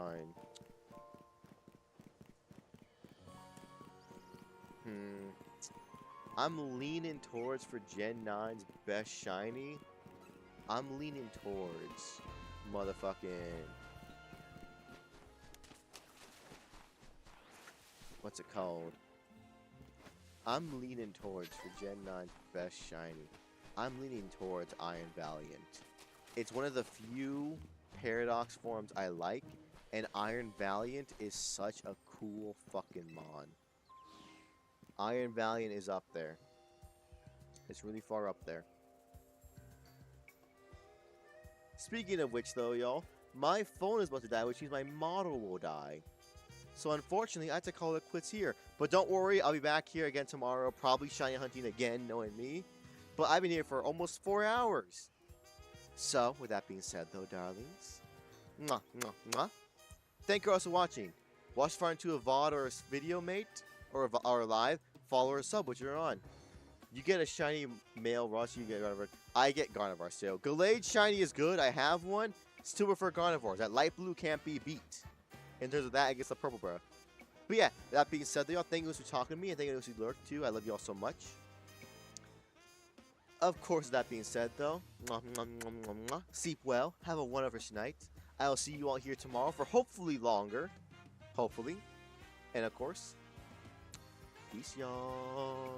I'm leaning towards for Gen 9's best shiny. I'm leaning towards motherfucking... What's it called? I'm leaning towards for Gen 9's best shiny. I'm leaning towards Iron Valiant. It's one of the few Paradox forms I like, and Iron Valiant is such a cool fucking mon. Iron Valiant is up there. It's really far up there. Speaking of which though, y'all, my phone is about to die, which means my model will die. So unfortunately, I have to call it quits here. But don't worry, I'll be back here again tomorrow, probably shiny hunting again, knowing me. But I've been here for almost 4 hours. So, with that being said though, darlings, mwah, mwah, mwah. Thank you all for watching. Watch far into a VOD or a video, mate, or live, follow or sub, which you're on. You get a shiny male Ross, you get Gardevoir. I get Gardevoir still. Gallade shiny is good, I have one. Still prefer Gardevoir. That light blue can't be beat. In terms of that, I guess the purple, bro. But yeah, that being said, y'all, thank you for talking to me, and thank you who lurked too. I love y'all so much. Of course, that being said, though, mwah, mwah, mwah, mwah, mwah. Sleep well, have a wonderful night. I'll see you all here tomorrow for hopefully longer. Hopefully. And of course, peace, y'all.